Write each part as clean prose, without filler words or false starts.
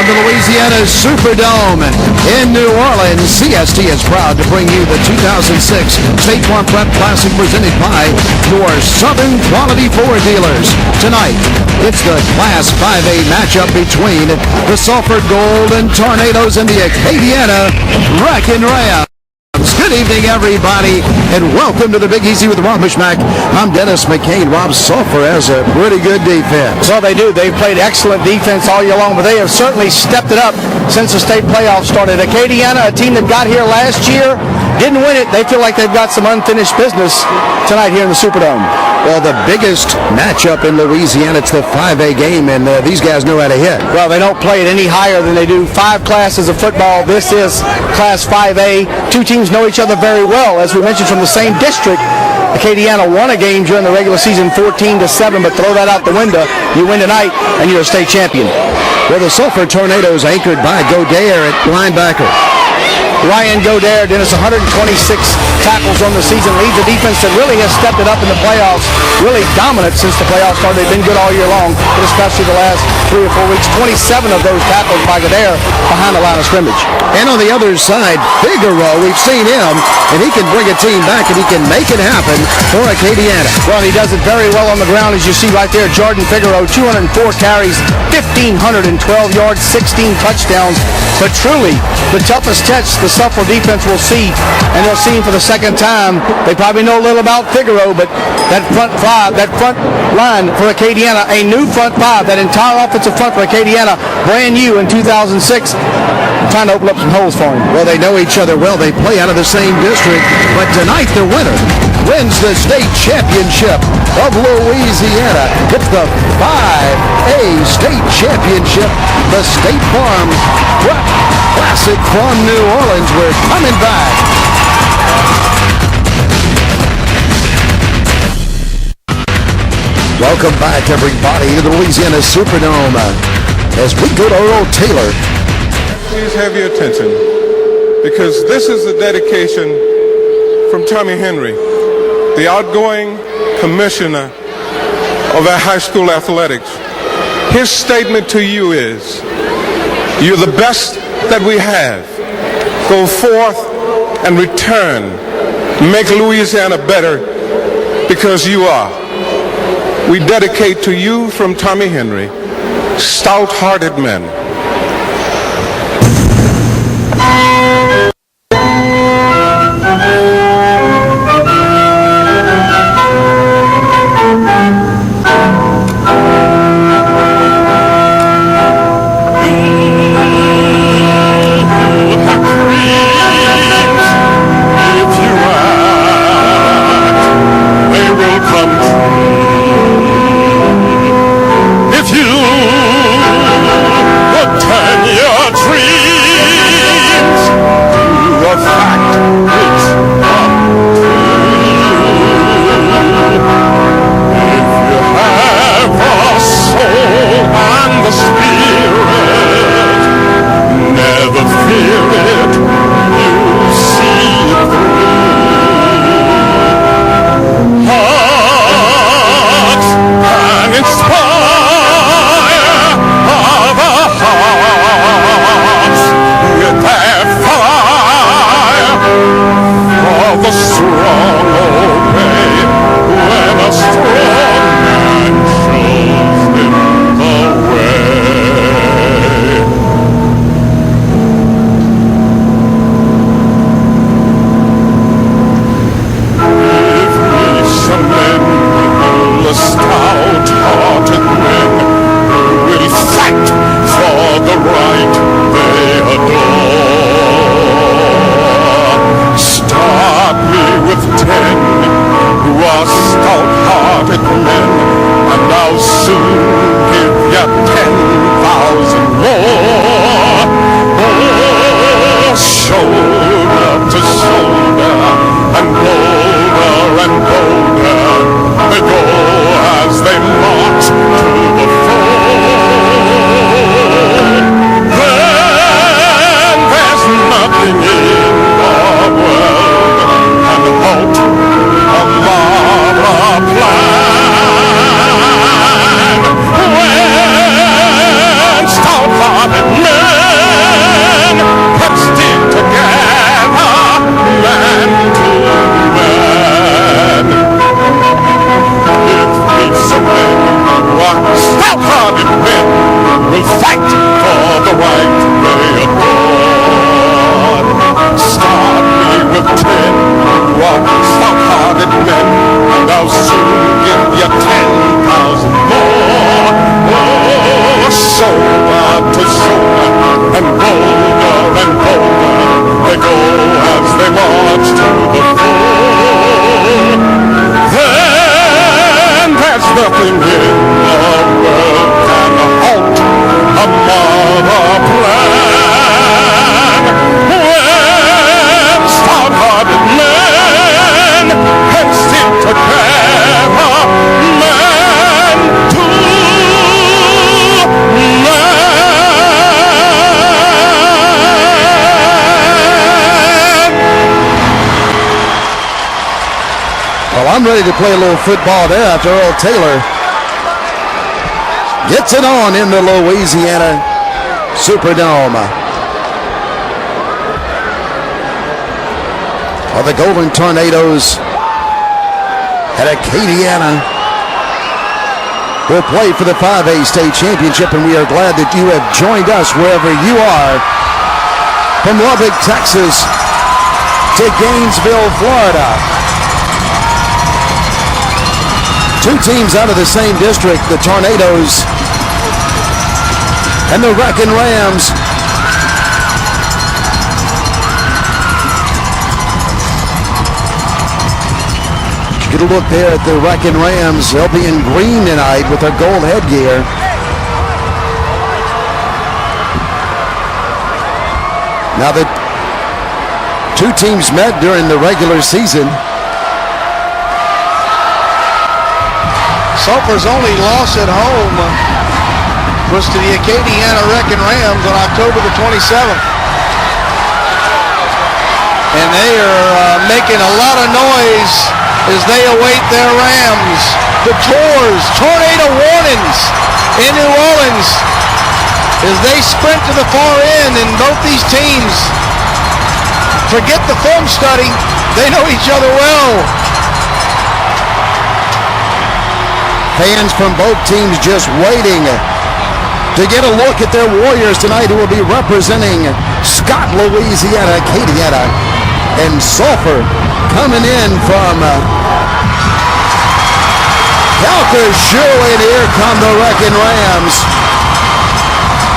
from the Louisiana Superdome in New Orleans, CST is proud to bring you the 2006 State Farm Prep Classic presented by your Southern Quality Ford dealers. Tonight, it's the Class 5A matchup between the Sulphur Golden Tornadoes and the Acadiana Wreckin Rams. Good evening, everybody, and welcome to the Big Easy with Rob Mishmack. I'm Dennis McCain. Rob, Sulphur has a pretty good defense. Well, they do. They've played excellent defense all year long, but they have certainly stepped it up since the state playoffs started. Acadiana, a team that got here last year, didn't win it. They feel like they've got some unfinished business tonight here in the Superdome. Well, the biggest matchup in Louisiana, it's the 5A game, and these guys know how to hit. Well, they don't play it any higher than they do 5 classes of football. This is Class 5A. Two teams know each other very well. As we mentioned, from the same district, Acadiana won a game during the regular season 14-7, but throw that out the window. You win tonight, and you're a state champion. Well, the Sulphur Tornadoes anchored by Godare at linebacker. Ryan Godare, Dennis, 126 tackles on the season, leads a defense that really has stepped it up in the playoffs, really dominant since the playoffs started. They've been good all year long, but especially the last 3 or 4 weeks. 27 of those tackles by Godare behind the line of scrimmage. And on the other side, Figueroa, we've seen him, and he can bring a team back, and he can make it happen for Acadiana. Well, he does it very well on the ground, as you see right there. Jordan Figueroa, 204 carries, 1,512 yards, 16 touchdowns. But truly, the toughest test the Sulphur defense will see, and they'll see him for the second time. They probably know a little about Figueroa, but that front five, that front line for Acadiana, a new front five, that entire offensive front for Acadiana, brand new in 2006, trying to open up some holes for him. Well, they know each other well. They play out of the same district, but tonight the winner wins the state championship of Louisiana. It's the 5A state championship, the State Farm Prep Classic from New Orleans. We're coming back. Welcome back, everybody, to the Louisiana Superdome. As we go to Earl Taylor. Please have your attention, because this is a dedication from Tommy Henry, the outgoing commissioner of our high school athletics. His statement to you is, you're the best that we have. Go forth and return. Make Louisiana better, because you are. We dedicate to you from Tommy Henry, stout-hearted men. If you I'm ready to play a little football there after Earl Taylor gets it on in the Louisiana Superdome. The Golden Tornadoes at Acadiana will play for the 5A state championship, and we are glad that you have joined us wherever you are, from Lubbock, Texas to Gainesville, Florida. Two teams out of the same district, the Tornadoes and the Wreckin Rams. Get a look there at the Wreckin Rams. They'll be in green tonight with their gold headgear. Now the two teams met during the regular season. Sulphur's only loss at home was to the Acadiana Wreckin Rams on October the 27th. And they are making a lot of noise as they await their Rams. The Tours, tornado warnings in New Orleans as they sprint to the far end, and both these teams forget the film study. They know each other well. Fans from both teams just waiting to get a look at their Warriors tonight, who will be representing Scott, Louisiana, Acadiana, and Sulphur coming in from Calcasieu, and here come the Wreckin Rams.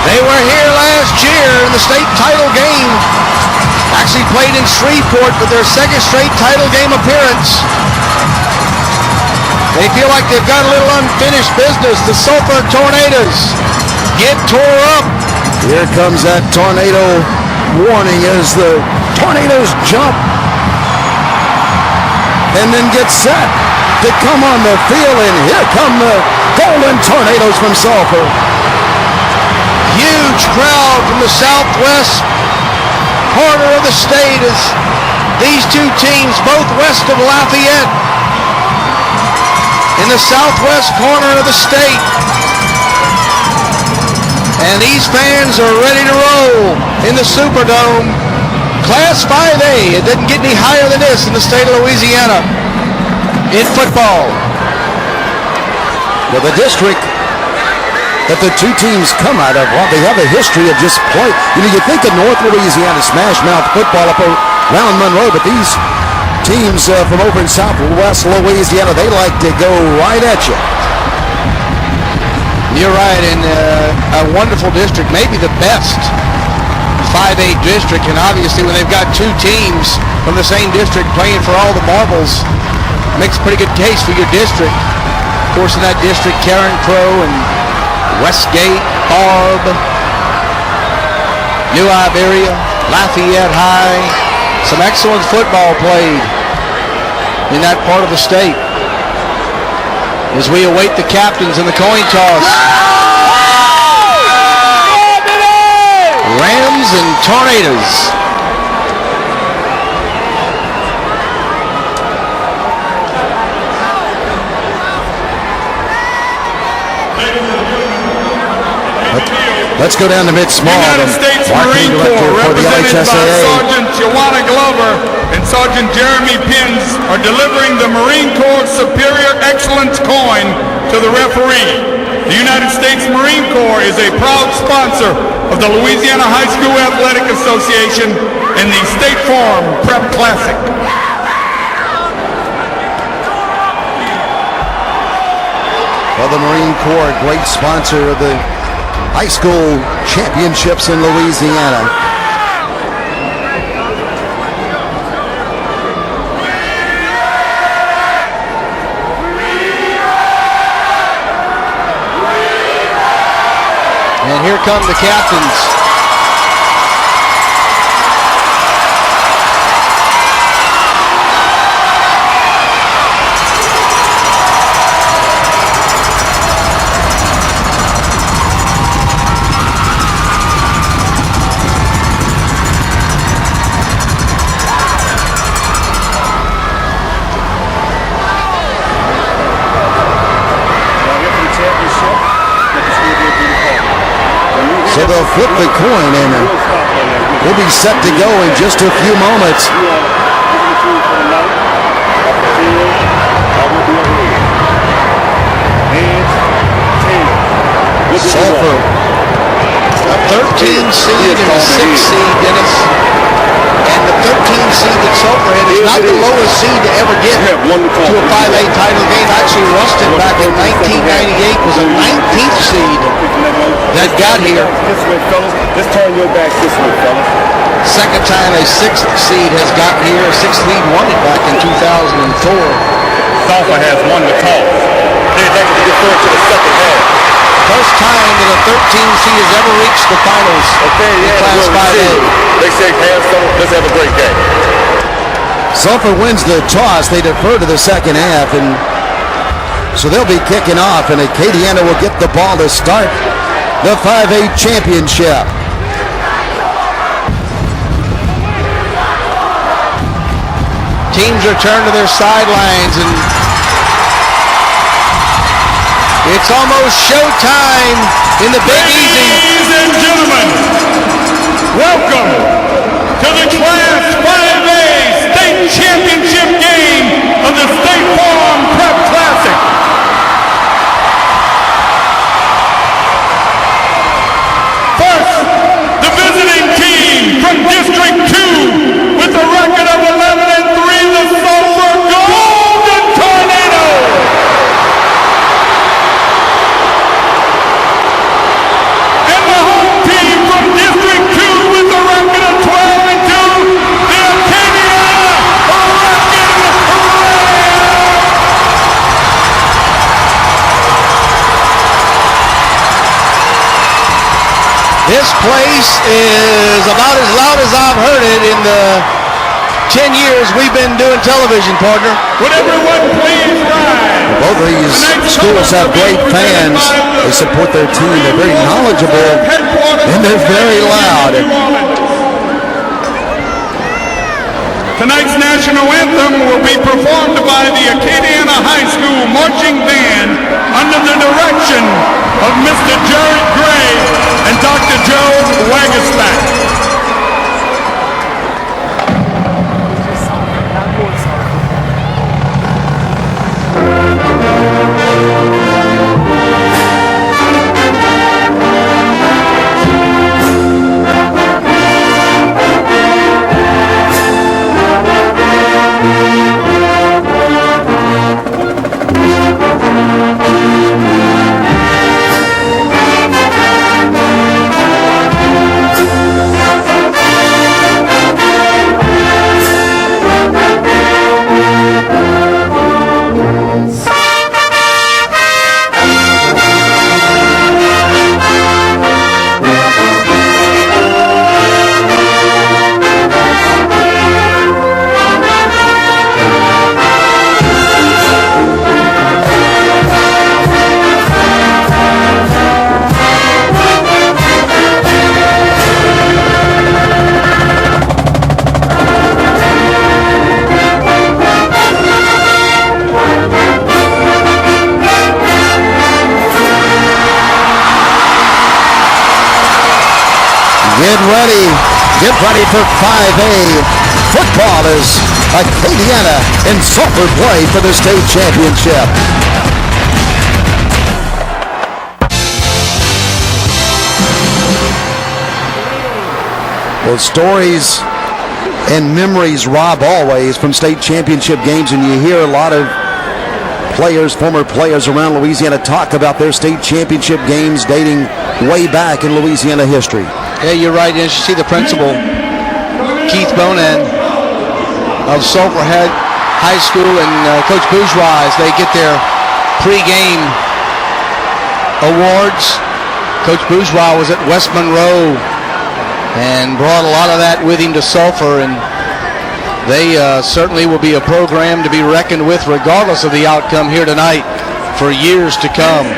They were here last year in the state title game. Actually played in Shreveport for their second straight title game appearance. They feel like they've got a little unfinished business. The Sulphur Tornadoes get tore up. Here comes that tornado warning as the Tornadoes jump and then get set to come on the field, and here come the Golden Tornadoes from Sulphur. Huge crowd from the southwest corner of the state as these two teams, both west of Lafayette, in the southwest corner of the state. And these fans are ready to roll in the Superdome. Class 5A, it doesn't get any higher than this in the state of Louisiana in football. Well, the district that the two teams come out of, well, they have a history of just play. You know, you think of North Louisiana smash mouth football up around Monroe, but these teams from over in southwest Louisiana, they like to go right at you. You're right, in a wonderful district, maybe the best 5A district, and obviously when they've got two teams from the same district playing for all the marbles, makes a pretty good case for your district. Of course, in that district, Karen Crow and Westgate, Barb, New Iberia, Lafayette High, some excellent football played in that part of the state. As we await the captains in the coin toss. Rams and Tornadoes. Let's go down to mid-small. United States Marine Corps, represented by Sergeant Joanna Glover and Sergeant Jeremy Pins, are delivering the Marine Corps Superior Excellence coin to the referee. The United States Marine Corps is a proud sponsor of the Louisiana High School Athletic Association and the State Farm Prep Classic. Well, the Marine Corps, a great sponsor of the high school championships in Louisiana. And here come the captains. will flip the coin, and we'll be set to go in just a few moments. Sulphur, a 13 seed and a 6 seed, Dennis. And the 13 seed that Sulphur had is not the lowest seed to ever get to a 5A title game. Actually, Ruston back in 1998 was a 19th seed that got here. Just turn your back this way, fellas. Second time a 6th seed has gotten here. A 6th seed won it back in 2004. Sulphur has won the toss. They're able to get forward to the second half. First time that a 13 seed has ever reached the finals in Class 5A. They say half, so let's have a great game. Sulphur wins the toss. They defer to the second half, and so they'll be kicking off, and Acadiana will get the ball to start the 5A championship. Teams return to their sidelines, and it's almost showtime in the Big Easy. Ladies and gentlemen, welcome to the Class 5A State Championship game of the State Farm Prep Classic. First, the visiting team from District 2 with a record of 11-3, the Sulphur Golden Tornadoes. And the home team from District 2 with a record of 12-2, the Acadiana Wreckin. This place is about as loud as I've heard it in the 10 years we've been doing television, partner. Would everyone please rise? Both of these schools have great fans. They support their team. They're very knowledgeable, and they're very loud. Tonight's national anthem will be performed by the Acadiana High School Marching Band under the direction of Mr. Jared Gray and Dr. Joe Wagasback. Get ready for 5A football as Acadiana and Sulphur play for the state championship. Well, stories and memories rob always from state championship games, and you hear a lot of players, former players around Louisiana talk about their state championship games dating way back in Louisiana history. Yeah, you're right. As you see the principal, Keith Bonan of Sulphur High School, and Coach Bourgeois, as they get their pre-game awards. Coach Bourgeois was at West Monroe and brought a lot of that with him to Sulphur, and they certainly will be a program to be reckoned with regardless of the outcome here tonight for years to come.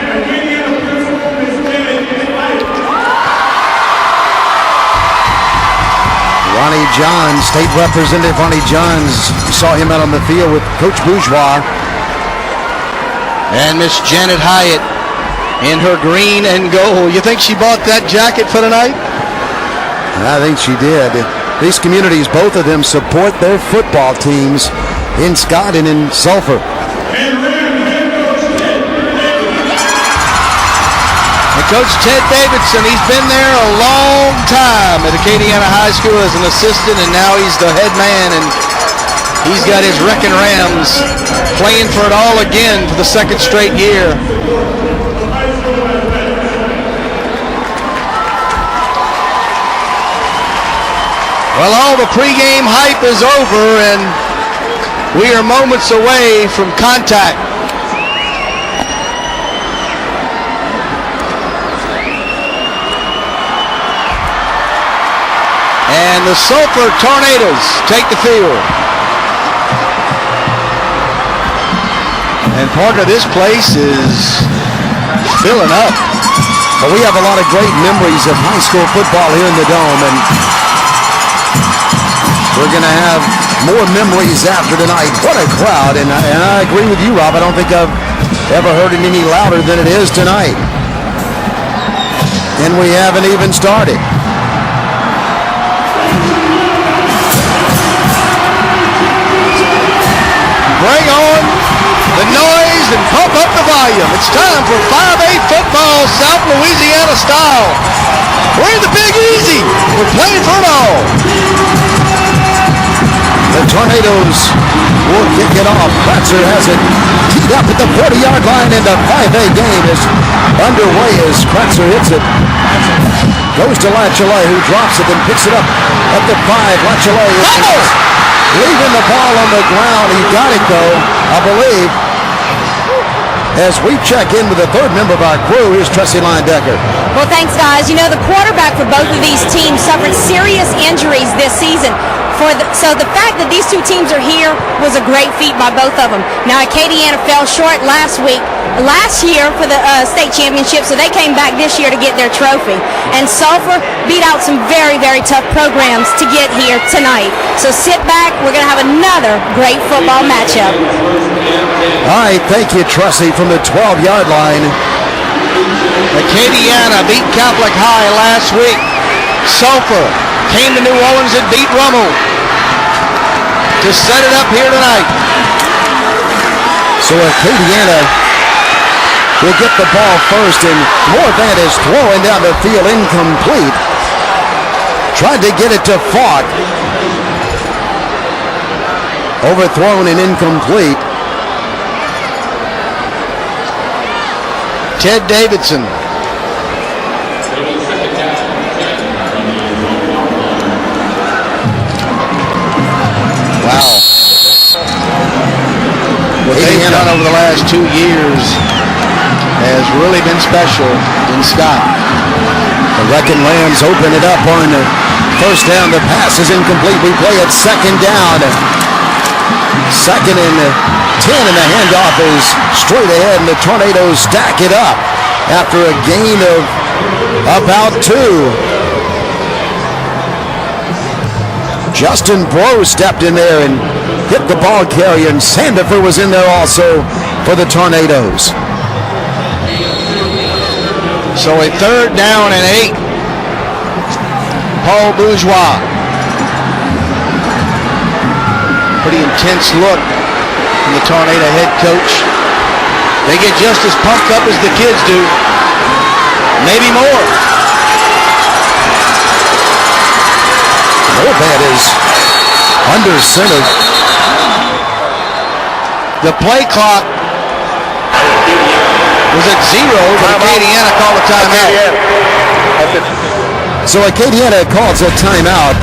Ronnie Johns, State Representative Ronnie Johns, saw him out on the field with Coach Bourgeois. And Miss Janet Hyatt in her green and gold. You think she bought that jacket for tonight? I think she did. These communities, both of them, support their football teams in Scott and in Sulphur. And Coach Ted Davidson, he's been there a long time at Acadiana High School as an assistant, and now he's the head man, and he's got his Wreckin Rams playing for it all again for the second straight year. Well, all the pregame hype is over, and we are moments away from contact. And the Sulphur Tornadoes take the field. And part of this place is filling up. Well, we have a lot of great memories of high school football here in the Dome, and we're going to have more memories after tonight. What a crowd, and I agree with you, Rob. I don't think I've ever heard it any louder than it is tonight. And we haven't even started. Bring on the noise and pump up the volume. It's time for 5A football, South Louisiana style. We're in the Big Easy. We're playing for it all. The Tornadoes will kick it off. Kratzer has it teed up at the 40-yard line, and the 5A game is underway as Kratzer hits it. Goes to LHSAA, who drops it and picks it up at the 5. LHSAA is leaving the ball on the ground. He got it, though, I believe. As we check in with the third member of our crew, here's Tressie Linedecker. Well, thanks, guys. You know, the quarterback for both of these teams suffered serious injuries this season. So the fact that these two teams are here was a great feat by both of them. Now, Acadiana fell short last year for the state championship, so they came back this year to get their trophy. And Sulphur beat out some very, very tough programs to get here tonight. So sit back. We're going to have another great football matchup. All right, thank you, Tressie, from the 12-yard line. Acadiana beat Catholic High last week. Sulphur came to New Orleans and beat Rummel to set it up here tonight. So Acadiana will get the ball first, and Morvan is throwing down the field incomplete. Tried to get it to Falk. Overthrown and incomplete. Ted Davidson. Wow. What they've done over the last 2 years has really been special in Scott. The Wreckin Rams open it up on the first down. The pass is incomplete. We play it second down. Second and 10, and the handoff is straight ahead, and the Tornadoes stack it up after a gain of about 2. Justin Bro stepped in there and hit the ball carrier, and Sandifer was in there also for the Tornadoes. So a third down and 8. Paul Bourgeois. Pretty intense look from the Tornado head coach. They get just as pumped up as the kids do. Maybe more. Morvan is under center. The play clock was at 0, but Acadiana called a timeout. So Acadiana calls a timeout.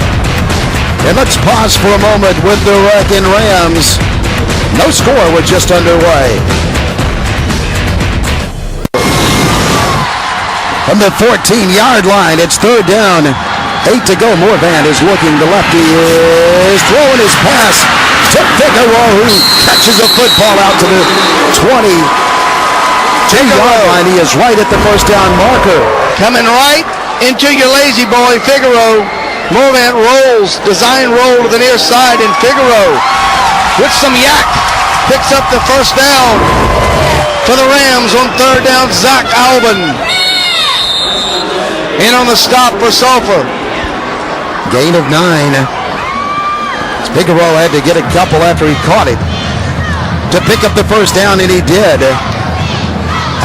And let's pause for a moment with the Wreckin Rams. No score, we're just underway. From the 14-yard line, it's third down. 8 to go. Morvan is looking. The lefty is throwing his pass to Figueroa, who catches a football out to the 22-yard line. He is right at the first down marker. Coming right into your lazy boy, Figueroa. Morvan rolls, design roll to the near side, and Figueroa with some yak picks up the first down. for the Rams on third down. Zach Albin in on the stop for Sulphur. Gain of 9. Figueroa had to get a couple after he caught it to pick up the first down, and he did.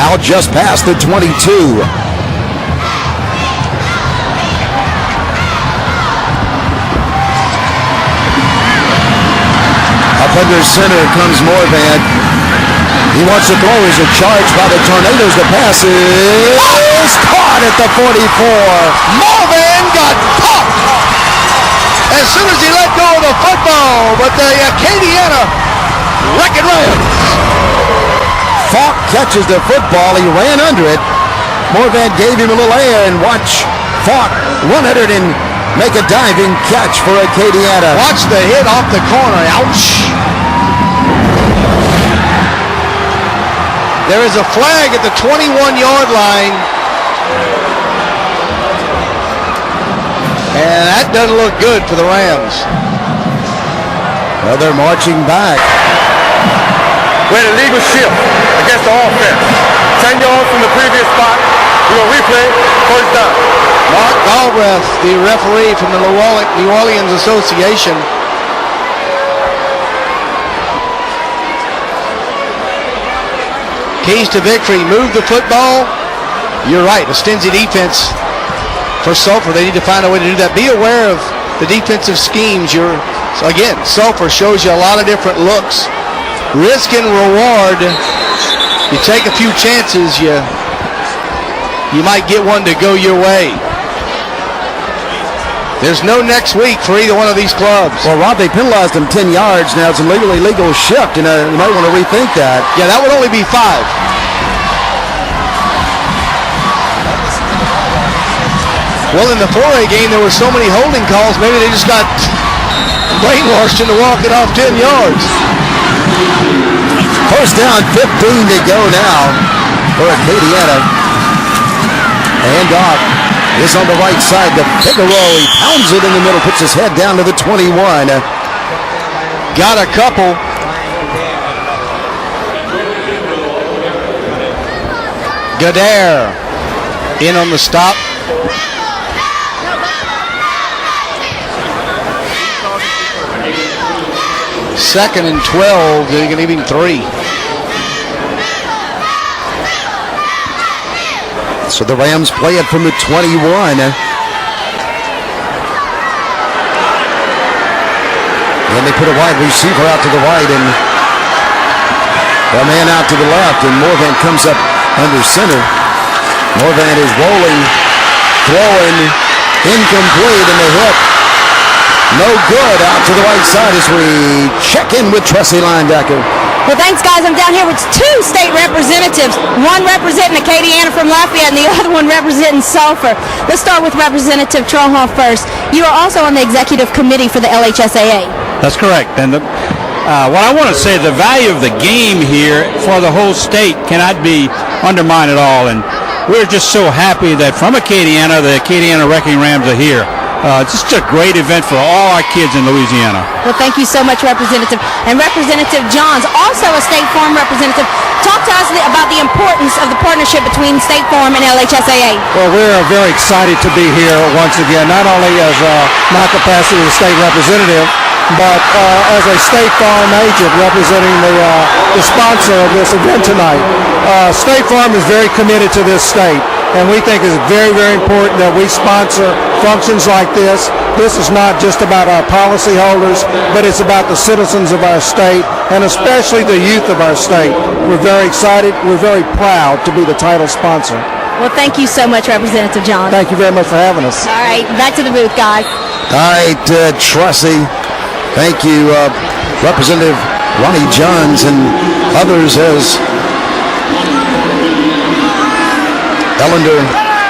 Out just past the 22. Up under center comes Morvan. He wants to throw. He's charged by the Tornadoes. The pass is caught at the 44. Morvan got popped as soon as he let go of the football, but the Acadiana Wreckin Rams. Falk catches the football. He ran under it. Morvan gave him a little air, and watch Falk run at it and make a diving catch for Acadiana. Watch the hit off the corner. Ouch. There is a flag at the 21-yard line. And that doesn't look good for the Rams. Well, they're marching back. We had a legal shift against the offense. 10 yards from the previous spot. We're going to replay first down. Mark Galbraith, the referee from the New Orleans Association. Keys to victory, move the football. You're right, a stingy defense for Sulphur. They need to find a way to do that. Be aware of the defensive schemes. So again, Sulphur shows you a lot of different looks. Risk and reward. You take a few chances, you might get one to go your way. There's no next week for either one of these clubs. Well, Rob, they penalized him 10 yards. Now it's a legally legal shift, and you might want to rethink that. Yeah, that would only be 5. Well, in the 4A game, there were so many holding calls, maybe they just got brainwashed into walking off 10 yards. First down, 15 to go now for Acadiana. Handoff is on the right side to Figueroa. He pounds it in the middle, puts his head down to the 21. Got a couple. Gadare in on the stop. Second and 12, they can even 3. So the Rams play it from the 21. And they put a wide receiver out to the right and a man out to the left, and Morvan comes up under center. Morvan is rolling, throwing, incomplete, and the hit. No good, out to the right side as we check in with Tressie Linebacker. Well, thanks, guys. I'm down here with 2 state representatives, one representing Acadiana from Lafayette and the other one representing Sulphur. Let's start with Representative Trohan first. You are also on the executive committee for the LHSAA. That's correct. And what I want to say, the value of the game here for the whole state cannot be undermined at all. And we're just so happy that from Acadiana, the Acadiana Wreckin Rams are here. It's just a great event for all our kids in Louisiana. Well, thank you so much, Representative. And Representative Johns, also a State Farm representative. Talk to us about the importance of the partnership between State Farm and LHSAA. Well, we're very excited to be here once again, not only as my capacity as a state representative, but as a State Farm agent representing the sponsor of this event tonight. State Farm is very committed to this state. And we think it's very, very important that we sponsor functions like this. This is not just about our policyholders, but it's about the citizens of our state, and especially the youth of our state. We're very excited. We're very proud to be the title sponsor. Well, thank you so much, Representative John. Thank you very much for having us. All right, back to the booth, guys. All right, Tressie. Thank you, Representative Ronnie Johns and others as Ellender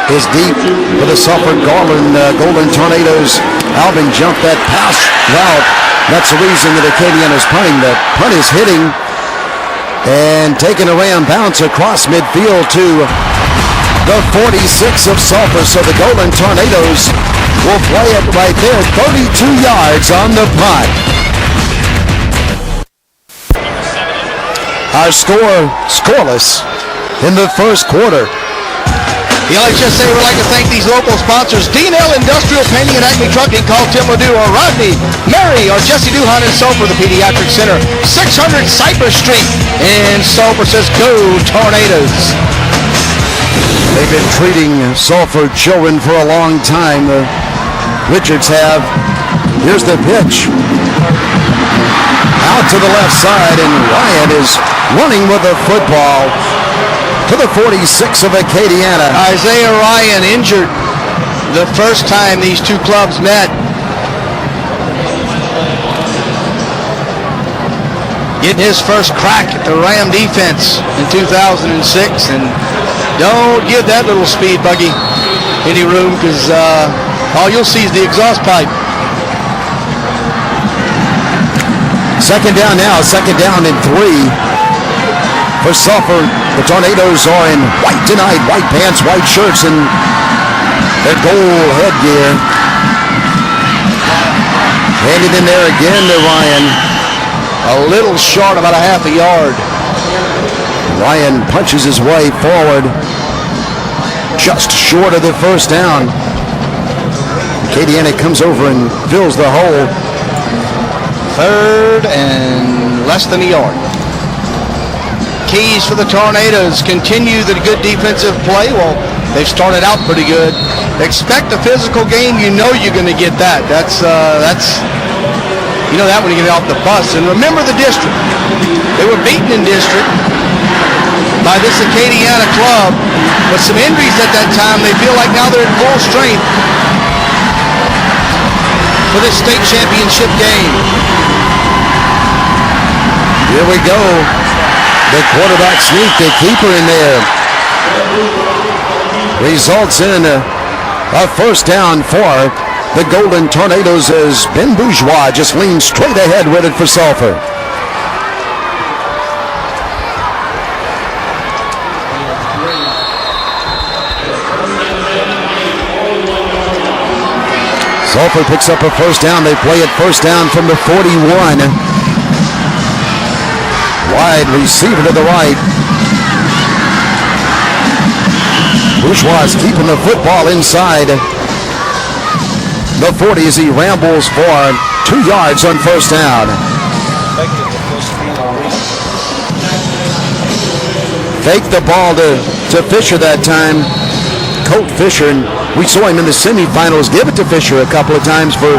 is deep for the Sulphur Golden Tornadoes. Alvin jumped that pass route. That's the reason that Acadiana is punting. The punt is hitting and taking a round bounce across midfield to the 46 of Sulphur. So the Golden Tornadoes will play it right there, 32 yards on the punt. Our score scoreless in the first quarter. The LHSAA would like to thank these local sponsors: D&L Industrial Painting and Acme Trucking. Call Tim Ledoux or Rodney, Mary, or Jesse Duhan in Sulphur, the Pediatric Center, 600 Cypress Street in Sulphur. Says go Tornadoes. They've been treating Sulphur children for a long time. The Richards have. Here's the pitch. Out to the left side, and Ryan is running with the football to the 46 of Acadiana. Isaiah Ryan injured the first time these two clubs met. Getting his first crack at the Ram defense in 2006, and don't give that little speed buggy any room, because all you'll see is the exhaust pipe. Second down now, second down and 3 for Sulphur. The Tornadoes are in white tonight, white pants, white shirts, and their gold headgear. Handed in there again to Ryan. A little short, about a half a yard. Ryan punches his way forward, just short of the first down. Acadiana comes over and fills the hole. Third and less than a yard. Keys for the Tornadoes continue the good defensive play. Well, they've started out pretty good. Expect a physical game. You know you're going to get that. That's you know that when you get off the bus. And remember the district. They were beaten in district by this Acadiana club with some injuries at that time. They feel like now they're at full strength for this state championship game. Here we go. The quarterback sneak, the keeper in there. Results in a first down for the Golden Tornadoes as Ben Bourgeois just leans straight ahead with it for Sulphur. Sulphur picks up a first down. They play it first down from the 41. Wide receiver to the right. Bourgeois is keeping the football inside the 40 as he rambles for 2 yards on first down. Fake the ball to Fisher that time. Colt Fisher, and we saw him in the semifinals give it to Fisher a couple of times for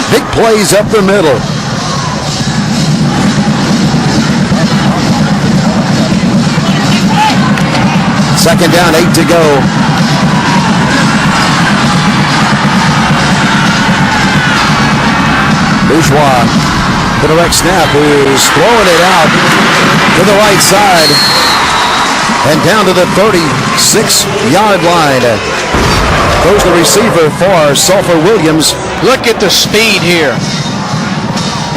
big plays up the middle. Second down, 8 to go. Bourgeois, the direct snap, is throwing it out to the right side and down to the 36-yard line. Goes the receiver for Sulphur Williams. Look at the speed here.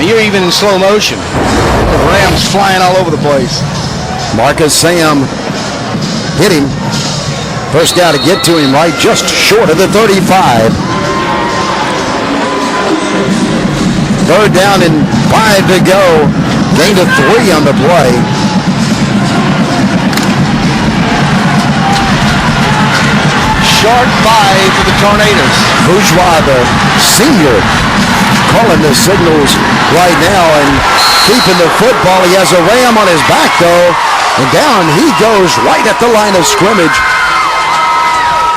And you're even in slow motion. The Rams flying all over the place. Marcus Sam hit him. First down to get to him, right just short of the 35. Third down and 5 to go. Gain of 3 on the play. Short 5 for the Tornadoes. Bourgeois, the senior, calling the signals right now and keeping the football. He has a Ram on his back, though. And down he goes right at the line of scrimmage.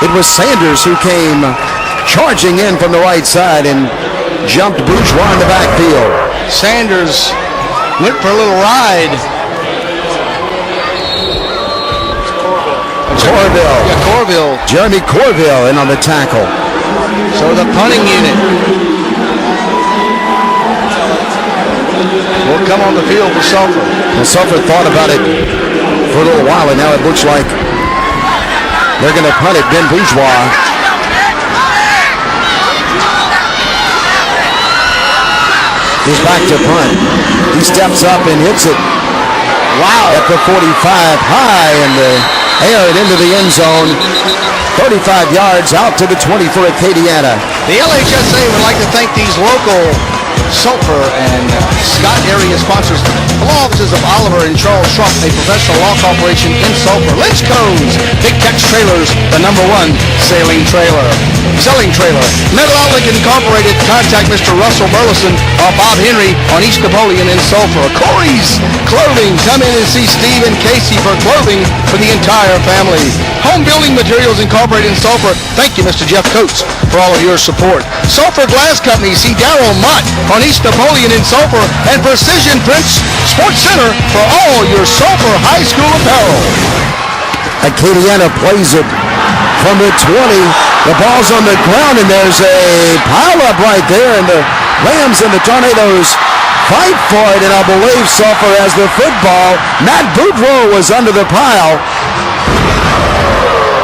It was Sanders who came charging in from the right side and jumped Bourgeois in the backfield. Sanders went for a little ride. Corville. Yeah, Corville. Jeremy Corville in on the tackle. So the punting unit will come on the field for Sulphur. Well, Sulphur thought about it for a little while, and now it looks like they're going to punt it. Ben Bourgeois. He's back to punt. He steps up and hits it. Wow. At the 45, high in the air and into the end zone. 35 yards out to the 20 for Acadiana. The LHSAA would like to thank these local Sulphur and Scott area sponsors. The law offices of Oliver and Charles Schrupp, a professional law corporation in Sulphur. Lynch Cones, Big Tex Trailers, the #1 selling trailer. Metal Outlet Incorporated. Contact Mr. Russell Burleson or Bob Henry on East Napoleon in Sulphur. Corey's Clothing. Come in and see Steve and Casey for clothing for the entire family. Home Building Materials Incorporated in Sulphur. Thank you, Mr. Jeff Coates, for all of your support. Sulphur Glass Company. See Darryl Mott on East Napoleon in Sulphur. And Precision Prince Sports Center for all your Sulphur High School apparel. Acadiana plays it from the 20. The ball's on the ground, and there's a pile-up right there, and the Rams and the Tornadoes fight for it, and I believe Sulphur has the football. Matt Boudreau was under the pile.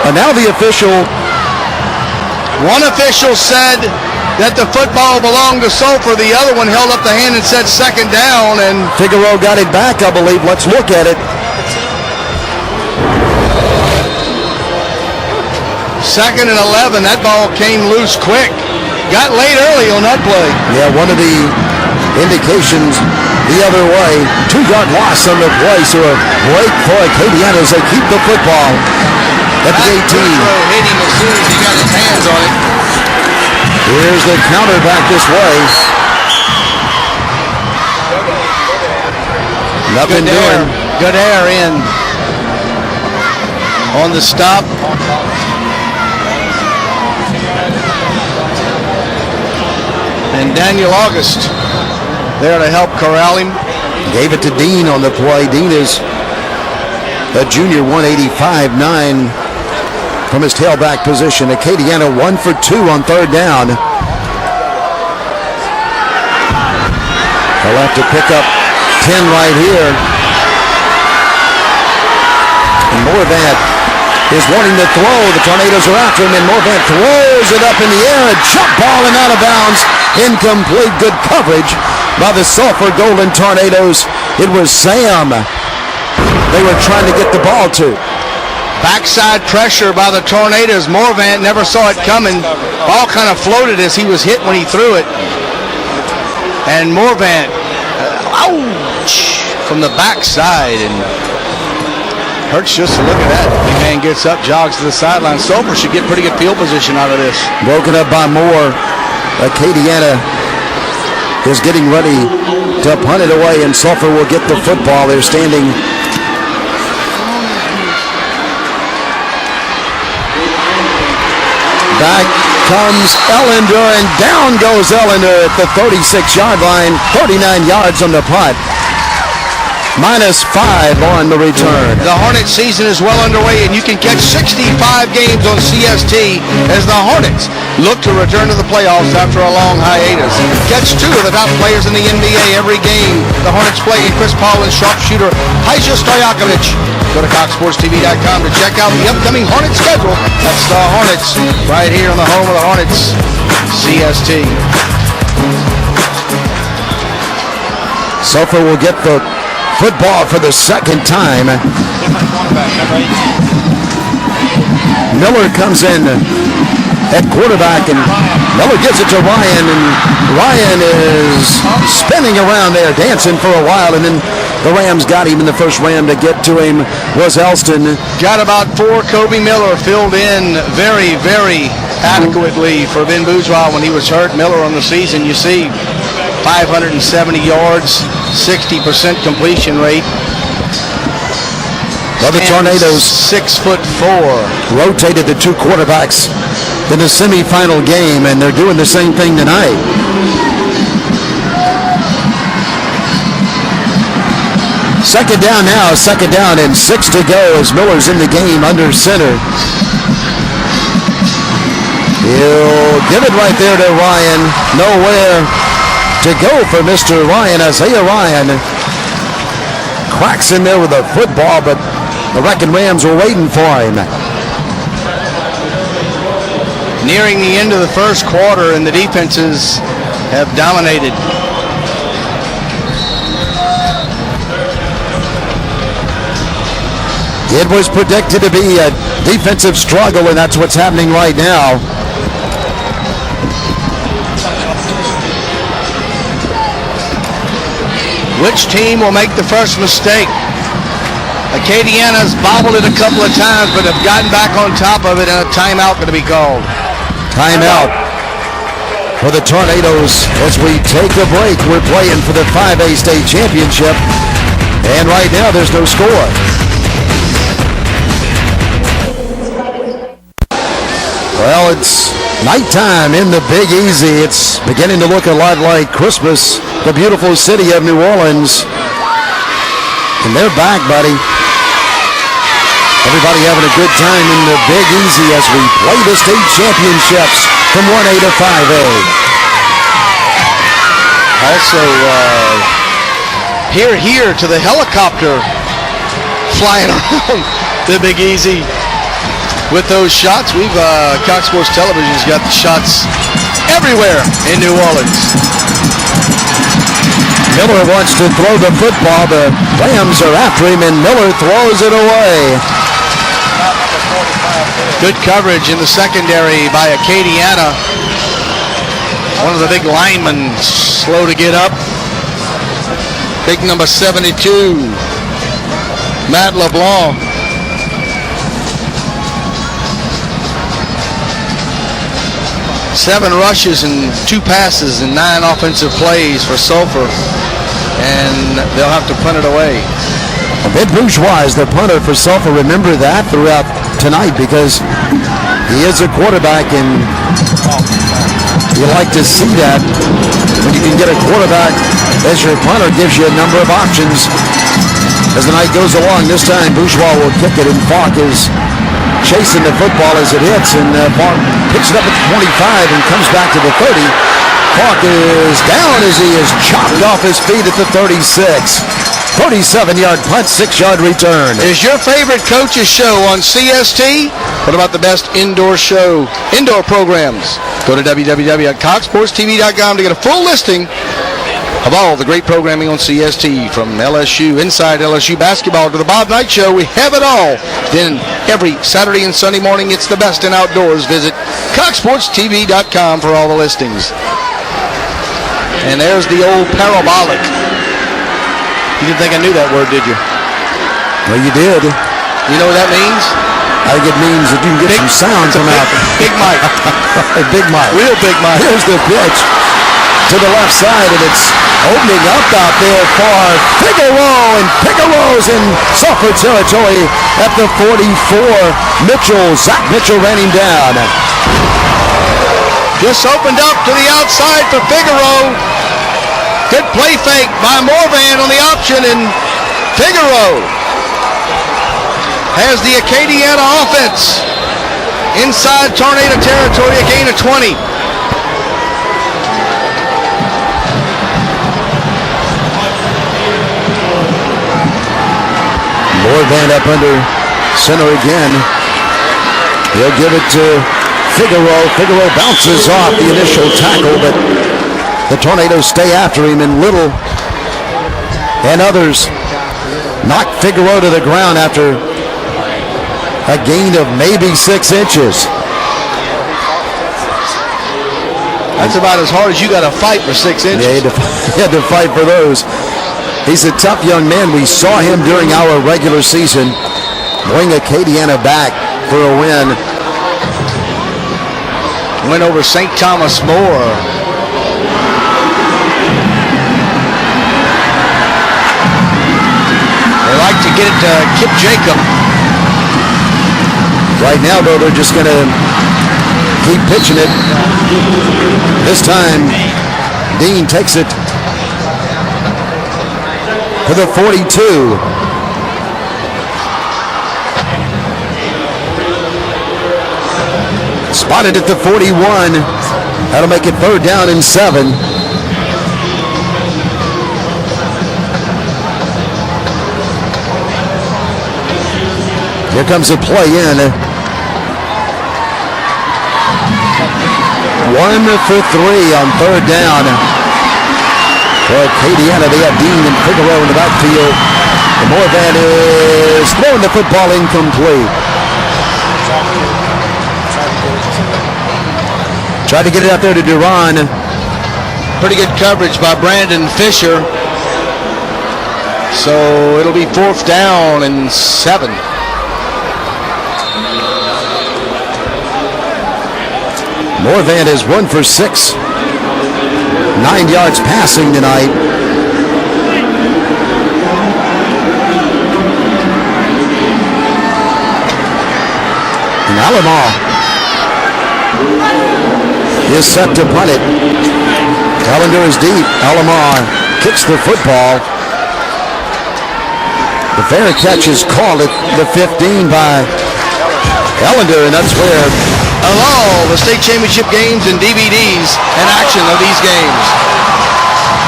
And now the official. One official said that the football belonged to Sulphur. The other one held up the hand and said second down, and Figueroa got it back, I believe. Let's look at it. Second and 11. That ball came loose quick. Got laid early on that play. Yeah, one of the indications the other way. 2-yard loss on the play, so a break for Acadiana as they keep the football at the 18. Hit him as soon as he got his hands on it. Here's the counter back this way. Nothing doing. Good air in on the stop. And Daniel August there to help corral him. Gave it to Dean on the play. Dean is a junior, 185.9 from his tailback position. Acadiana 1 for 2 on third down. They'll have to pick up 10 right here. And Morvant is wanting to throw. The Tornadoes are after him, and Morvant throws it up in the air. A jump ball and out of bounds. Incomplete. Good coverage by the Sulphur Golden Tornadoes. It was Sam they were trying to get the ball to. Backside pressure by the Tornadoes. Morvant never saw it coming. Ball kind of floated as he was hit when he threw it. And Morvant, ouch, from the backside, and hurts just to look at that. The man gets up, jogs to the sideline. Sulphur should get pretty good field position out of this. Broken up by Moore. Acadiana is getting ready to punt it away, and Sulphur will get the football. They're standing back. Comes Ellender, and down goes Ellender at the 36-yard line. 39 yards on the punt. -5 on the return. The Hornets season is well underway, and you can catch 65 games on CST as the Hornets look to return to the playoffs after a long hiatus. Catch 2 of the top players in the NBA every game. The Hornets play in Chris Paul and sharpshooter Hajja Stojakovic. Go to CoxSportsTV.com to check out the upcoming Hornets schedule. That's the Hornets right here on the home of the Hornets, CST. Sulphur will get the football for the second time. Miller comes in at quarterback, and Miller gives it to Ryan, and Ryan is spinning around there, dancing for a while, and then the Rams got him, and the first Ram to get to him was Elston. Got about 4. Kobe Miller filled in very, very adequately for Ben Bourgeois when he was hurt. Miller on the season, you see, 570 yards, 60% completion rate. Well, the Tornadoes 6'4" rotated the 2 quarterbacks in the semifinal game, and they're doing the same thing tonight. Second down now, second down and 6 to go as Miller's in the game under center. He'll give it right there to Ryan. Nowhere to go for Mr. Ryan. Isaiah Ryan cracks in there with a football, but the Wreckin Rams were waiting for him. Nearing the end of the first quarter, and the defenses have dominated. It was predicted to be a defensive struggle, and that's what's happening right now. Which team will make the first mistake? Acadiana's bobbled it a couple of times, but have gotten back on top of it, and a timeout going to be called. Timeout for the Tornadoes as we take a break. We're playing for the 5A state championship, and right now there's no score. Well, it's nighttime in the Big Easy. It's beginning to look a lot like Christmas, the beautiful city of New Orleans. And they're back, buddy. Everybody having a good time in the Big Easy as we play the state championships from 1A to 5A. Also, here to the helicopter flying around the Big Easy with those shots. Cox Sports Television's got the shots everywhere in New Orleans. Miller wants to throw the football. The Rams are after him, and Miller throws it away. Good coverage in the secondary by Acadiana. One of the big linemen slow to get up. Big number 72, Matt LeBlanc. Seven rushes and 2 passes and 9 offensive plays for Sulphur, and they'll have to punt it away. Ben Bourgeois is the punter for Sulphur. Remember that throughout tonight, because he is a quarterback, and you like to see that when you can get a quarterback as your punter. Gives you a number of options as the night goes along. This time Bourgeois will kick it, and Falk is chasing the football as it hits, and Falk picks it up at the 25 and comes back to the 30. Falk is down as he is chopped off his feet at the 36. 37-yard punt, 6-yard return. Is your favorite coach's show on CST? What about the best indoor programs? Go to www.coxsportstv.com to get a full listing of all the great programming on CST, from LSU, inside LSU basketball to the Bob Knight Show. We have it all. Then every Saturday and Sunday morning, it's the best in outdoors. Visit coxsportstv.com for all the listings. And there's the old parabolic. You didn't think I knew that word, did you? Well, you did. You know what that means? I think it means that you can get some sound from out there. Big mic. Big mic. Real big mic. Here's the pitch to the left side, and it's opening up out there for Figueroa, and Figueroa's in Sulphur territory at the 44. Zach Mitchell ran him down. Just opened up to the outside for Figueroa. Good play fake by Morvan on the option, and Figueroa has the Acadiana offense inside Tornado territory, a gain of 20. Morvan up under center again. He'll give it to Figueroa. Figueroa bounces off the initial tackle, but the Tornadoes stay after him, and Little and others knock Figueroa to the ground after a gain of maybe 6 inches. That's about as hard as you got to fight for 6 inches. Yeah, he had to fight for those. He's a tough young man. We saw him during our regular season bring Acadiana back for a win. Went over St. Thomas More. They like to get it to Kip Jacob. Right now, though, they're just going to keep pitching it. This time, Dean takes it to the 42. Spotted at the 41. That'll make it 3rd down and 7. Here comes a play in. 1 for 3 on 3rd down. For Acadiana, they have Dean and Figueroa in the backfield. And Morvan is throwing the football incomplete. Tried to get it out there to Duran. Pretty good coverage by Brandon Fisher. So it'll be 4th down and 7. Morvan is 1 for 6. 9 yards passing tonight. And Alomar is set to punt it. Callender is deep. Alomar kicks the football. The fair catch is called at the 15 by Callender, and that's where of all the state championship games and DVDs and action of these games.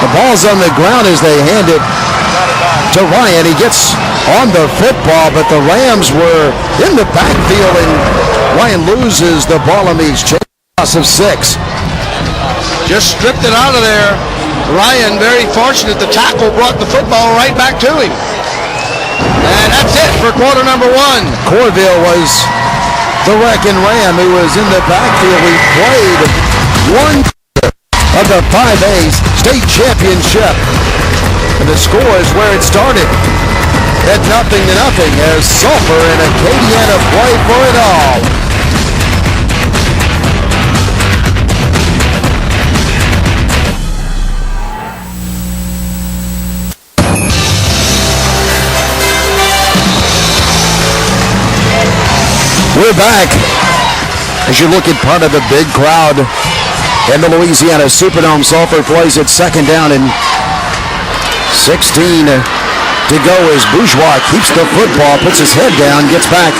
the ball's on the ground as they hand it to Ryan. He gets on the football, but the Rams were in the backfield, and Ryan loses the ball on these loss of 6. Just stripped it out of there. Ryan, very fortunate, the tackle brought the football right back to him. And that's it for quarter number 1. Corville was the Wreckin Ram who was in the backfield. We played one of the 5A state championship. And the score is where it started at 0-0 as Sulphur and Acadiana play for it all. We're back as you look at part of the big crowd in the Louisiana Superdome. Sulphur plays it 2nd down and 16 to go as Bourgeois keeps the football, puts his head down, gets back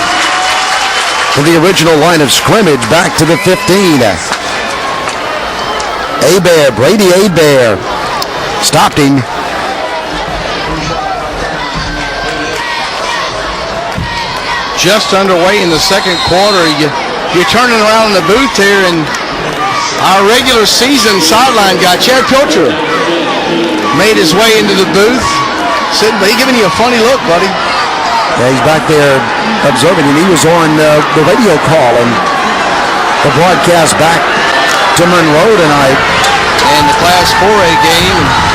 to the original line of scrimmage, back to the 15. Hebert, Brady Hebert stopped him. Just underway in the second quarter. You're turning around in the booth here, and our regular season sideline guy, Chad Pilcher, made his way into the booth. He giving you a funny look, buddy. Yeah, he's back there observing, and he was on the radio call and the broadcast back to Monroe tonight. And the Class 4A game.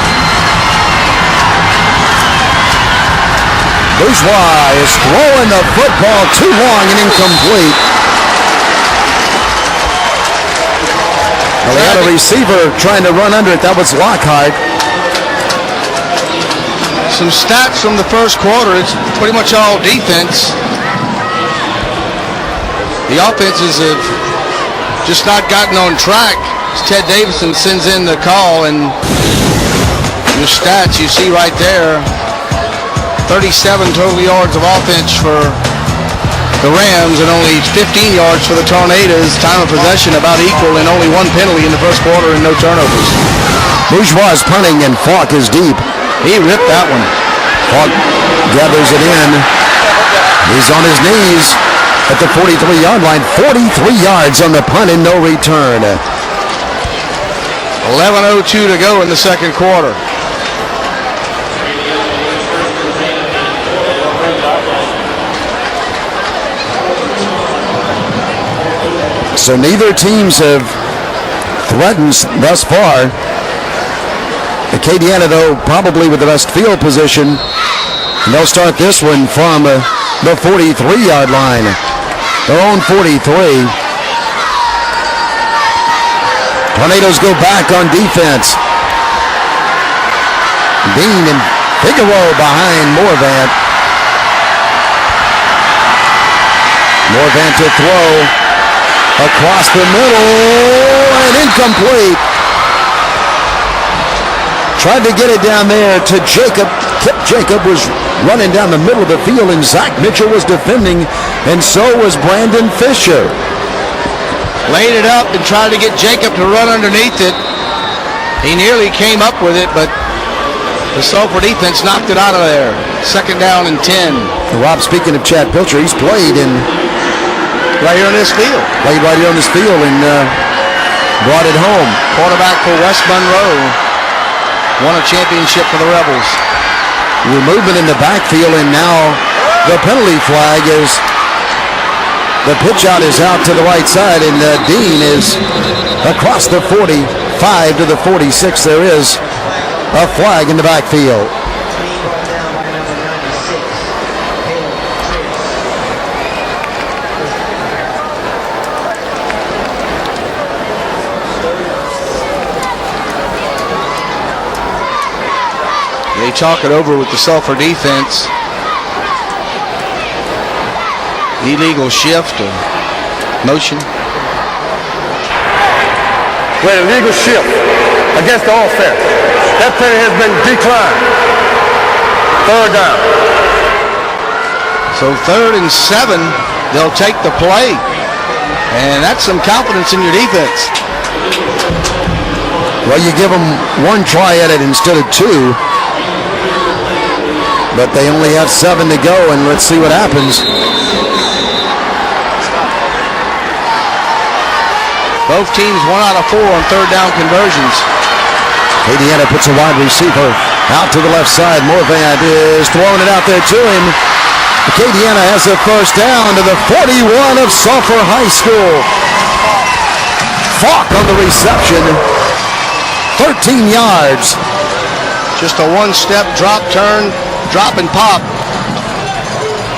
Bourgeois is throwing the football too long and incomplete. Well, they had a receiver trying to run under it. That was Lockhart. Some stats from the first quarter. It's pretty much all defense. The offenses have just not gotten on track. Ted Davison sends in the call, and your stats you see right there. 37 total yards of offense for the Rams and only 15 yards for the Tornadoes. Time of possession about equal and only 1 penalty in the first quarter and no turnovers. Bourgeois is punting and Falk is deep. He ripped that one. Falk gathers it in. He's on his knees at the 43-yard line. 43 yards on the punt and no return. 11:02 to go in the second quarter. So neither teams have threatened thus far. Acadiana, though, probably with the best field position. And they'll start this one from the 43-yard line. Their own 43. Tornadoes go back on defense. Dean and Figueroa behind Morvan. Morvan to throw. Across the middle and incomplete. Tried to get it down there to Jacob. Kip Jacob was running down the middle of the field, and Zach Mitchell was defending, and so was Brandon Fisher. Laid it up and tried to get Jacob to run underneath it. He nearly came up with it, but the Sulphur defense knocked it out of there. 2nd down and 10. Rob, speaking of Chad Pilcher, he's played in right here on this field. Played right here on this field and brought it home. Quarterback for West Monroe. Won a championship for the Rebels. We're moving in the backfield, and now the penalty flag is the pitch out is out to the right side, and Dean is across the 45 to the 46. There is a flag in the backfield. They talk it over with the Sulphur defense. Illegal shift or motion. With a legal shift against the offense. That play has been declined. Third down. So 3rd and 7, they'll take the play. And that's some confidence in your defense. Well, you give them one try at it instead of 2. But they only have 7 to go, and let's see what happens. Both teams 1 out of 4 on 3rd down conversions. Acadiana puts a wide receiver out to the left side. Morvant is throwing it out there to him. Acadiana has a first down to the 41 of Sulphur High School. Falk on the reception. 13 yards. Just a one-step drop, turn, drop and pop.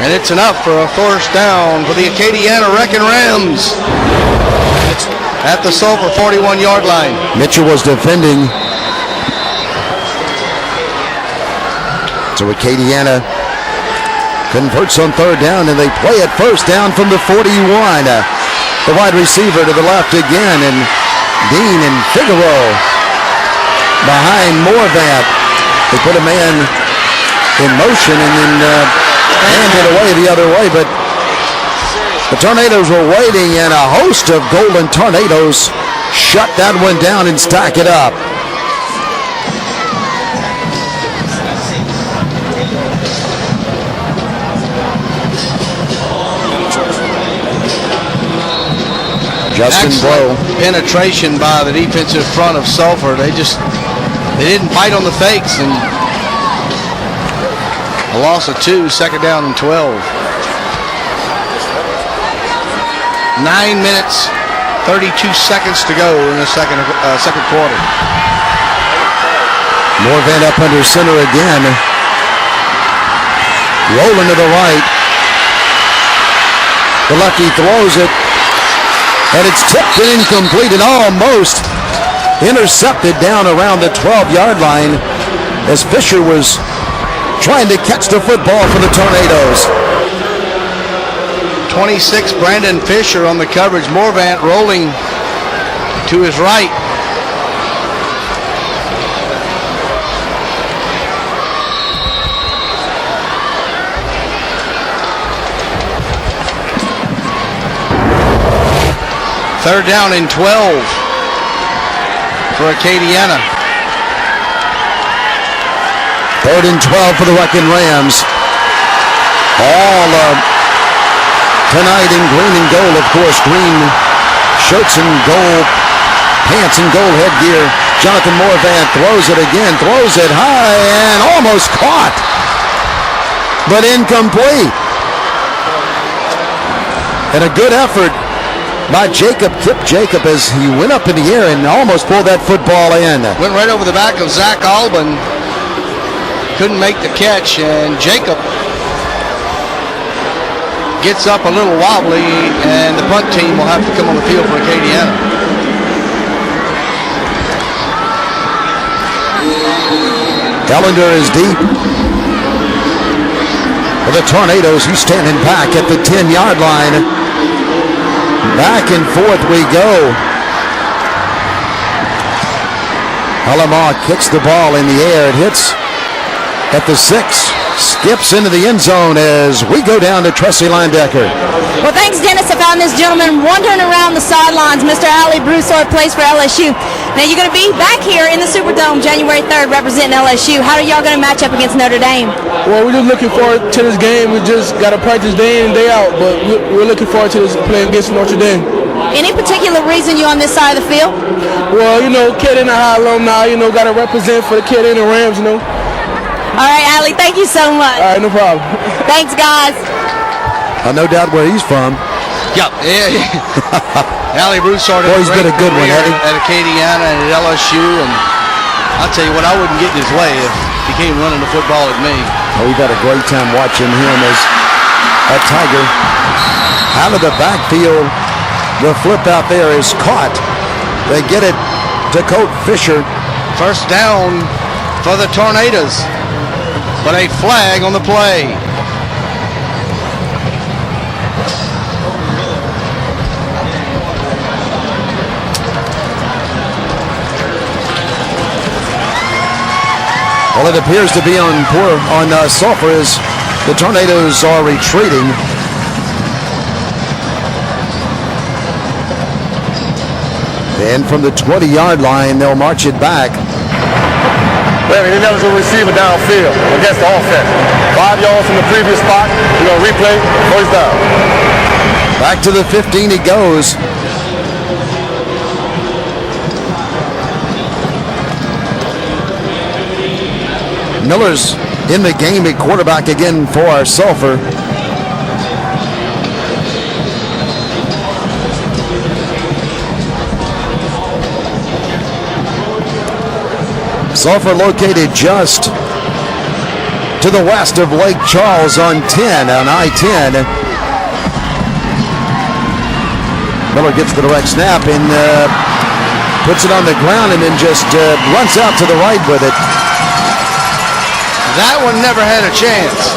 And it's enough for a first down for the Acadiana Wreckin Rams. At the Sulphur 41-yard line. Mitchell was defending. So Acadiana converts on 3rd down, and they play it first down from the 41. The wide receiver to the left again, and Dean and Figueroa behind Morvant. They put a man in motion and then handed away the other way, but the Tornadoes were waiting, and a host of Golden Tornadoes shut that one down and stack it up. Justin Blow. Penetration by the defensive front of Sulphur. They didn't fight on the fakes, and a loss of 2, 2nd down and 12. 9 minutes, 32 seconds to go in the second quarter. Morvant up under center again. Rolling to the right. The lefty throws it. And it's tipped and incomplete and almost intercepted down around the 12-yard line as Fisher was trying to catch the football for the Tornadoes. 26, Brandon Fisher on the coverage. Morvant rolling to his right. Third down and 12 for Acadiana. 3rd and 12 for the Wreckin Rams. All tonight in green and gold, of course. Green shirts and gold pants and gold headgear. Jonathan Morvant throws it again, throws it high and almost caught, but incomplete. And a good effort by Jacob, Kip Jacob, as he went up in the air and almost pulled that football in. Went right over the back of Zach Alban. Couldn't make the catch, and Jacob gets up a little wobbly, and the punt team will have to come on the field for Acadiana. Ellender is deep. For the Tornadoes, he's standing back at the 10-yard line. Back and forth we go. Alamo kicks the ball in the air. It hits at the 6. Skips into the end zone as we go down to Tressie Linedecker. Well, thanks, Dennis. I found this gentleman wandering around the sidelines. Mr. Ali Broussard plays for LSU. Now, you're going to be back here in the Superdome January 3rd representing LSU. How are y'all going to match up against Notre Dame? Well, we're just looking forward to this game. We just got to practice day in and day out, but we're looking forward to this playing against Notre Dame. Any particular reason you're on this side of the field? Well, Acadiana High alumni, got to represent for the Acadiana Rams, All right, Ali, thank you so much. All right, no problem. Thanks, guys. No doubt where he's from. Yeah. Ali Broussard. Boy, he's been a good one, hasn't he? At Acadiana and at LSU, and I'll tell you what, I wouldn't get in his way if he came running the football at me. Oh, we've had a great time watching him as a Tiger. Out of the backfield, the flip out there is caught. They get it to Colt Fisher. First down for the Tornadoes. but a flag on the play. Well, it appears to be on Sulphur as the Tornadoes are retreating. And from the 20-yard line, they'll march it back. Well, he never to receive it downfield against the offense. 5 yards from the previous spot. We're going to replay first down. Back to the 15 he goes. Miller's in the game at quarterback again for Sulphur. Sulphur located just to the west of Lake Charles on I-10. Miller gets the direct snap and puts it on the ground and then just runs out to the right with it. That one never had a chance.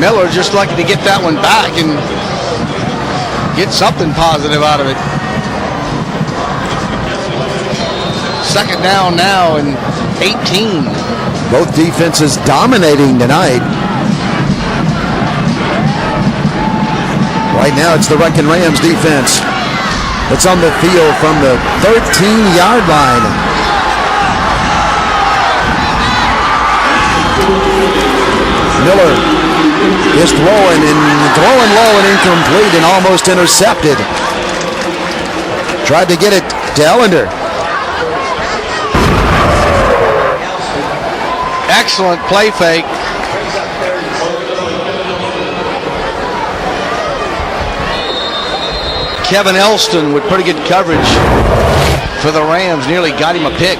Miller just lucky to get that one back and get something positive out of it. Second down now and 18. Both defenses dominating tonight. Right now it's the Wreckin Rams defense that's on the field from the 13-yard line. Miller is throwing low and incomplete and almost intercepted. Tried to get it to Ellender. Excellent play fake. Kevin Elston with pretty good coverage for the Rams. Nearly got him a pick.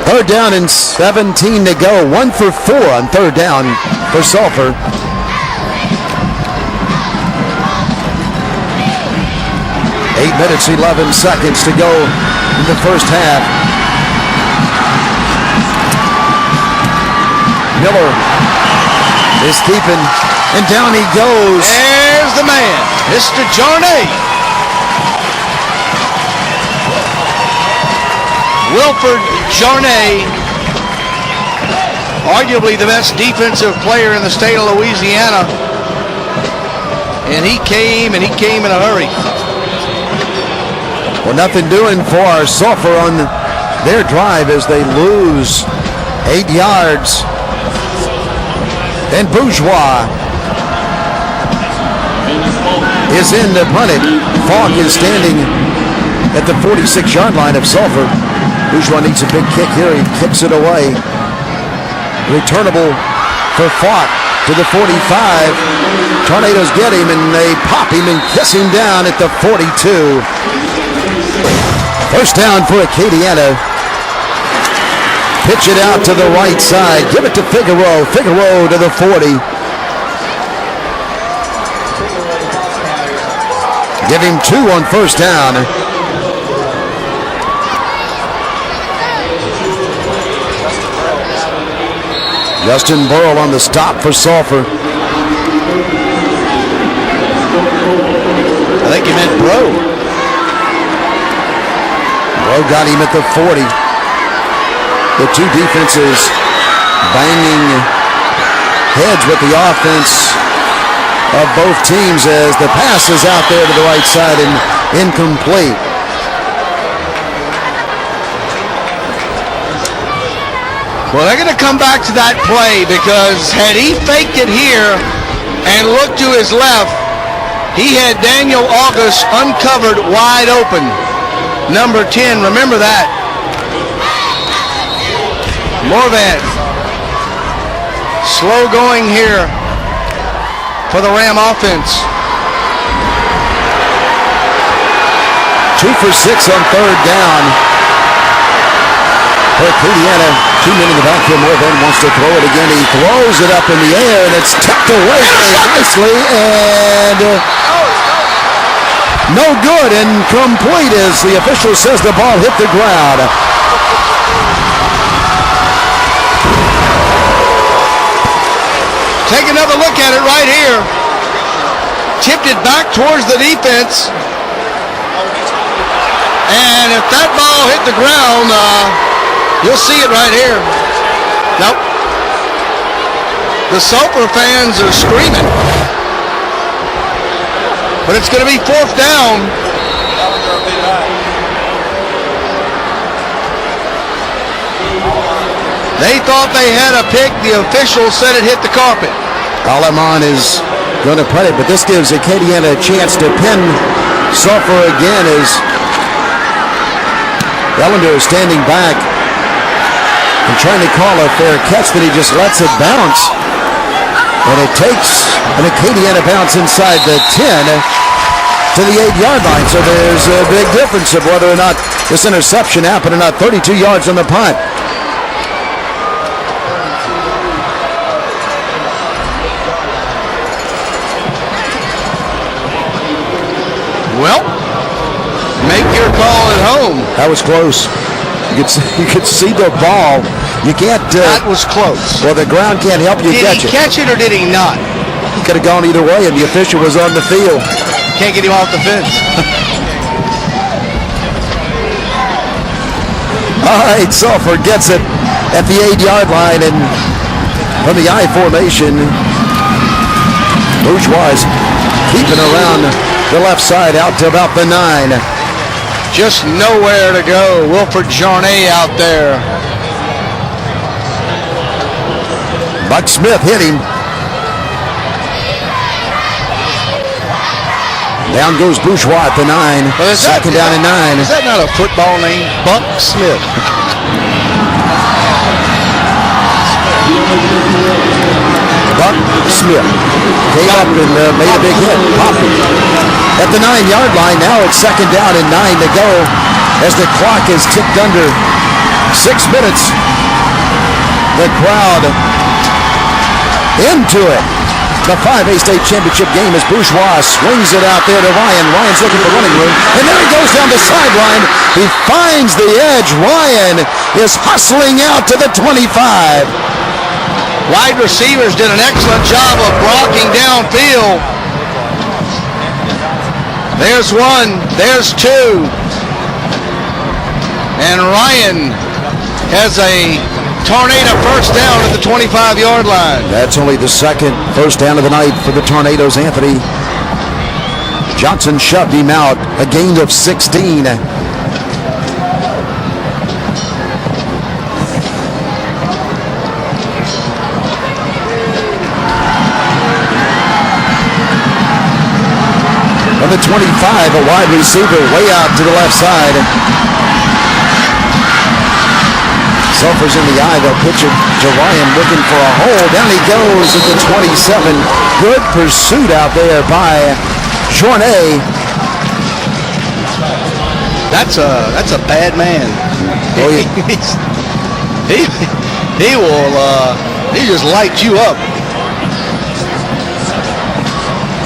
Third down and 17 to go. 1 for 4 on third down for Sulphur. 8 minutes, 11 seconds to go in the first half. Miller is keeping, and down he goes. There's the man, Mr. Jarnay. Wilford Jarnay, arguably the best defensive player in the state of Louisiana. And he came in a hurry. Well, nothing doing for Sulphur on their drive as they lose 8 yards. And Bourgeois is in to punt it. Falk is standing at the 46-yard line of Sulphur. Bourgeois needs a big kick here. He kicks it away. Returnable for Falk to the 45. Tornadoes get him and they pop him and kiss him down at the 42. First down for Acadiana. Pitch it out to the right side. Give it to Figueroa. Figueroa to the 40. Give him 2 on first down. Justin Burrell on the stop for Sulphur. I think he meant Bro. Bro got him at the 40. The two defenses banging heads with the offense of both teams as the pass is out there to the right side and incomplete. Well, they're going to come back to that play because had he faked it here and looked to his left, he had Daniel August uncovered wide open. Number 10, remember that. Morvan. Slow going here for the Ram offense. 2 for 6 on third down. For Acadiana, 2 men in the backfield. Morvan wants to throw it again. He throws it up in the air and it's tucked away nicely and no good and complete as the official says the ball hit the ground. Take another look at it right here. Tipped it back towards the defense. And if that ball hit the ground, you'll see it right here. Nope. The Sulphur fans are screaming. But it's going to be 4th down. They thought they had a pick. The official said it hit the carpet. Alamon is going to punt it, but this gives Acadiana a chance to pin Sulphur again as Ellender is standing back and trying to call a fair catch, but he just lets it bounce. And it takes an Acadiana bounce inside the 10 to the 8-yard line. So there's a big difference of whether or not this interception happened or not. 32 yards on the punt. Well, make your call at home. That was close. You could see the ball. You can't. That was close. Well, the ground can't help you catch it. Did he catch it or did he not? He could have gone either way, and the official was on the field. Can't get him off the fence. All right, Sulphur gets it at the 8-yard line, and from the I formation, Bourgeois keeping around the left side out to about the 9. Just nowhere to go. Wilfred Jarnay out there. Buck Smith hit him. Down goes Bourgeois at the 9. Well, second down and 9. Is that not a football name? Buck Smith. Buck Smith came up and made a big hit. Popped it. At the 9-yard line, now it's second down and 9 to go as the clock is ticked under 6 minutes. The crowd into it. The 5A state championship game as Bourgeois swings it out there to Ryan. Ryan's looking for running room, and there he goes down the sideline. He finds the edge. Ryan is hustling out to the 25. Wide receivers did an excellent job of blocking downfield. There's one, there's two. And Ryan has a Tornado first down at the 25-yard line. That's only the second first down of the night for the Tornadoes. Anthony Johnson shoved him out, a gain of 16. On the 25, a wide receiver way out to the left side. Sulphur's in the eye. They'll pitch it to Ryan looking for a hole. Down he goes at the 27. Good pursuit out there by Journay. That's a bad man. Oh, yeah. He just lights you up.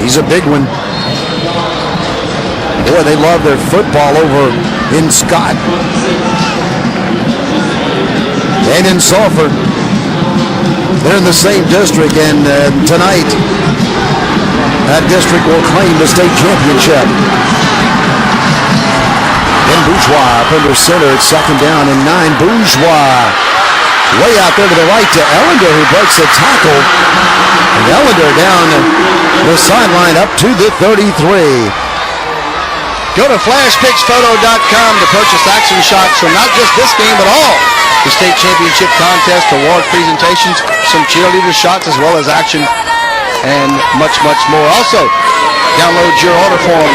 He's a big one. Boy, they love their football over in Scott. And in Sulphur. They're in the same district, and tonight that district will claim the state championship. Then Bourgeois up under center at second down and 9. Bourgeois way out there to the right to Ellender, who breaks a tackle. And Ellender down the sideline up to the 33. Go to flashpicsphoto.com to purchase action shots from not just this game, but all the state championship contest, award presentations, some cheerleader shots, as well as action and much, much more. Also, download your order form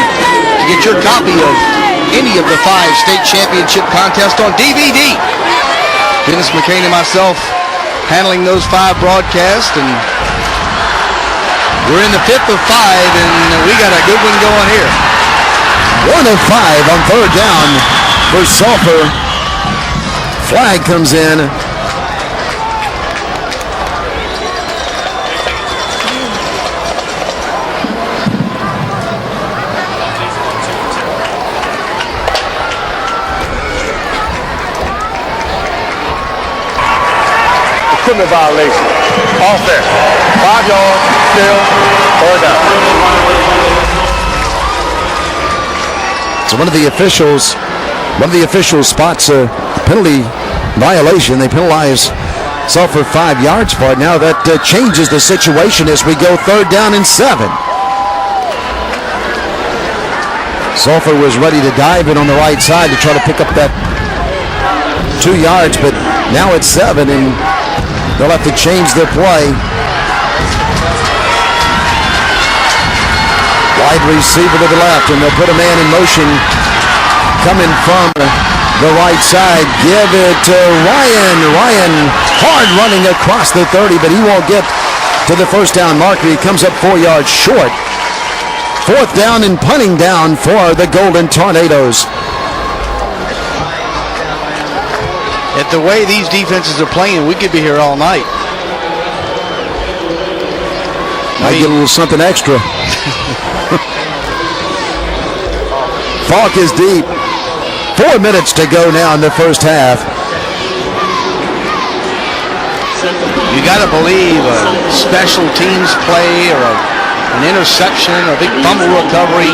to get your copy of any of the 5 state championship contests on DVD. Dennis McCain and myself handling those 5 broadcasts, and we're in the 5th of 5, and we got a good one going here. 1 of 5 on third down for Sulphur. Flag comes in. Equipment violation. offense. 5 yards, still, third down. So one of the officials spots a penalty violation. They penalize Sulphur 5 yards for it. Now that changes the situation as we go 3rd down and 7. Sulphur was ready to dive in on the right side to try to pick up that 2 yards, but now it's 7, and they'll have to change their play. Wide receiver to the left, and they'll put a man in motion coming from the right side. Give it to Ryan. Ryan hard running across the 30, but he won't get to the first down marker. He comes up 4 yards short. 4th down and punting down for the Golden Tornadoes. At the way these defenses are playing, we could be here all night. Might get a little something extra. Falk is deep. 4 minutes to go now in the first half. You got to believe a special teams play or an interception, a big fumble recovery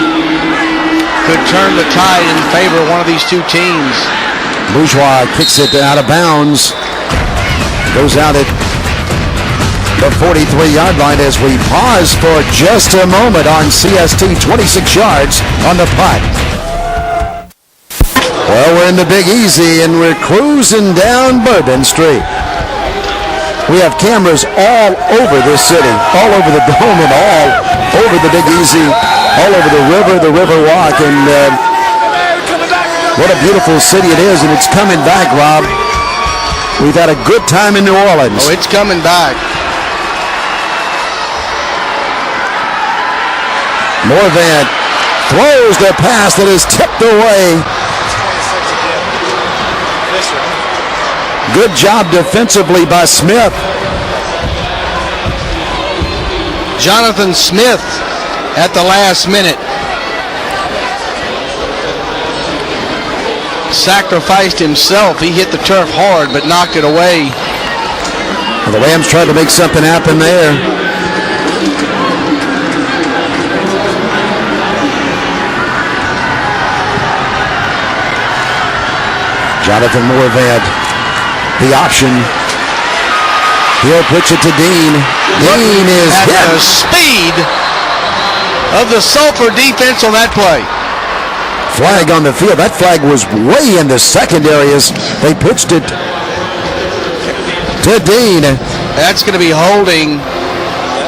could turn the tide in favor of one of these two teams. Bourgeois kicks it out of bounds. Goes out at the 43-yard line as we pause for just a moment on CST. 26 yards on the punt. Well, we're in the Big Easy and we're cruising down Bourbon Street. We have cameras all over this city, all over the dome and all over the Big Easy, all over the river walk, and what a beautiful city it is, and it's coming back, Rob. We've had a good time in New Orleans. Oh, it's coming back. Morvan throws the pass that is tipped away. Good job defensively by Smith. Jonathan Smith at the last minute sacrificed himself. He hit the turf hard but knocked it away. Well, the Rams tried to make something happen there. Jonathan Morvan. The option. He'll pitch it to Dean. Dean is at hit. The speed of the Sulphur defense on that play. Flag on the field. That flag was way in the secondary as they pitched it to Dean. That's going to be holding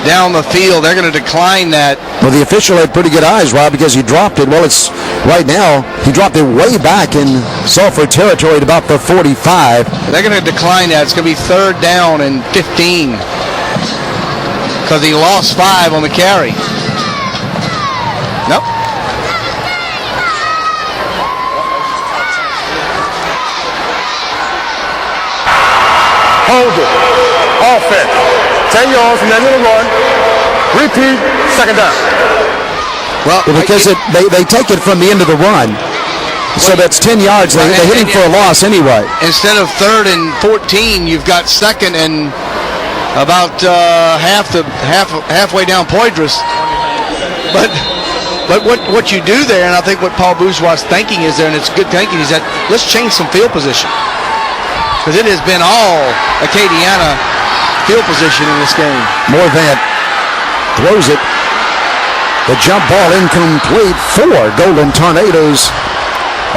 down the field. They're going to decline that. Well, the official had pretty good eyes, Rob, because he dropped it. Well, it's right now, he dropped it way back in Sulphur territory at about the 45. They're going to decline that. It's going to be 3rd down and 15 because he lost 5 on the carry. Nope. Hold it. Offense. 10 yards from that little run. Repeat, 2nd down. Well, because they take it from the end of the run. So that's 10 yards. They're hitting for a loss anyway. Instead of 3rd and 14, you've got 2nd and about halfway down Poydras. But what you do there, and I think what Paul Bourgeois' thinking is there, and it's good thinking, is that let's change some field position. Because it has been all Acadiana field position in this game. Morvan throws it. The jump ball incomplete for Golden Tornadoes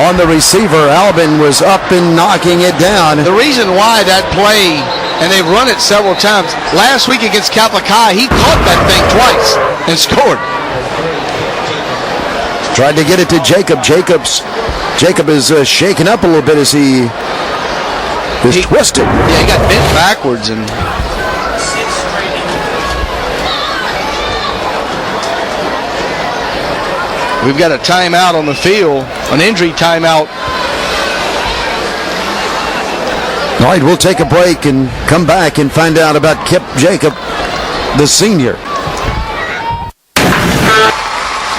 on the receiver. Albin was up and knocking it down. The reason why that play, and they've run it several times, last week against Catholic High, he caught that thing twice and scored. Tried to get it to Jacob. Jacob is shaken up a little bit as he is twisted. Yeah, he got bent backwards and we've got a timeout on the field, an injury timeout. All right, we'll take a break and come back and find out about Kip Jacob, the senior.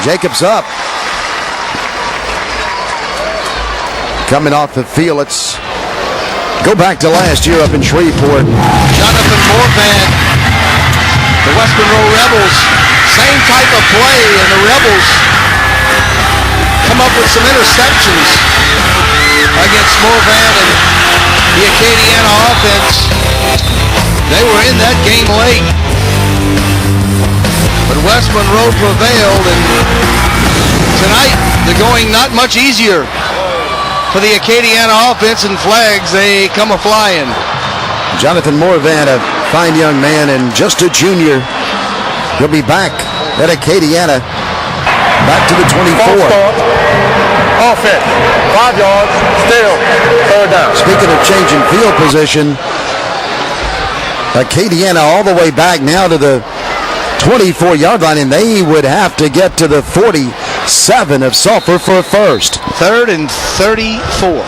Jacob's up. Coming off the field, it's Go back to last year up in Shreveport. Jonathan Morvan, the West Monroe Rebels, same type of play, and the Rebels come up with some interceptions against Morvan and the Acadiana offense. They were in that game late, but West Monroe prevailed, and tonight they're going not much easier for the Acadiana offense, and flags, they come a-flying. Jonathan Morvan, a fine young man and just a junior. He'll be back at Acadiana, back to the 24. Offense, 5 yards, still, 3rd down. Speaking of changing field position, Acadiana all the way back now to the 24-yard line, and they would have to get to the 47 of Sulphur for a first. 3rd and 34.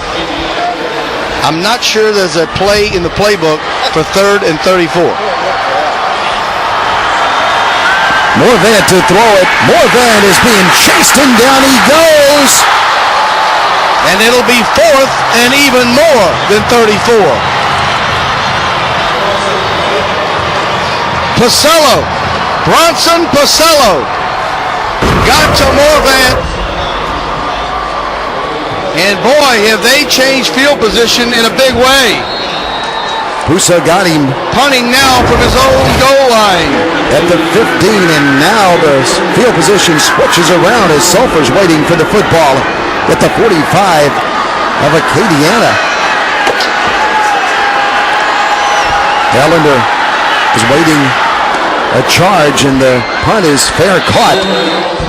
I'm not sure there's a play in the playbook for 3rd and 34. Morvan to throw it. Morvan is being chased, and down he goes. And it'll be 4th and even more than 34. Pacello, Bronson Pacello, got to Morvan. And boy, have they changed field position in a big way. Pusa got him Punting now from his own goal line. at the 15, and now the field position switches around as Sulphur's waiting for the football at the 45 of Acadiana. Ellender is waiting a charge, and the punt is fair caught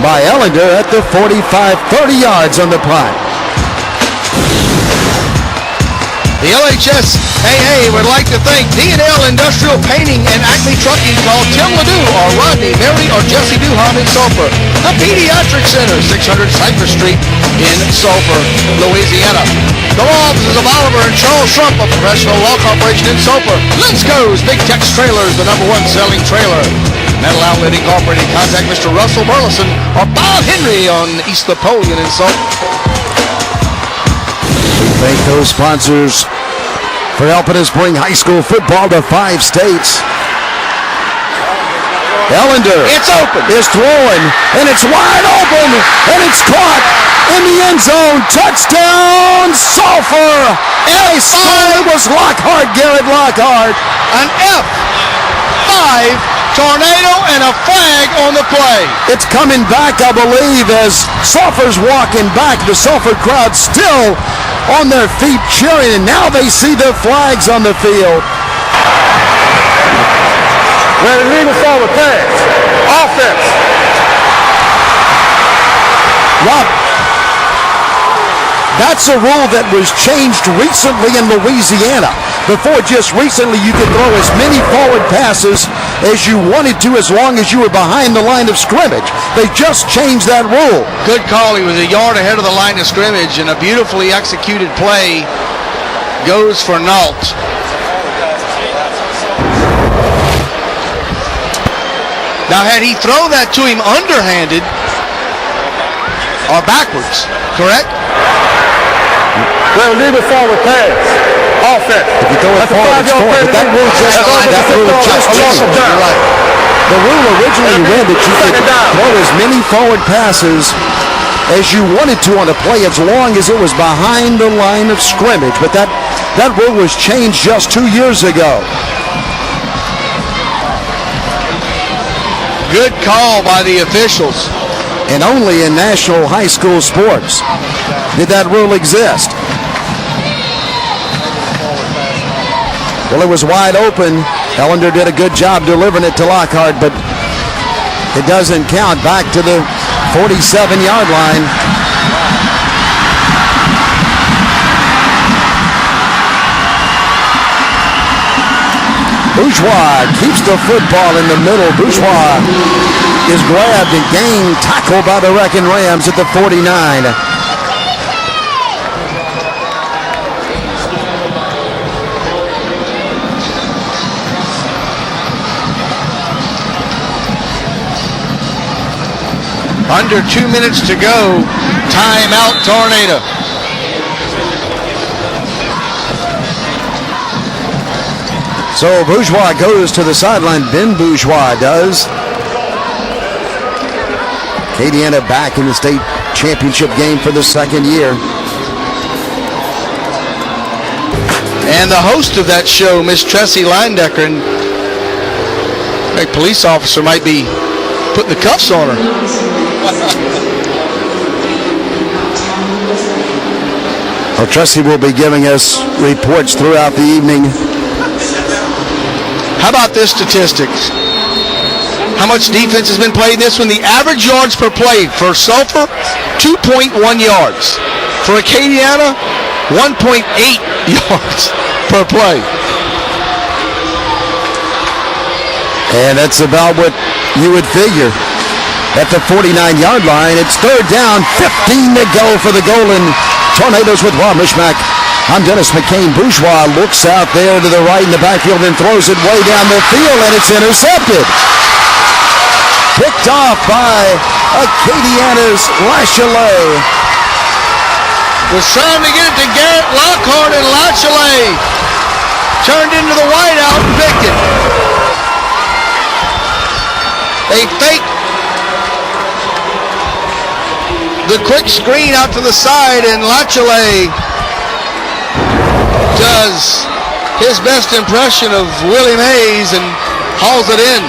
by Ellender at the 45, 30 yards on the punt. The LHSAA would like to thank D&L Industrial Painting and Acme Trucking. Call Tim Ledoux or Rodney, Mary, or Jesse Duham in Sulphur. A Pediatric Center, 600 Cypress Street in Sulphur, Louisiana. The law offices of Oliver and Charles Trump, a professional law corporation in Sulphur. Let's Go's Big Tex Trailers, the #1 selling trailer. Metal Outlet Incorporated. Contact Mr. Russell Burleson or Bob Henry on East Napoleon in Sulphur. Thank those sponsors for helping us bring high school football to 5 states. Ellender It's open. is throwing, and it's wide open, and it's caught in the end zone. Touchdown, Sulphur! F5 was Lockhart, Garrett Lockhart. An F5 tornado and a flag on the play. It's coming back, I believe, as Sulphur's walking back. The Sulphur crowd still on their feet cheering, and now they see the flags on the field. Where the legal forward pass. Offense. Rob, that's a rule that was changed recently in Louisiana. Before, just recently, you could throw as many forward passes as you wanted to as long as you were behind the line of scrimmage. They just changed that rule. Good call. He was a yard ahead of the line of scrimmage, and a beautifully executed play goes for naught. Now, had he thrown that to him underhanded or backwards, correct? Where the legal forward pass. Offense. If you throw it forward, it's forward. But that rule just changed. You're right. The rule originally read that you could throw as many forward passes as you wanted to on a play as long as it was behind the line of scrimmage. But that rule was changed just 2 years ago. Good call by the officials. And only in national high school sports did that rule exist. Well, it was wide open. Ellender did a good job delivering it to Lockhart, but it doesn't count. Back to the 47-yard line. Bourgeois keeps the football in the middle. Bourgeois is grabbed and gained, tackled by the Wreckin Rams at the 49. Under 2 minutes to go. Timeout, Tornado. So Bourgeois goes to the sideline. Ben Bourgeois does. Acadiana back in the state championship game for the second year. And the host of that show, Miss Tressie Leindecker, and a police officer might be putting the cuffs on her. Well, Tressie will be giving us reports throughout the evening. How about this statistics? How much defense has been played in this one? The average yards per play for Sulphur, 2.1 yards. For Acadiana, 1.8 yards per play. And that's about what you would figure. At the 49-yard line, it's third down, 15 to go for the Golden Tornadoes with Rob Mishmack. I'm Dennis McCain. Bourgeois looks out there to the right in the backfield and throws it way down the field, and it's intercepted. Picked off by Acadiana's LHSAA. Was trying to get it to Garrett Lockhart, and LHSAA turned into the wideout and picked it. They faked the quick screen out to the side, and LHSAA does his best impression of Willie Mays and hauls it in.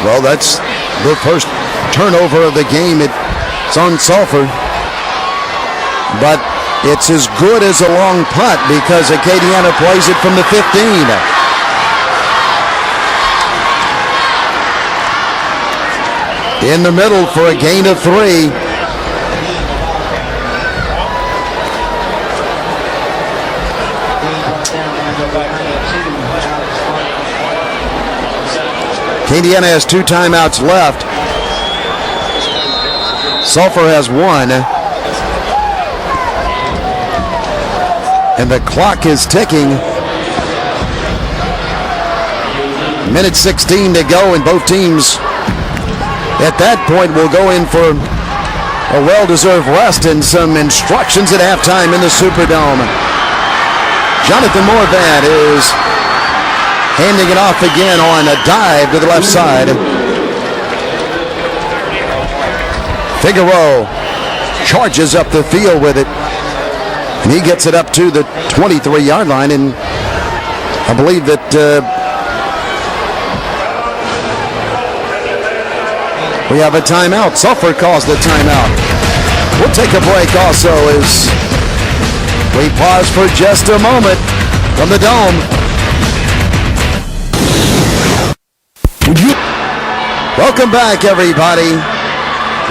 Well, that's the first turnover of the game. It's on Sulphur. But it's as good as a long punt because Acadiana plays it from the 15. In the middle for a gain of 3. Acadiana has 2 timeouts left. Sulphur has 1. And the clock is ticking. Minute 16 to go, and both teams at that point will go in for a well-deserved rest and some instructions at halftime in the Superdome. Jonathan Morvan is handing it off again on a dive to the left side. Figueroa charges up the field with it. And he gets it up to the 23-yard line, and I believe that we have a timeout. Sulphur calls the timeout. We'll take a break also as we pause for just a moment from the Dome. Welcome back, everybody.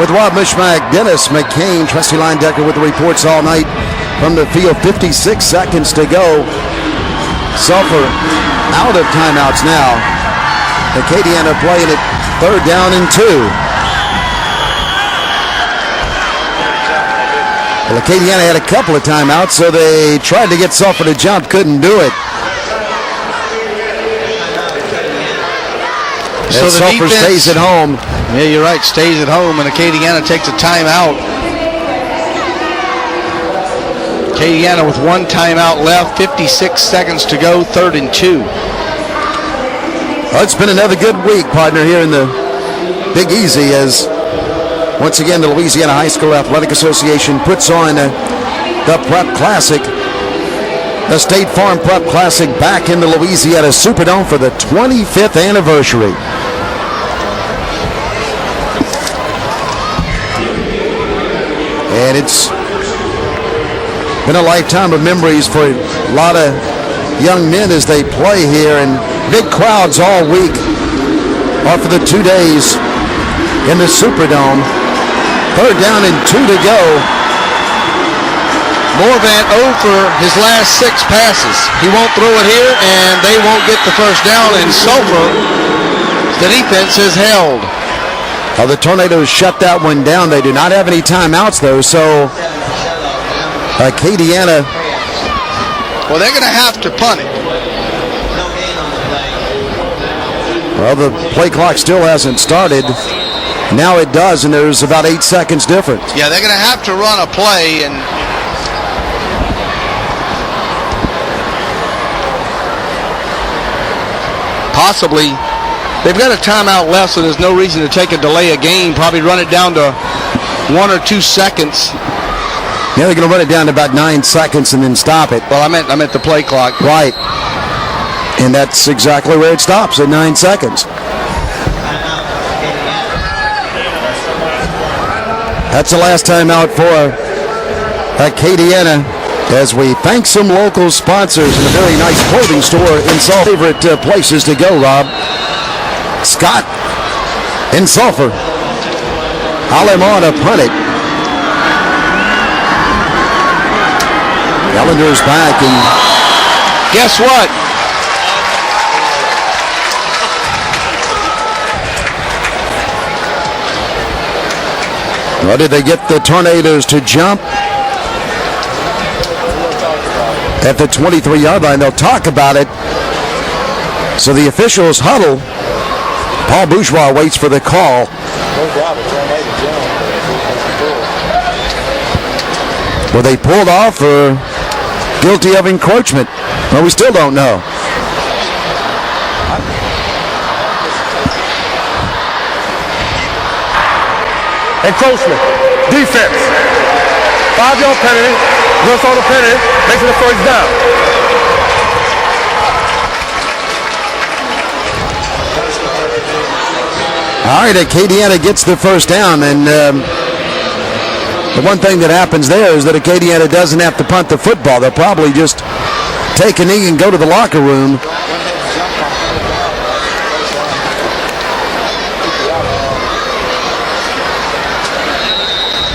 With Rob Mishmack, Dennis McCain, Tressie Leindecker with the reports all night from the field. 56 seconds to go. Sulphur out of timeouts now. Acadiana playing it third down and 2. Well, Acadiana had a couple of timeouts, so they tried to get Sulphur to jump, couldn't do it. So the Sulphur defense stays at home. Yeah, you're right, stays at home, and Acadiana takes a timeout. Acadiana with 1 timeout left, 56 seconds to go, third and 2. Well, it's been another good week, partner, here in the Big Easy as once again the Louisiana High School Athletic Association puts on the Prep Classic, the State Farm Prep Classic, back in the Louisiana Superdome for the 25th anniversary. And it's been a lifetime of memories for a lot of young men as they play here, and big crowds all week or for the 2 days in the Superdome. Third down and 2 to go. Morvan 0 for his last 6 passes. He won't throw it here, and they won't get the first down, and Sulphur, the defense has held. Well, the Tornadoes shut that one down. They do not have any timeouts, though, so Acadiana. Well, they're going to have to punt it. Well, the play clock still hasn't started. Now it does, and there's about 8 seconds difference. Yeah, they're going to have to run a play, and possibly. They've got a timeout left, so there's no reason to take a delay a game. Probably run it down to 1 or 2 seconds. Yeah, they're going to run it down to about 9 seconds and then stop it. Well, I meant the play clock. Right. And that's exactly where it stops, at 9 seconds. That's the last time out for Acadiana, as we thank some local sponsors and a very nice clothing store in Sulphur. Favorite places to go, Rob. Scott in Sulphur. Alemon to punt it. Ellender's back, and guess what? Well, did they get the Tornadoes to jump at the 23-yard line? They'll talk about it. So the officials huddle. Paul Bourgeois waits for the call. Were they pulled off or guilty of encroachment? Well, we still don't know. Encroachment. Defense. 5-yard penalty. Runs on the penalty. Makes it a first down. All right, Acadiana gets the first down, and the one thing that happens there is that Acadiana doesn't have to punt the football. They'll probably just take a knee and go to the locker room.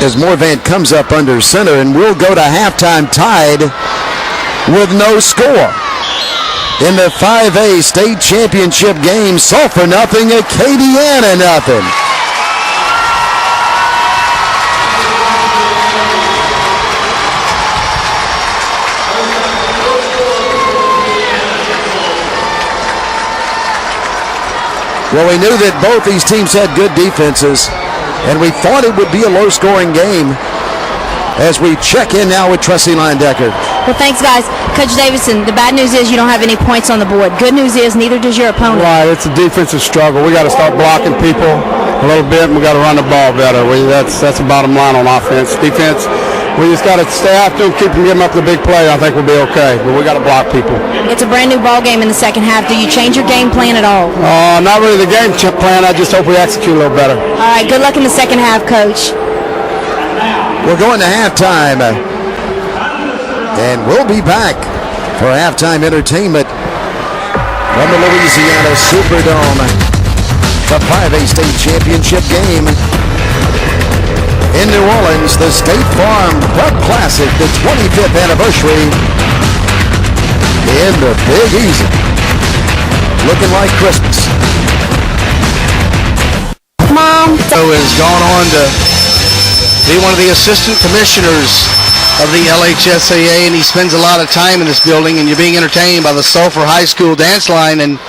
As Morvant comes up under center, and we'll go to halftime tied with no score. In the 5A state championship game, Sulphur nothing, Acadiana nothing. Well, we knew that both these teams had good defenses, and we thought it would be a low-scoring game as we check in now with Tressie Leyendecker. Well, thanks, guys. Coach Davidson, the bad news is you don't have any points on the board. Good news is neither does your opponent. Right, it's a defensive struggle. We got to start blocking people a little bit, and we got to run the ball better. That's the bottom line on offense. Defense, we just got to stay after them, keep them getting up to the big play. I think we'll be okay, but we got to block people. It's a brand new ball game in the second half. Do you change your game plan at all? Not really the game plan. I just hope we execute a little better. All right, good luck in the second half, Coach. We're going to halftime, and we'll be back for halftime entertainment from the Louisiana Superdome. The 5A state championship game in New Orleans, the State Farm Prep Classic, the 25th anniversary in the Big Easy. Looking like Christmas. Mom. Has gone on to be one of the assistant commissioners of the LHSAA, and he spends a lot of time in this building, and you're being entertained by the Sulphur High School dance line and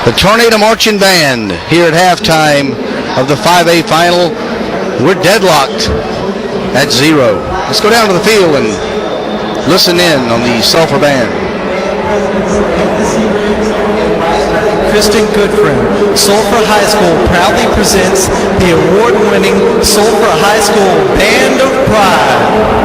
the Tornado Marching Band here at halftime of the 5A final. We're deadlocked at 0. Let's go down to the field and listen in on the Sulphur Band. Kristen Goodfriend, Sulphur High School proudly presents the award-winning Sulphur High School Band of Pride.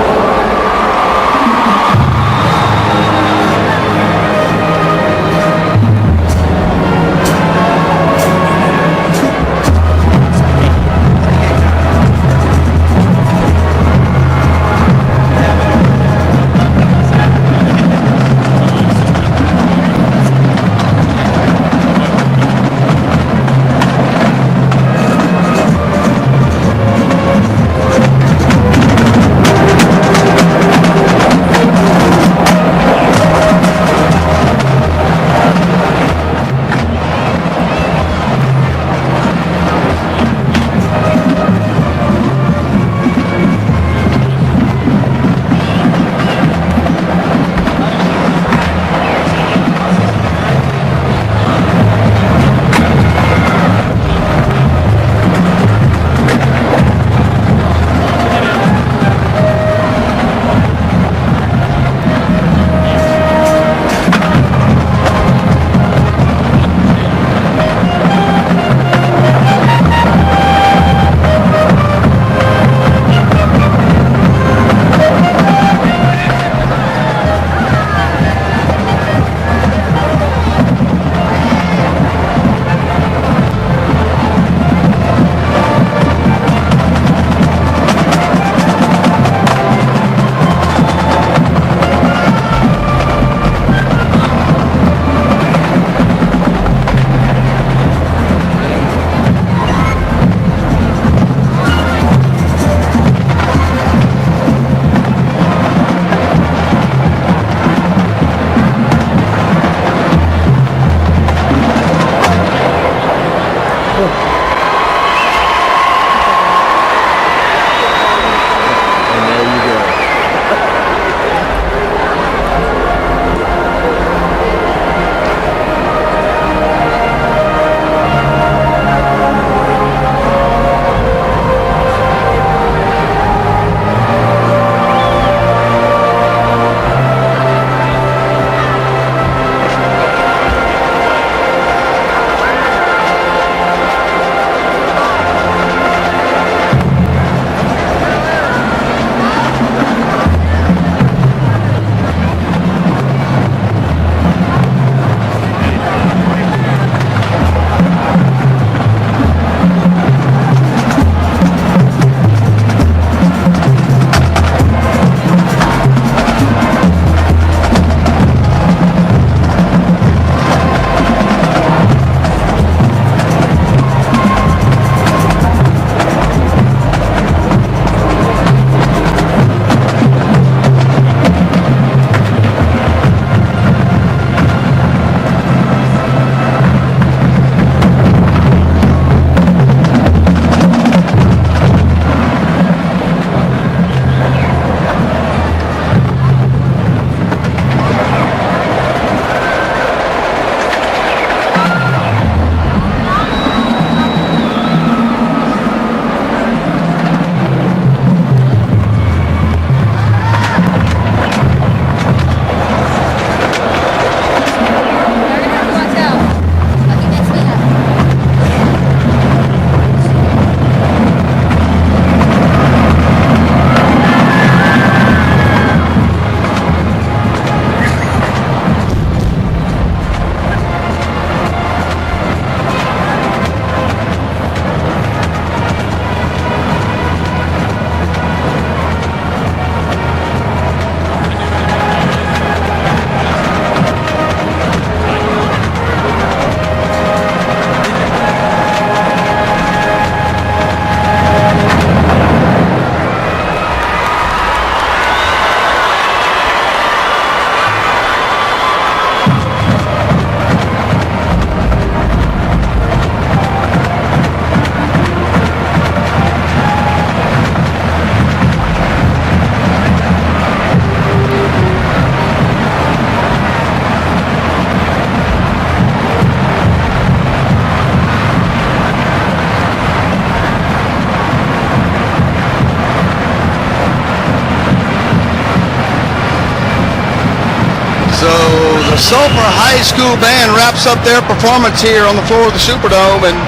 Sulphur High School band wraps up their performance here on the floor of the Superdome, and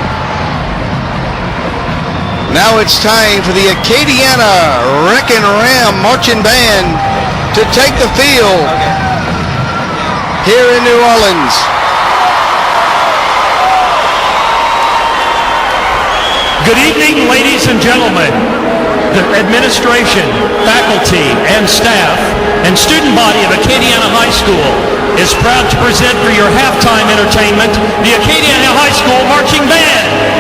now it's time for the Acadiana Wreckin Ram Marching Band to take the field here in New Orleans. Good evening, ladies and gentlemen. The administration, faculty, and staff, and student body of Acadiana High School is proud to present for your halftime entertainment the Acadiana High School Marching Band.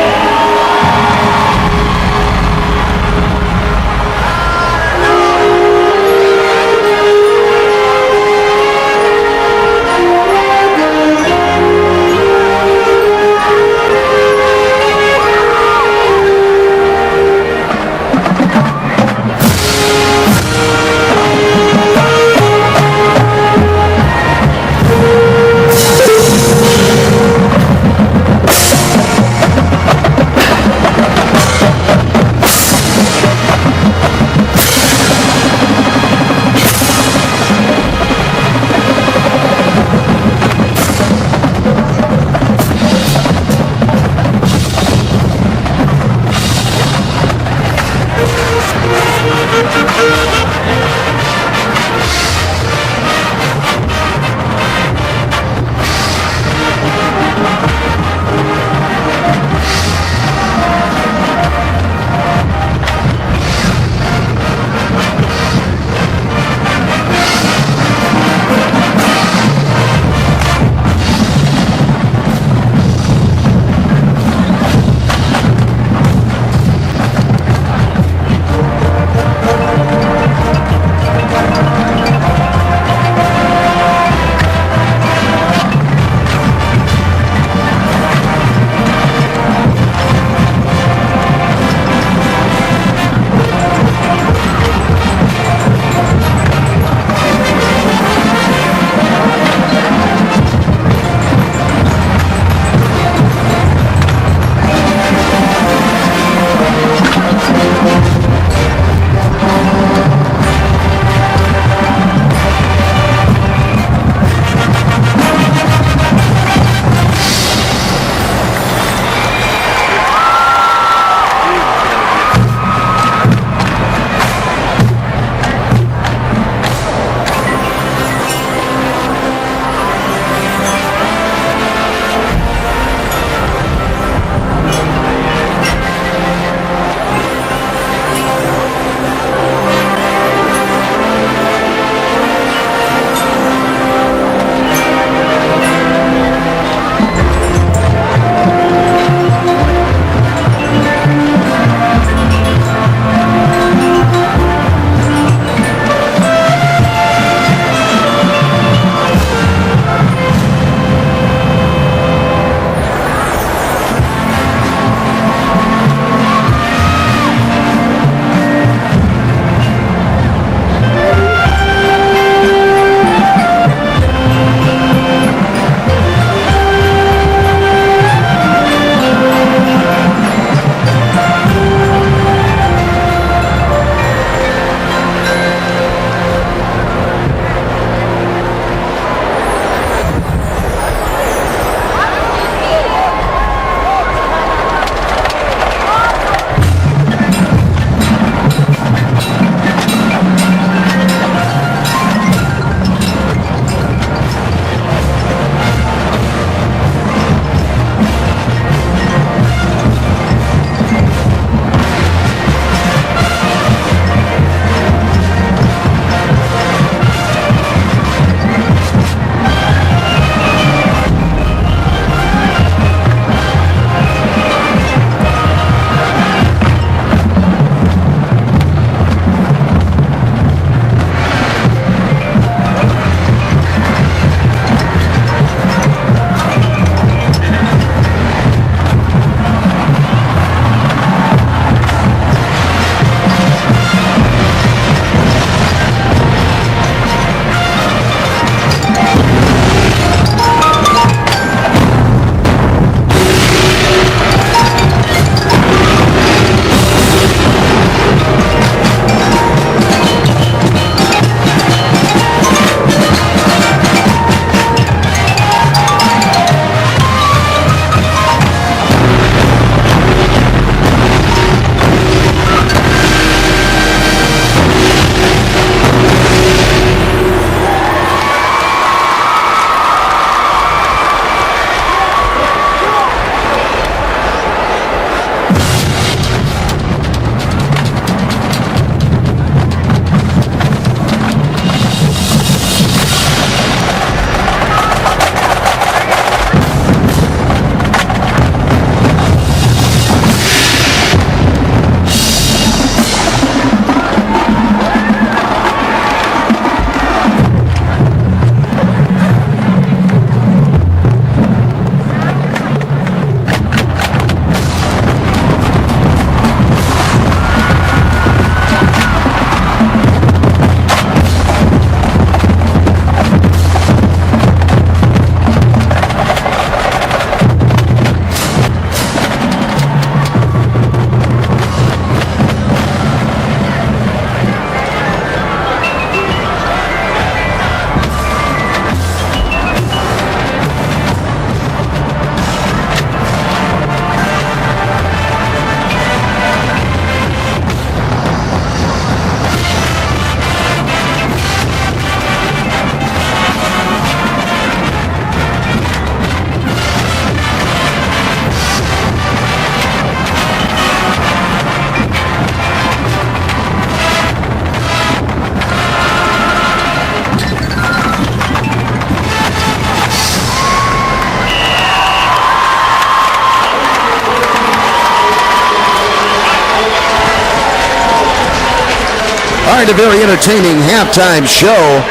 All right, a very entertaining halftime show.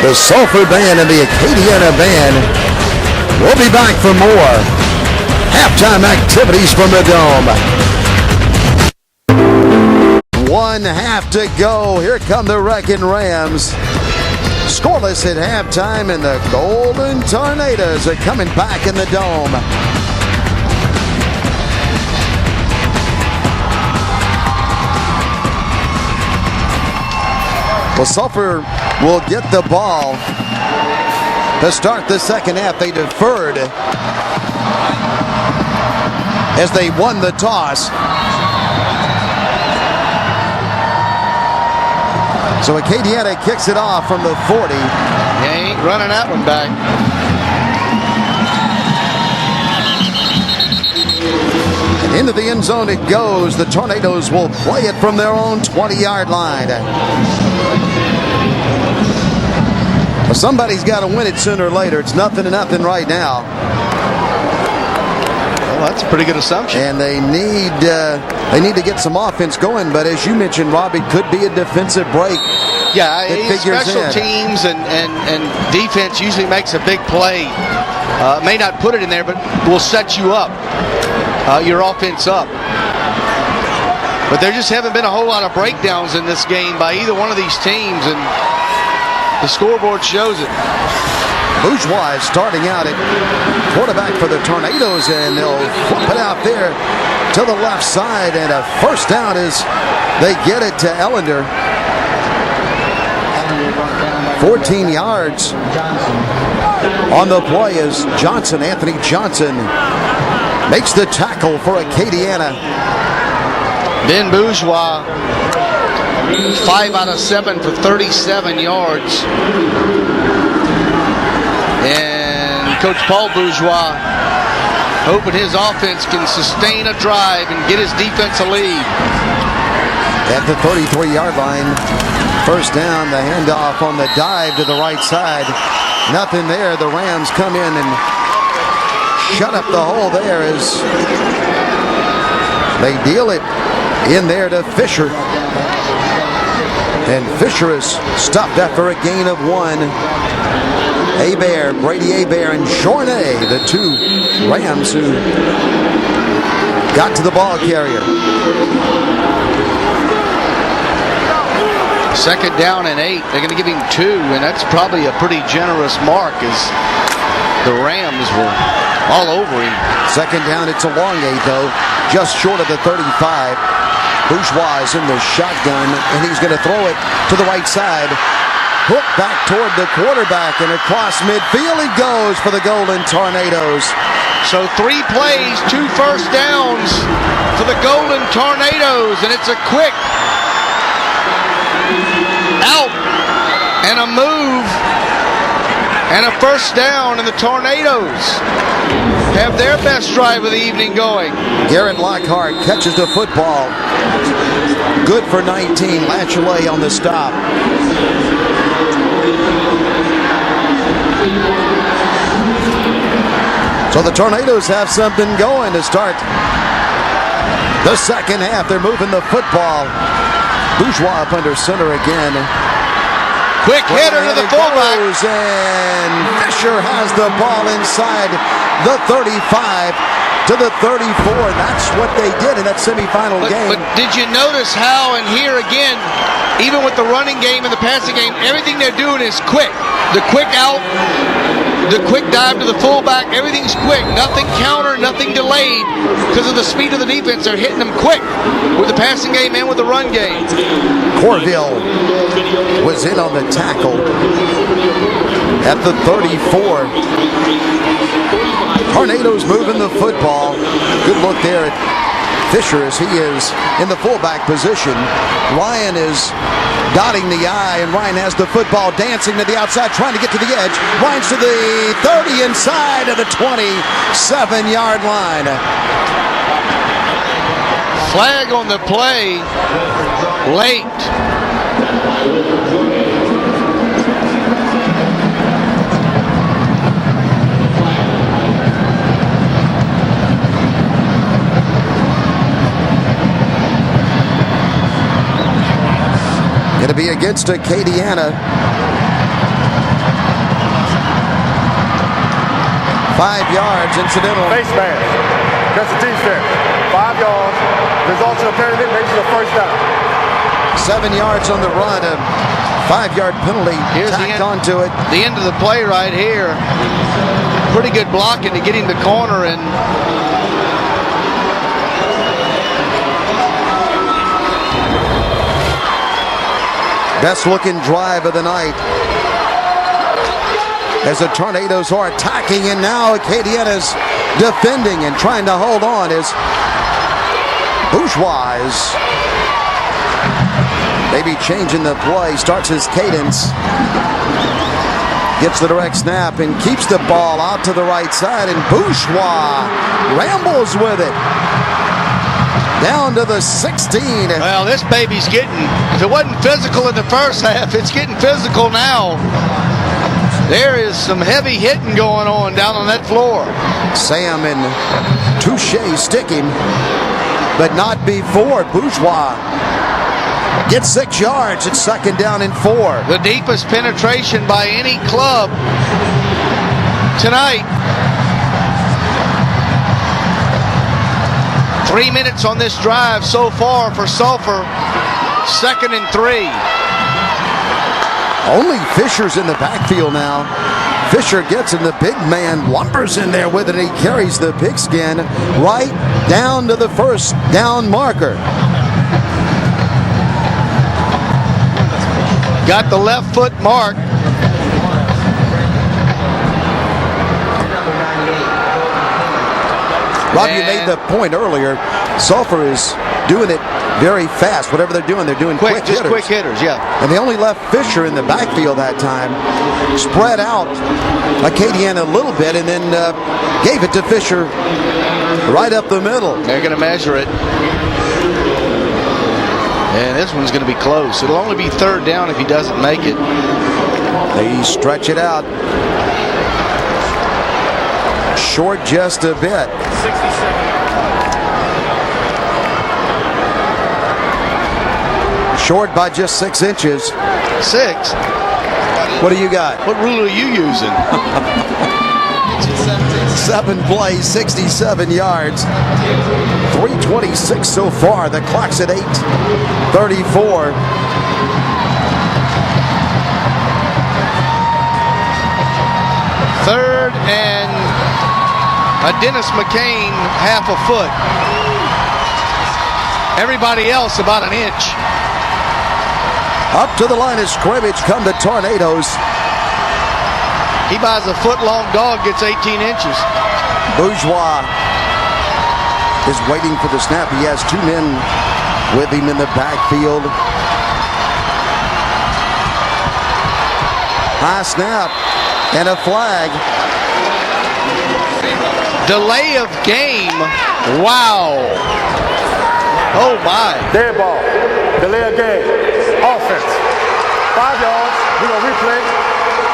The Sulphur Band and the Acadiana Band. We'll be back for more halftime activities from the Dome. 1/2 to go. Here come the Wreckin Rams. Scoreless at halftime, and the Golden Tornadoes are coming back in the Dome. Well, Sulphur will get the ball to start the second half. They deferred as they won the toss. So Acadiana kicks it off from the 40. He ain't running that one back. And into the end zone it goes. The Tornadoes will play it from their own 20-yard line. Well, somebody's got to win it sooner or later. It's 0-0 right now. Well, that's a pretty good assumption. And they need to get some offense going. But as you mentioned, Rob, it could be a defensive break. Yeah, special teams and defense usually makes a big play. May not put it in there, but will set you up, your offense up. But there just haven't been a whole lot of breakdowns in this game by either one of these teams, and the scoreboard shows it. Bourgeois is starting out at quarterback for the Tornadoes, and they'll flip it out there to the left side, and a first down as they get it to Ellender. 14 yards on the play as Anthony Johnson makes the tackle for Acadiana. Ben Bourgeois, 5 out of 7 for 37 yards. And Coach Paul Bourgeois hoping his offense can sustain a drive and get his defense a lead. At the 33-yard line, first down, the handoff on the dive to the right side. Nothing there. The Rams come in and shut up the hole there as they deal it in there to Fisher. And Fisher is stopped after a gain of 1. Brady Hebert, and Journay, the two Rams who got to the ball carrier. Second down and 8. They're going to give him 2, and that's probably a pretty generous mark as the Rams were all over him. Second down, it's a long 8, though, just short of the 35. Bourgeois is in the shotgun, and he's going to throw it to the right side. Hook back toward the quarterback, and across midfield he goes for the Golden Tornadoes. So 3 plays, 2 first downs for the Golden Tornadoes, and it's a quick out and a move and a first down, and the Tornadoes have their best drive of the evening going. Garrett Lockhart catches the football. Good for 19. Latchley on the stop. So the Tornadoes have something going to start the second half. They're moving the football. Bourgeois up under center again. Quick hitter to the fullback. And Fisher has the ball inside the 35 to the 34. That's what they did in that semifinal game. But did you notice how, and here again, even with the running game and the passing game, everything they're doing is quick. The quick out, the quick dive to the fullback, everything's quick. Nothing counter, nothing delayed. Because of the speed of the defense, they're hitting them quick with the passing game and with the run game. Corville was in on the tackle at the 34. Tornadoes moving the football. Good look there at Fisher as he is in the fullback position. Ryan is dotting the I, and Ryan has the football dancing to the outside, trying to get to the edge. Ryan's to the 30 inside of the 27-yard line. Flag on the play late. against Acadiana. 5 yards, incidental. Face mask. That's the defense. 5 yards. Results in a penalty, makes it a first down. 7 yards on the run. A 5-yard penalty tacked onto it. The end of the play right here. Pretty good blocking to get him the corner, and best looking drive of the night as the Tornadoes are attacking, and now Acadiana's defending and trying to hold on as Bourgeois is maybe changing the play, starts his cadence, gets the direct snap and keeps the ball out to the right side, and Bourgeois rambles with it down to the 16. well, this baby's getting, if it wasn't physical in the first half, it's getting physical now. There is some heavy hitting going on down on that floor. Sam and Touche stick him, but not before. Bourgeois gets 6 yards. It's second down and 4. The deepest penetration by any club tonight. 3 minutes on this drive so far for Sulphur. 2nd and 3. Only Fisher's in the backfield now. Fisher gets in, the big man lumbers in there with it. He carries the pigskin right down to the first down marker. Got the left foot mark. Rob, you made the point earlier. Sulphur is doing it very fast. Whatever they're doing quick just hitters. quick hitters, yeah. And they only left Fisher in the backfield that time. Spread out Acadiana a little bit and then gave it to Fisher right up the middle. They're going to measure it. And this one's going to be close. It'll only be 3rd down if he doesn't make it. They stretch it out. Short just a bit. 67. Short by just 6 inches. 6? What do you got? What rule are you using? 7 plays, 67 yards. 3:26 so far. The clock's at 8:34. Third and a Dennis McCain half a foot. Everybody else about an inch. Up to the line of scrimmage come the Tornadoes. He buys a foot-long dog, gets 18 inches. Bourgeois is waiting for the snap. He has 2 men with him in the backfield. High snap and a flag. Delay of game. Wow. Oh, my. Dead ball. Delay of game. Offense. 5 yards. We're going to replay.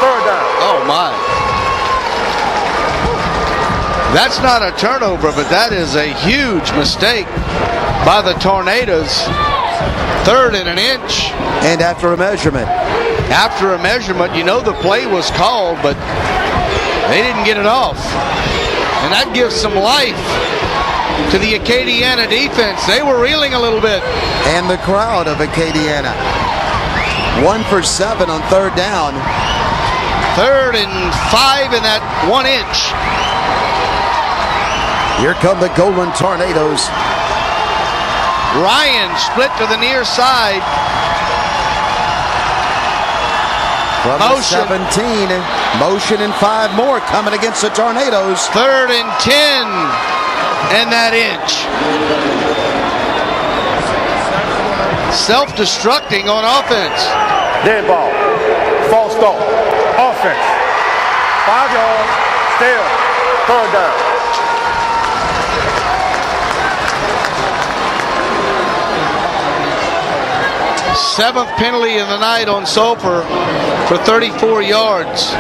3rd down. Oh, my. That's not a turnover, but that is a huge mistake by the Tornadoes. 3rd and an inch. And after a measurement. After a measurement, you know the play was called, but they didn't get it off. And that gives some life to the Acadiana defense. They were reeling a little bit. And the crowd of Acadiana. 1 for 7 on 3rd down. 3rd and 5 in that 1 inch. Here come the Golden Tornadoes. Ryan split to the near side. From Motion. the 17. Motion and 5 more coming against the Tornadoes. 3rd and 10 and that inch. Self-destructing on offense. Dead ball. False start. Offense. 5 yards. Still. 3rd down. Seventh penalty of the night on Sulphur for 34 yards.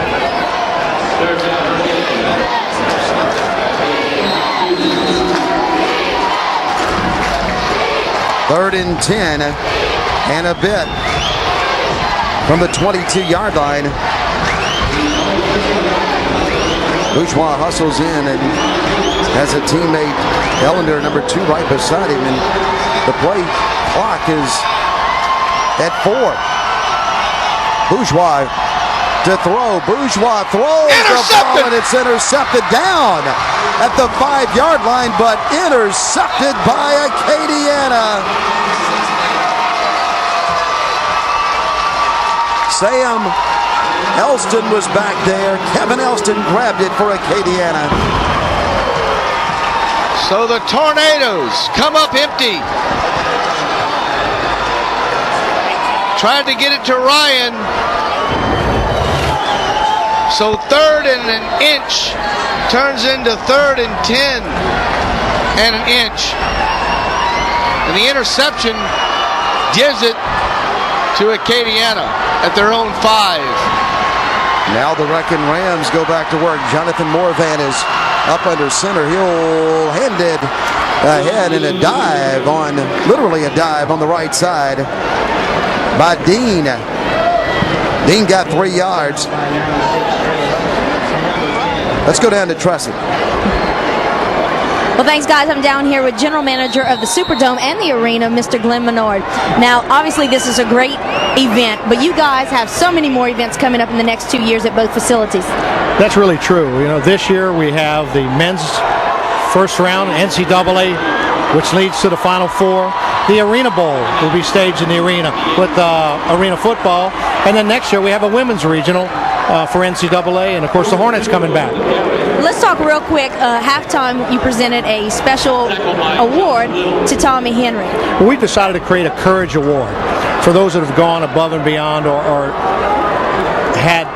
Third and 10 and a bit. from the 22-yard line. Bourgeois hustles in and has a teammate, Ellender, number 2, right beside him. And the play clock is at 4. Bourgeois to throw. Bourgeois throws the ball, and it's intercepted down at the 5-yard line, but intercepted by Acadiana. Sam Elston was back there. Kevin Elston grabbed it for Acadiana. So the Tornadoes come up empty. Tried to get it to Ryan. So 3rd and an inch turns into 3rd and 10 and an inch. And the interception gives it to Acadiana at their own 5. Now the Wreckin Rams go back to work. Jonathan Morvan is up under center. He'll hand it ahead in a dive on, literally a dive on the right side by Dean. Dean got 3 yards. Let's go down to Tressie. Well, thanks, guys. I'm down here with General Manager of the Superdome and the Arena, Mr. Glenn Menard. Now, obviously, this is a great event, but you guys have so many more events coming up in the next 2 years at both facilities. That's really true. You know, this year we have the men's first round NCAA, which leads to the Final Four. The Arena Bowl will be staged in the arena with arena football, and then next year we have a women's regional for NCAA, and of course the Hornets coming back. Let's talk real quick. Halftime, you presented a special award to Tommy Henry. We decided to create a Courage Award for those that have gone above and beyond or had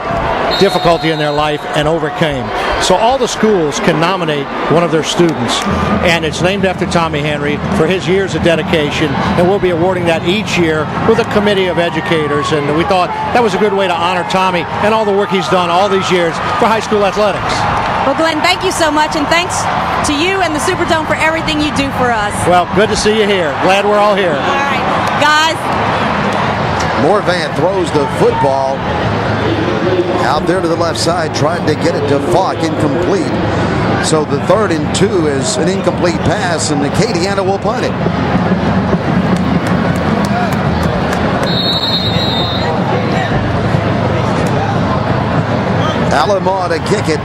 difficulty in their life and overcame. So all the schools can nominate one of their students, and it's named after Tommy Henry for his years of dedication, and we'll be awarding that each year with a committee of educators, and we thought that was a good way to honor Tommy and all the work he's done all these years for high school athletics. Well, Glenn, thank you so much, and thanks to you and the Superdome for everything you do for us. Well, good to see you here. Glad we're all here. All right, guys. Morvan throws the football out there to the left side, tried to get it to Falk, incomplete. So the 3rd and 2 is an incomplete pass, and Acadiana will punt it. Alamo to kick it.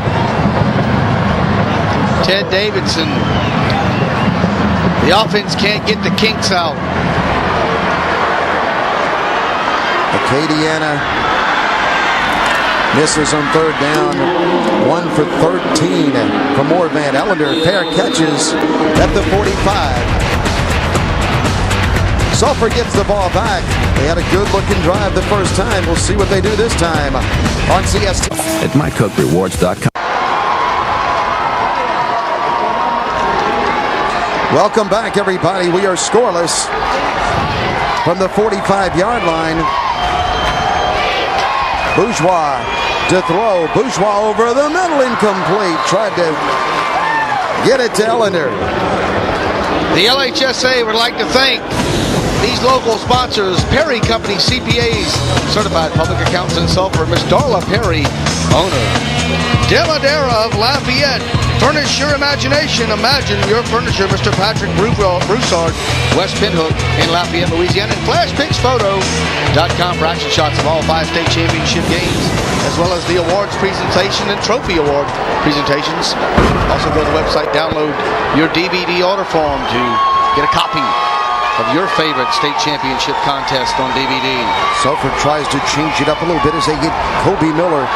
Ted Davidson. The offense can't get the kinks out. Acadiana misses on 3rd down. 1 for 13 for Morvan. Ellender, fair catches at the 45. Sulphur gets the ball back. They had a good-looking drive the first time. We'll see what they do this time on CST. At mycookrewards.com. Welcome back, everybody. We are scoreless from the 45-yard line. Bourgeois to throw. Bourgeois over the middle, incomplete. Tried to get it to Ellender. The LHSAA would like to thank these local sponsors: Perry Company CPAs, Certified Public Accountant in Sulphur, Miss Darla Perry, owner. De La Dera of Lafayette. Furnish your imagination. Imagine your furniture. Mr. Patrick Broussard, West Pinhook in Lafayette, Louisiana. And FlashPicsPhoto.com for action shots of all 5 state championship games, as well as the awards presentation and trophy award presentations. Also go to the website, download your DVD order form to get a copy of your favorite state championship contest on DVD. Sulphur tries to change it up a little bit as they get Kobe Miller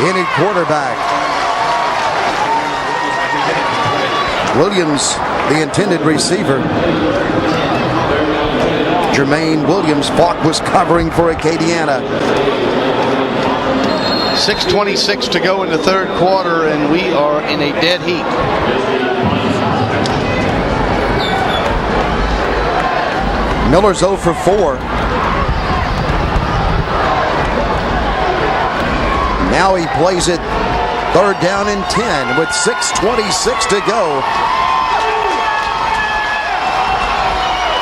in at quarterback. Williams, the intended receiver. Jermaine Williams. Falk was covering for Acadiana. 6:26 to go in the 3rd quarter, and we are in a dead heat. Miller's 0 for 4. Now he plays it 3rd down and 10 with 6:26 to go.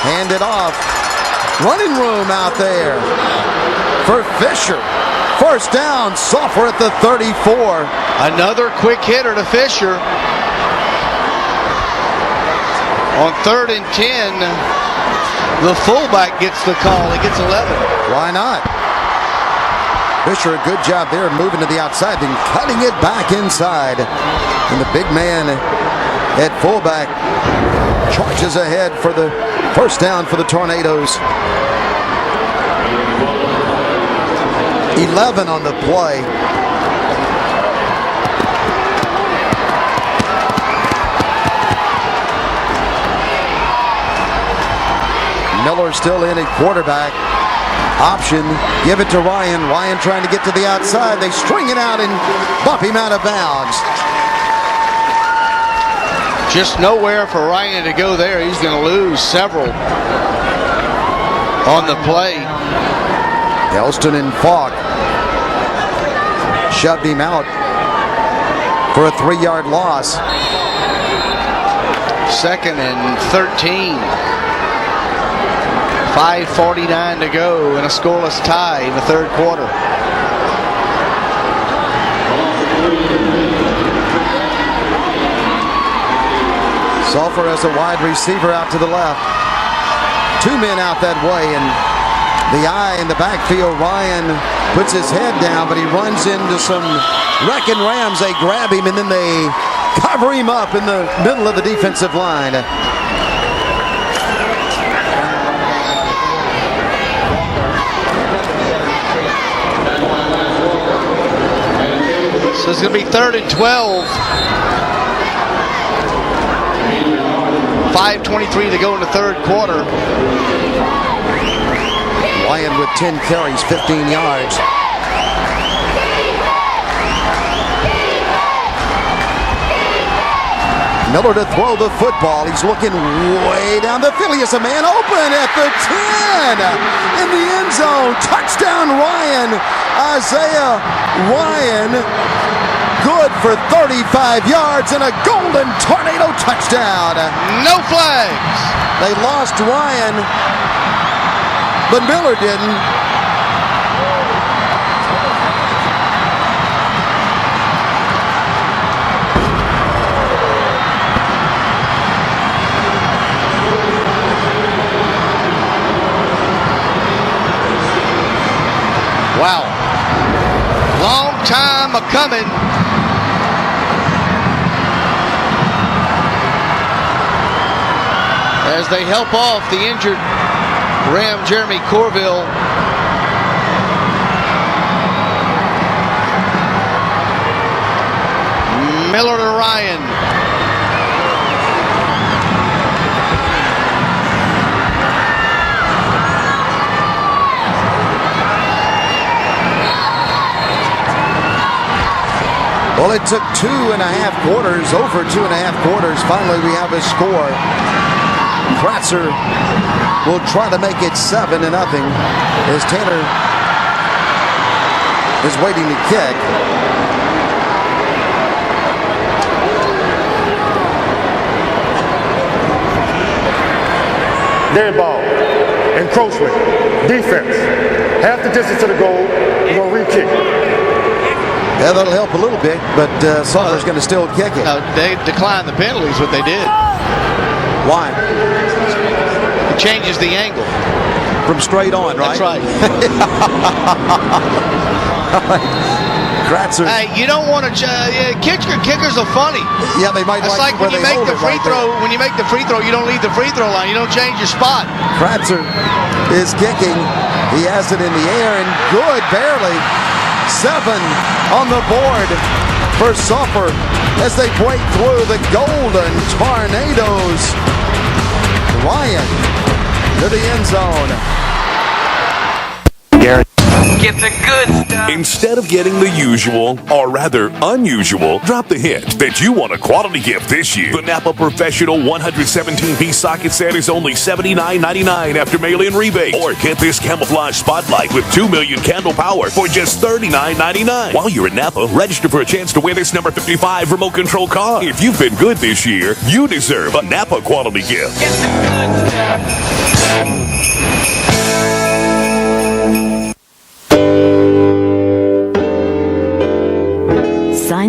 Hand it off. Running room out there. for Fisher. First down, Sulphur at the 34. Another quick hitter to Fisher. On 3rd and 10, the fullback gets the call. He gets 11. Why not? Fisher, a good job there moving to the outside and cutting it back inside. And the big man at fullback charges ahead for the first down for the Tornadoes. 11 on the play. Miller still in at quarterback. Option, give it to Ryan. Ryan trying to get to the outside. They string it out and bump him out of bounds. Just nowhere for Ryan to go there. He's going to lose several on the play. Elston and Falk shoved him out for a 3-yard loss. 2nd and 13. 5:49 to go in a scoreless tie in the 3rd quarter. Sulphur has a wide receiver out to the left. 2 men out that way, and the eye in the backfield. Ryan puts his head down, but he runs into some Wreckin Rams. They grab him, and then they cover him up in the middle of the defensive line. So it's going to be 3rd and 12. 5:23 to go in the 3rd quarter. Ryan with 10 carries, 15 yards. Miller to throw the football. He's looking way down the field. He has a man open at the 10 in the end zone. Touchdown Ryan. Isaiah Ryan, good for 35 yards and a golden Tornado touchdown. No flags. They lost Ryan, but Miller didn't. Wow. Long time a-coming. As they help off the injured Ram Jeremy Corville. Miller to Ryan. Well, it took 2.5 quarters, over 2.5 quarters. Finally, we have a score. Kratzer will try to make it 7-0 as Taylor is waiting to kick. Dead ball. Encroachment. Defense. Half the distance to the goal. We're going to re-kick. Yeah, that'll help a little bit, but Sulphur's going to still kick it. They declined the penalties, what they did. Why? It changes the angle. From straight on, right? That's right. Kratzer. Hey, you don't want to. Kickers are funny. Yeah, they might. It's like when you make the free throw. When you make the free throw, you don't leave the free throw line. You don't change your spot. Kratzer is kicking. He has it in the air and good, barely. 7 on the board for Sulphur as they break through the Golden Tornadoes. Ryan to the end zone. Get the good stuff. Instead of getting the usual, or rather unusual, drop the hint that you want a quality gift this year. The Napa Professional 117-piece socket set is only $79.99 after mail-in rebate. Or get this camouflage spotlight with 2 million candle power for just $39.99. While you're in Napa, register for a chance to win this number 55 remote control car. If you've been good this year, you deserve a Napa quality gift. Get the good stuff.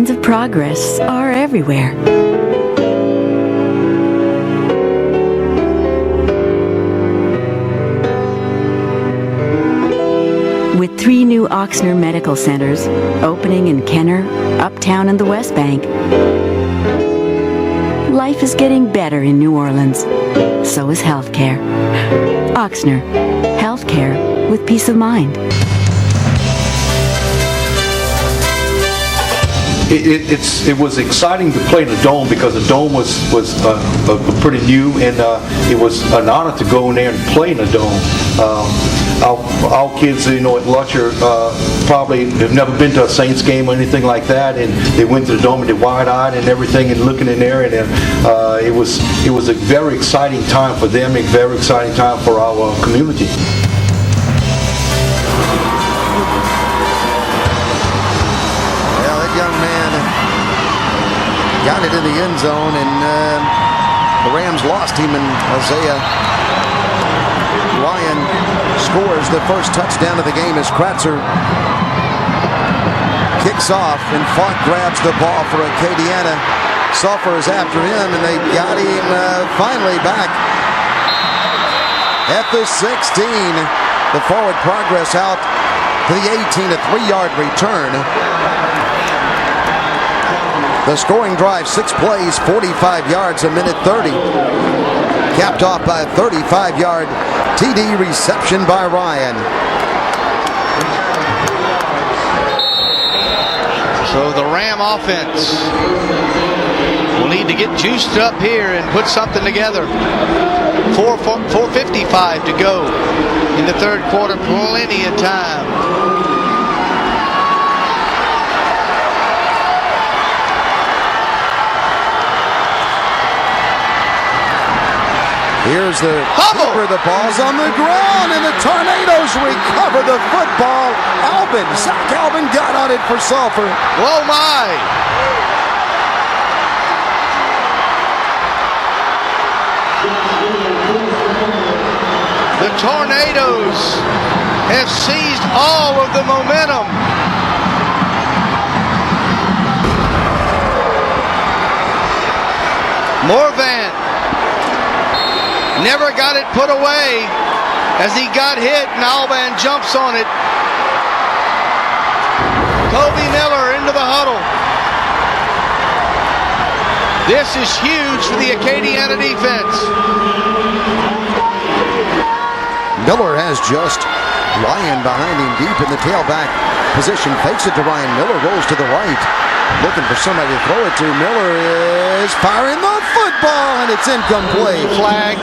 signs of progress are everywhere. With 3 new Ochsner Medical Centers opening in Kenner, Uptown, and the West Bank, life is getting better in New Orleans. So is healthcare. Ochsner, healthcare with peace of mind. It was exciting to play in the Dome because the Dome was pretty new, and it was an honor to go in there and play in the Dome. Our kids, at Lutcher, probably have never been to a Saints game or anything like that, and they went to the Dome and they're wide-eyed and everything and looking in there, and it was a very exciting time for them, a very exciting time for our community. Got it in the end zone, and the Rams lost him, and Isaiah Ryan scores the first touchdown of the game as Kratzer kicks off, and Falk grabs the ball for Acadiana. Sulphur is after him, and they got him finally back at the 16. The forward progress out to the 18, a 3-yard return. The scoring drive, 6 plays, 45 yards, a minute 30. Capped off by a 35-yard TD reception by Ryan. So the Ram offense will need to get juiced up here and put something together. 4:55 to go in the third quarter, plenty of time. Here's the cover. The ball's on the ground, and the Tornadoes recover the football. Zach Albin got on it for Sulphur. Whoa, my! The Tornadoes have seized all of the momentum. Morvan never got it put away as he got hit, and Alban jumps on it. Kobe Miller into the huddle. This is huge for the Acadiana defense. Miller has just Ryan behind him deep in the tailback position. Fakes it to Ryan. Miller rolls to the right, looking for somebody to throw it to. Miller is firing the football, and it's incomplete. Flag.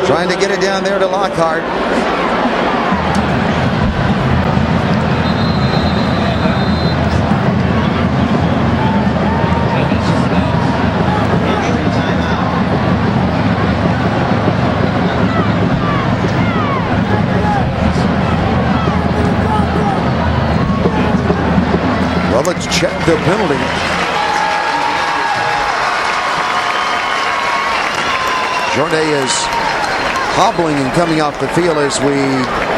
Trying to get it down there to Lockhart. Well, let's check the penalty. Jordan is hobbling and coming off the field as we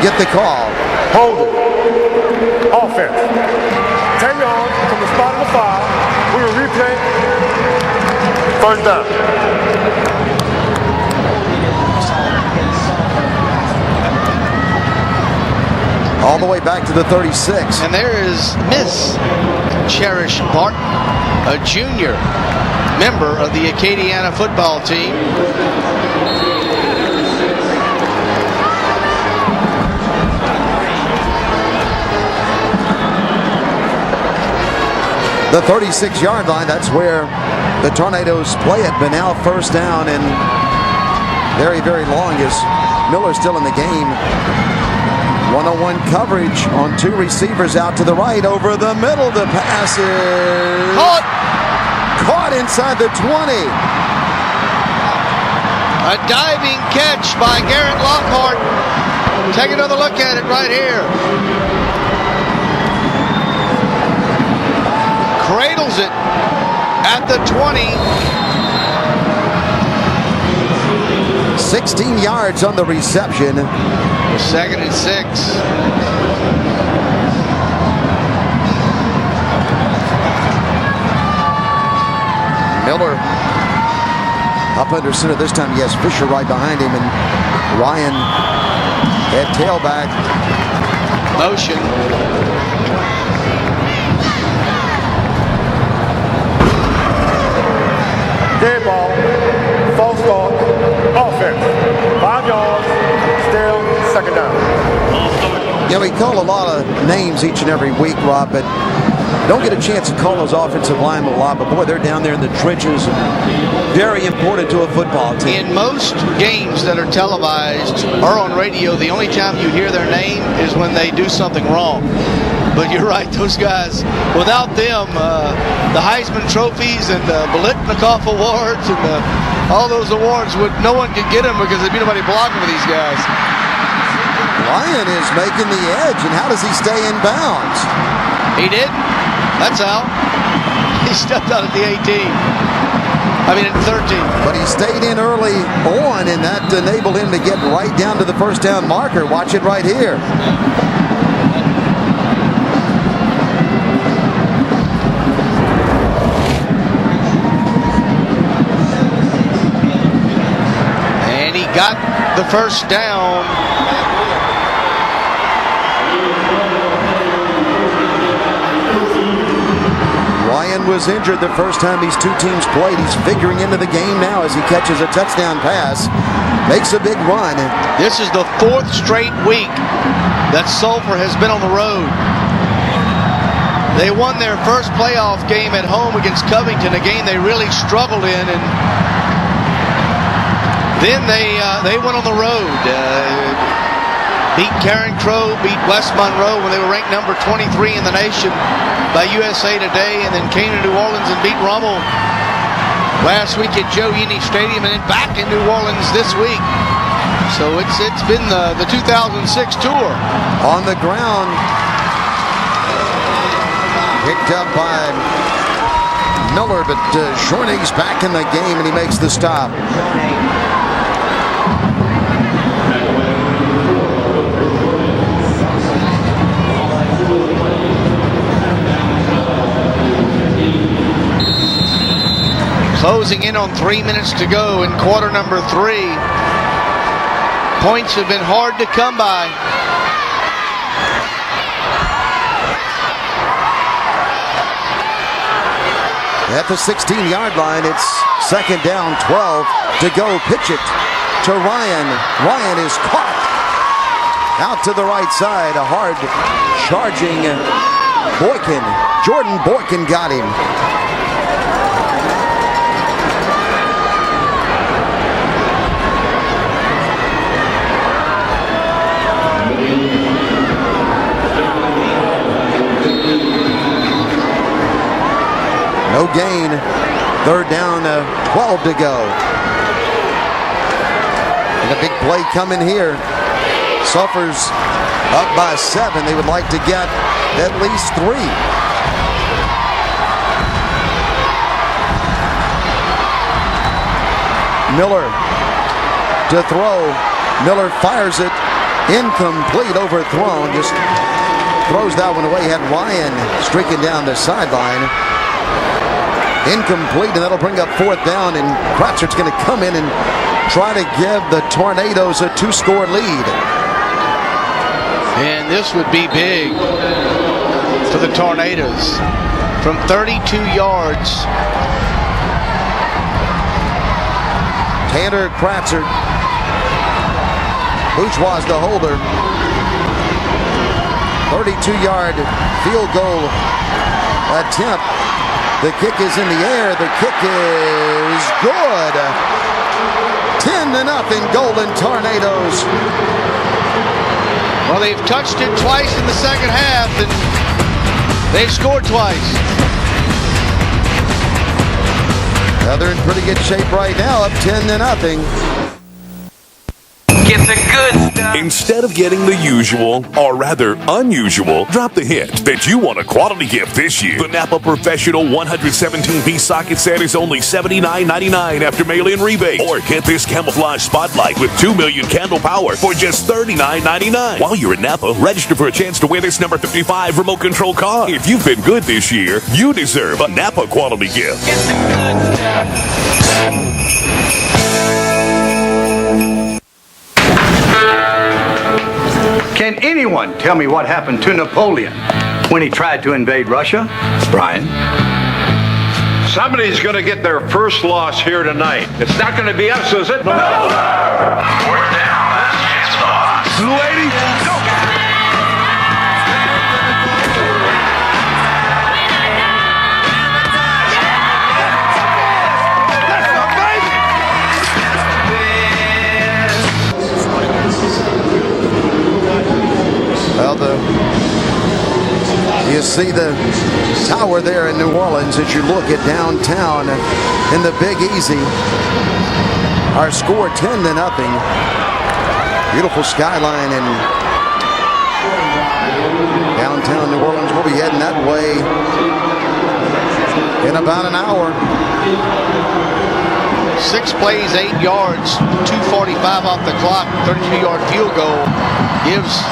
get the call. Hold it. Offense. 10 yards from the spot of the foul. We will replay. First down. All the way back to the 36. And there is Miss Cherish Barton, a junior member of the Acadiana football team. The 36-yard line, that's where the Tornadoes play it, but now first down and very, very long as Miller's still in the game. 1-on-1 coverage on 2 receivers out to the right, over the middle. The pass is caught inside the 20. A diving catch by Garrett Lockhart. Take another look at it right here. Cradles it at the 20. 16 yards on the reception. 2nd and 6. Miller up under center this time. He has Fisher right behind him, and Ryan at tailback. Motion. Dead ball. False start. Offense. 5 yards. Still second down. You know, we call a lot of names each and every week, Rob, but don't get a chance to call those offensive linemen a lot. But boy, they're down there in the trenches. Very important to a football team. In most games that are televised or on radio, the only time you hear their name is when they do something wrong. But you're right, those guys, without them, the Heisman trophies and the Biletnikoff awards and all those awards, no one could get them because there'd be nobody blocking for these guys. Ryan is making the edge, and how does he stay in bounds? He did. That's how. He stepped out at the 18. I mean, at 13. But he stayed in early on, and that enabled him to get right down to the first down marker. Watch it right here. And he got the first down. Ryan was injured the first time these two teams played. He's figuring into the game now as he catches a touchdown pass. Makes a big run. This is the 4th straight week that Sulphur has been on the road. They won their first playoff game at home against Covington, a game they really struggled in, and then they went on the road. Beat Karen Crow, beat West Monroe when they were ranked number 23 in the nation by USA Today, and then came to New Orleans and beat Rummel last week at Joe Uni Stadium, and then back in New Orleans this week. So it's been the 2006 tour. On the ground, picked up by Miller, but Shornig's back in the game, and he makes the stop. Closing in on 3 minutes to go in quarter number 3. Points have been hard to come by. At the 16-yard line, it's second down, 12 to go. Pitch it to Ryan. Ryan is caught. Out to the right side, a hard charging Boykin. Jordan Boykin got him. No gain. Third down, 12 to go. And a big play coming here. Sulphur's up by 7. They would like to get at least 3. Miller to throw. Miller fires it. Incomplete, overthrown. Just throws that one away. Had Ryan streaking down the sideline. Incomplete, and that'll bring up 4th down, and Pratchett's going to come in and try to give the Tornadoes a 2-score lead. And this would be big for the Tornadoes. From 32 yards. Tanner Pratchett. Bourgeois the holder. 32-yard field goal attempt. The kick is in the air. The kick is good. 10-0 Golden Tornadoes. Well, they've touched it twice in the second half, and they've scored twice. Well, they're in pretty good shape right now, up 10-0. Get the good stuff. Instead of getting the usual, or rather unusual, drop the hint that you want a quality gift this year. The Napa Professional 117-piece socket set is only $79.99 after mail-in rebate. Or get this camouflage spotlight with 2 million candle power for just $39.99. While you're in Napa, register for a chance to win this number 55 remote control car. If you've been good this year, you deserve a Napa quality gift. Get the good stuff. Can anyone tell me what happened to Napoleon when he tried to invade Russia? Brian? Somebody's going to get their first loss here tonight. It's not going to be us, is it? No. We're down. That's the Hawks. Blue 80, go! Well, you see the tower there in New Orleans as you look at downtown in the Big Easy. Our score 10-0. Beautiful skyline in downtown New Orleans. We'll be heading that way in about an hour. 6 plays, 8 yards, 2:45 off the clock, 32-yard field goal gives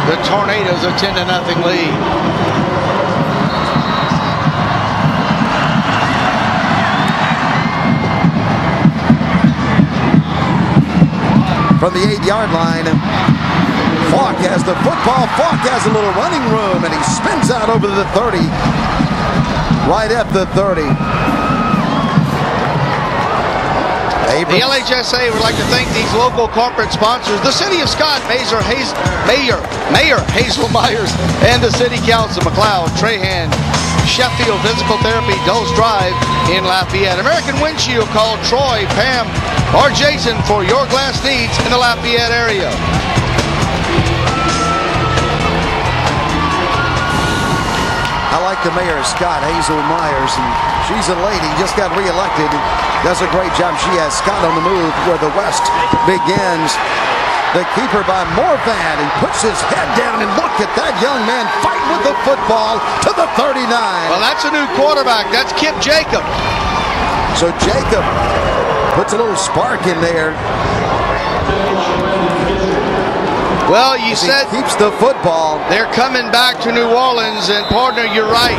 the Tornadoes a 10-0 lead. From the 8-yard line, Falk has the football. Falk has a little running room, and he spins out over the 30, right at the 30. The LHSAA would like to thank these local corporate sponsors, the City of Scott, Mayor Hazel Myers, and the City Council, McLeod, Trahan, Sheffield Physical Therapy, Dulles Drive in Lafayette. American Windshield, call Troy, Pam, or Jason for your glass needs in the Lafayette area. I like the mayor, Scott Hazel Myers, and she's a lady, just got reelected. Does a great job. She has Scott on the move where the West begins. The keeper by Morvan. He puts his head down, and look at that young man fighting with the football to the 39. Well, that's a new quarterback. That's Kip Jacob. So Jacob puts a little spark in there. Well, you said he keeps the football. They're coming back to New Orleans, and partner, you're right.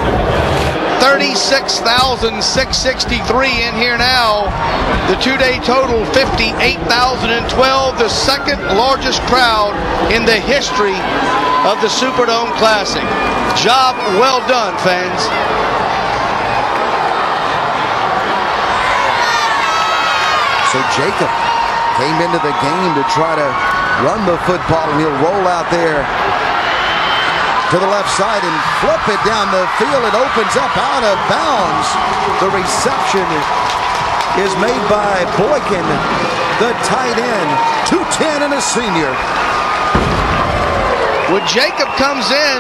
36,663 in here now. The two-day total, 58,012, the second largest crowd in the history of the Superdome Classic. Job well done, fans. So Jacob came into the game to try to run the football, and he'll roll out there to the left side and flip it down the field. It opens up out of bounds. The reception is made by Boykin, the tight end, 210 and a senior. When Jacob comes in,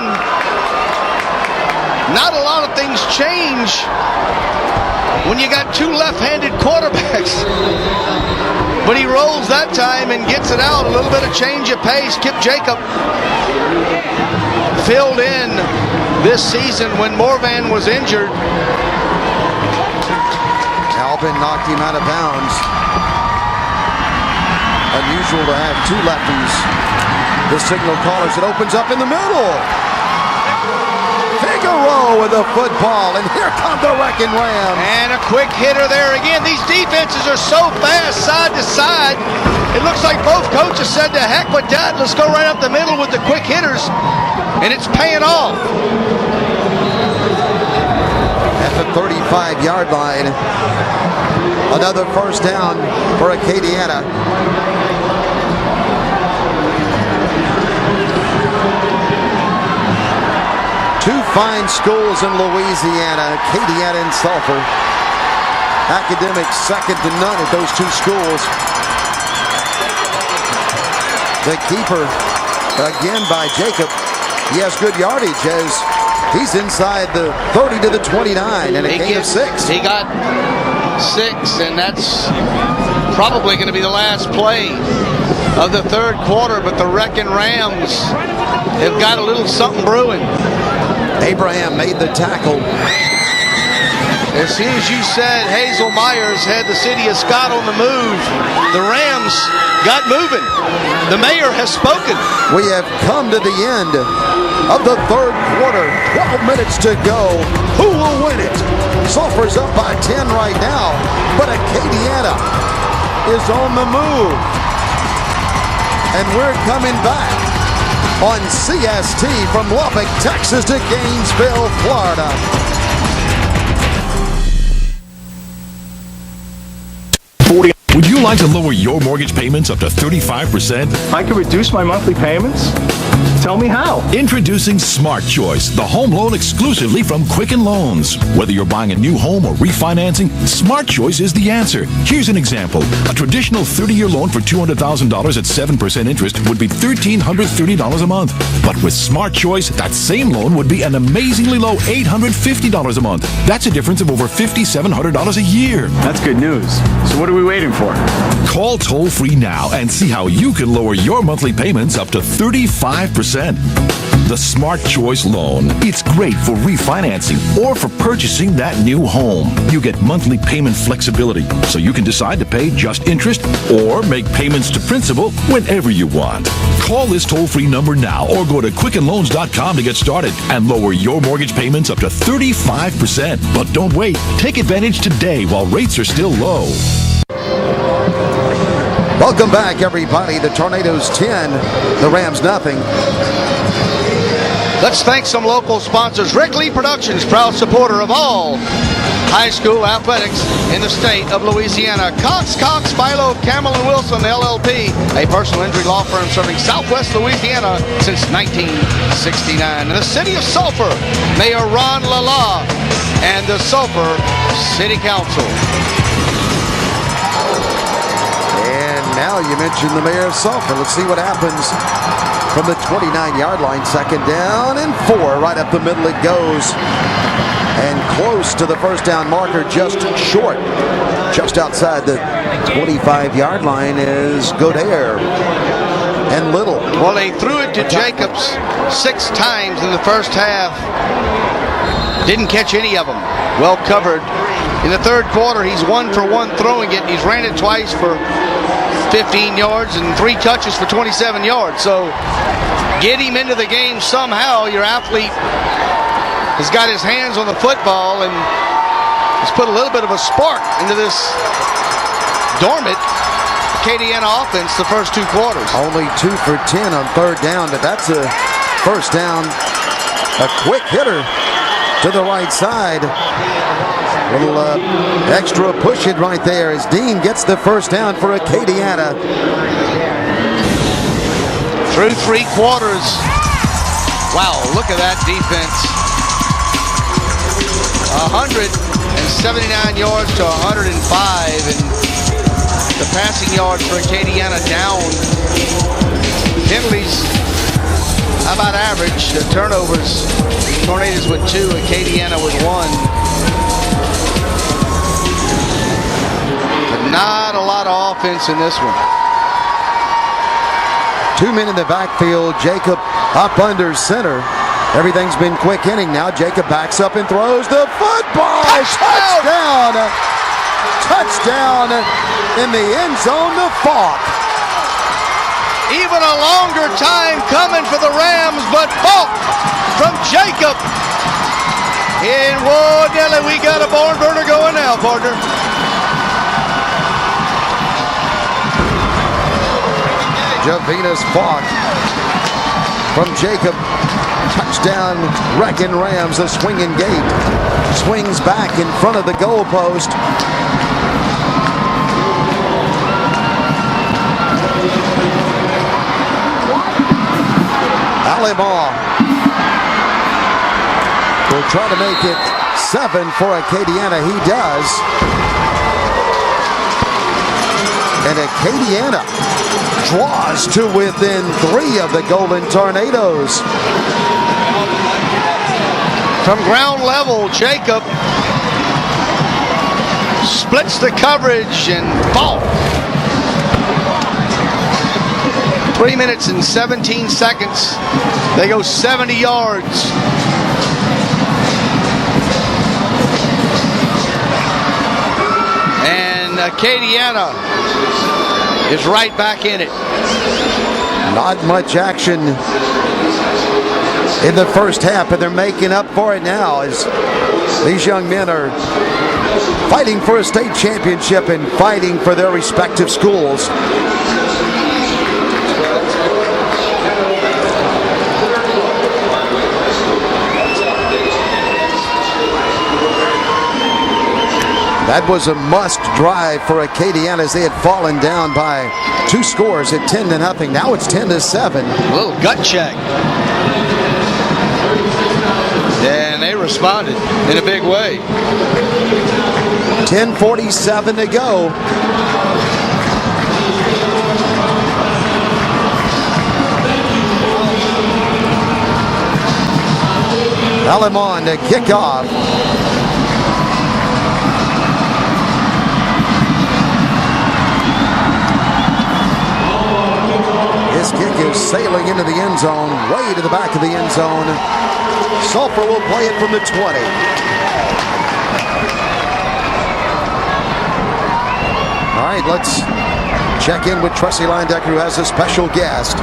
not a lot of things change when you got two left-handed quarterbacks. But he rolls that time and gets it out. A little bit of change of pace. Kip Jacob filled in this season when Morvan was injured. Albin knocked him out of bounds. Unusual to have two lefties. The signal callers, it opens up in the middle. Figaro with the football, and here come the Wreckin' Rams. And a quick hitter there again. These defenses are so fast side to side. It looks like both coaches said, to heck with that. Let's go right up the middle with the quick hitters. And it's paying off. At the 35-yard line, another first down for Acadiana. Two fine schools in Louisiana, Acadiana and Sulphur. Academics second to none at those two schools. The keeper, again by Jacob. He has good yardage as he's inside the 30 to the 29 and a gain of 6. He got 6, and that's probably going to be the last play of the third quarter, but the Wreckin Rams have got a little something brewing. Abraham made the tackle. As soon as you said Hazel Myers had the city of Scott on the move, the Rams got moving. The mayor has spoken. We have come to the end of the third quarter. 12 minutes to go. Who will win it? Sulphur's up by 10 right now, but Acadiana is on the move. And we're coming back on CST from Lubbock, Texas to Gainesville, Florida. Would you like to lower your mortgage payments up to 35%? I can reduce my monthly payments? Tell me how. Introducing Smart Choice, the home loan exclusively from Quicken Loans. Whether you're buying a new home or refinancing, Smart Choice is the answer. Here's an example. A traditional 30-year loan for $200,000 at 7% interest would be $1,330 a month. But with Smart Choice, that same loan would be an amazingly low $850 a month. That's a difference of over $5,700 a year. That's good news. So what are we waiting for? Call toll-free now and see how you can lower your monthly payments up to 35%. The Smart Choice Loan. It's great for refinancing or for purchasing that new home. You get monthly payment flexibility, so you can decide to pay just interest or make payments to principal whenever you want. Call this toll-free number now or go to QuickenLoans.com to get started and lower your mortgage payments up to 35%. But don't wait. Take advantage today while rates are still low. Welcome back, everybody. The Tornadoes 10, the Rams nothing. Let's thank some local sponsors. Rick Lee Productions, proud supporter of all high school athletics in the state of Louisiana. Cox, Philo, Camel & Wilson, LLP, a personal injury law firm serving Southwest Louisiana since 1969. In the city of Sulphur, Mayor Ron Lala and the Sulphur City Council. Now you mentioned the mayor of Sulphur. Let's see what happens from the 29-yard line. Second down and 4. Right up the middle it goes. And close to the first down marker, just short. Just outside the 25-yard line is Godere and Little. Well, they threw it to Jacobs 6 times in the first half. Didn't catch any of them. Well covered. In the third quarter, he's 1 for 1 throwing it. He's ran it twice for 15 yards and 3 touches for 27 yards. So get him into the game somehow. Your athlete has got his hands on the football and has put a little bit of a spark into this dormant Acadiana offense the first 2 quarters. Only 2 for 10 on third down, but that's a first down. A quick hitter to the right side. Little extra push it right there as Dean gets the first down for Acadiana. Through 3 quarters. Wow, look at that defense. 179 yards to 105, and the passing yards for Acadiana down. Penalties, how about average? The turnovers, Tornadoes with 2, Acadiana with 1. Not a lot of offense in this one. 2 men in the backfield. Jacob up under center. Everything's been quick inning now. Jacob backs up and throws the football. Touchdown! Touchdown in the end zone to Falk. Even a longer time coming for the Rams, but Falk from Jacob. And whoa, Nelly, we got a barn burner going now, partner. Javina's Falk from Jacob. Touchdown, Wreckin Rams, a swinging gate. Swings back in front of the goalpost. Aliball will try to make it 7 for Acadiana. He does. And Acadiana draws to within 3 of the Golden Tornadoes. From ground level, Jacob splits the coverage and Falk 3 minutes and 17 seconds. They go 70 yards. And Acadiana is right back in it. Not much action in the first half, but they're making up for it now as these young men are fighting for a state championship and fighting for their respective schools. That was a must drive for Acadiana as they had fallen down by 2 scores at 10-0. Now it's 10-7. A little gut check. And they responded in a big way. 10:47 to go. Alamon to kick off. His kick is sailing into the end zone, way to the back of the end zone. Sulphur will play it from the 20. All right, let's check in with Tressie Leyendecker, who has a special guest.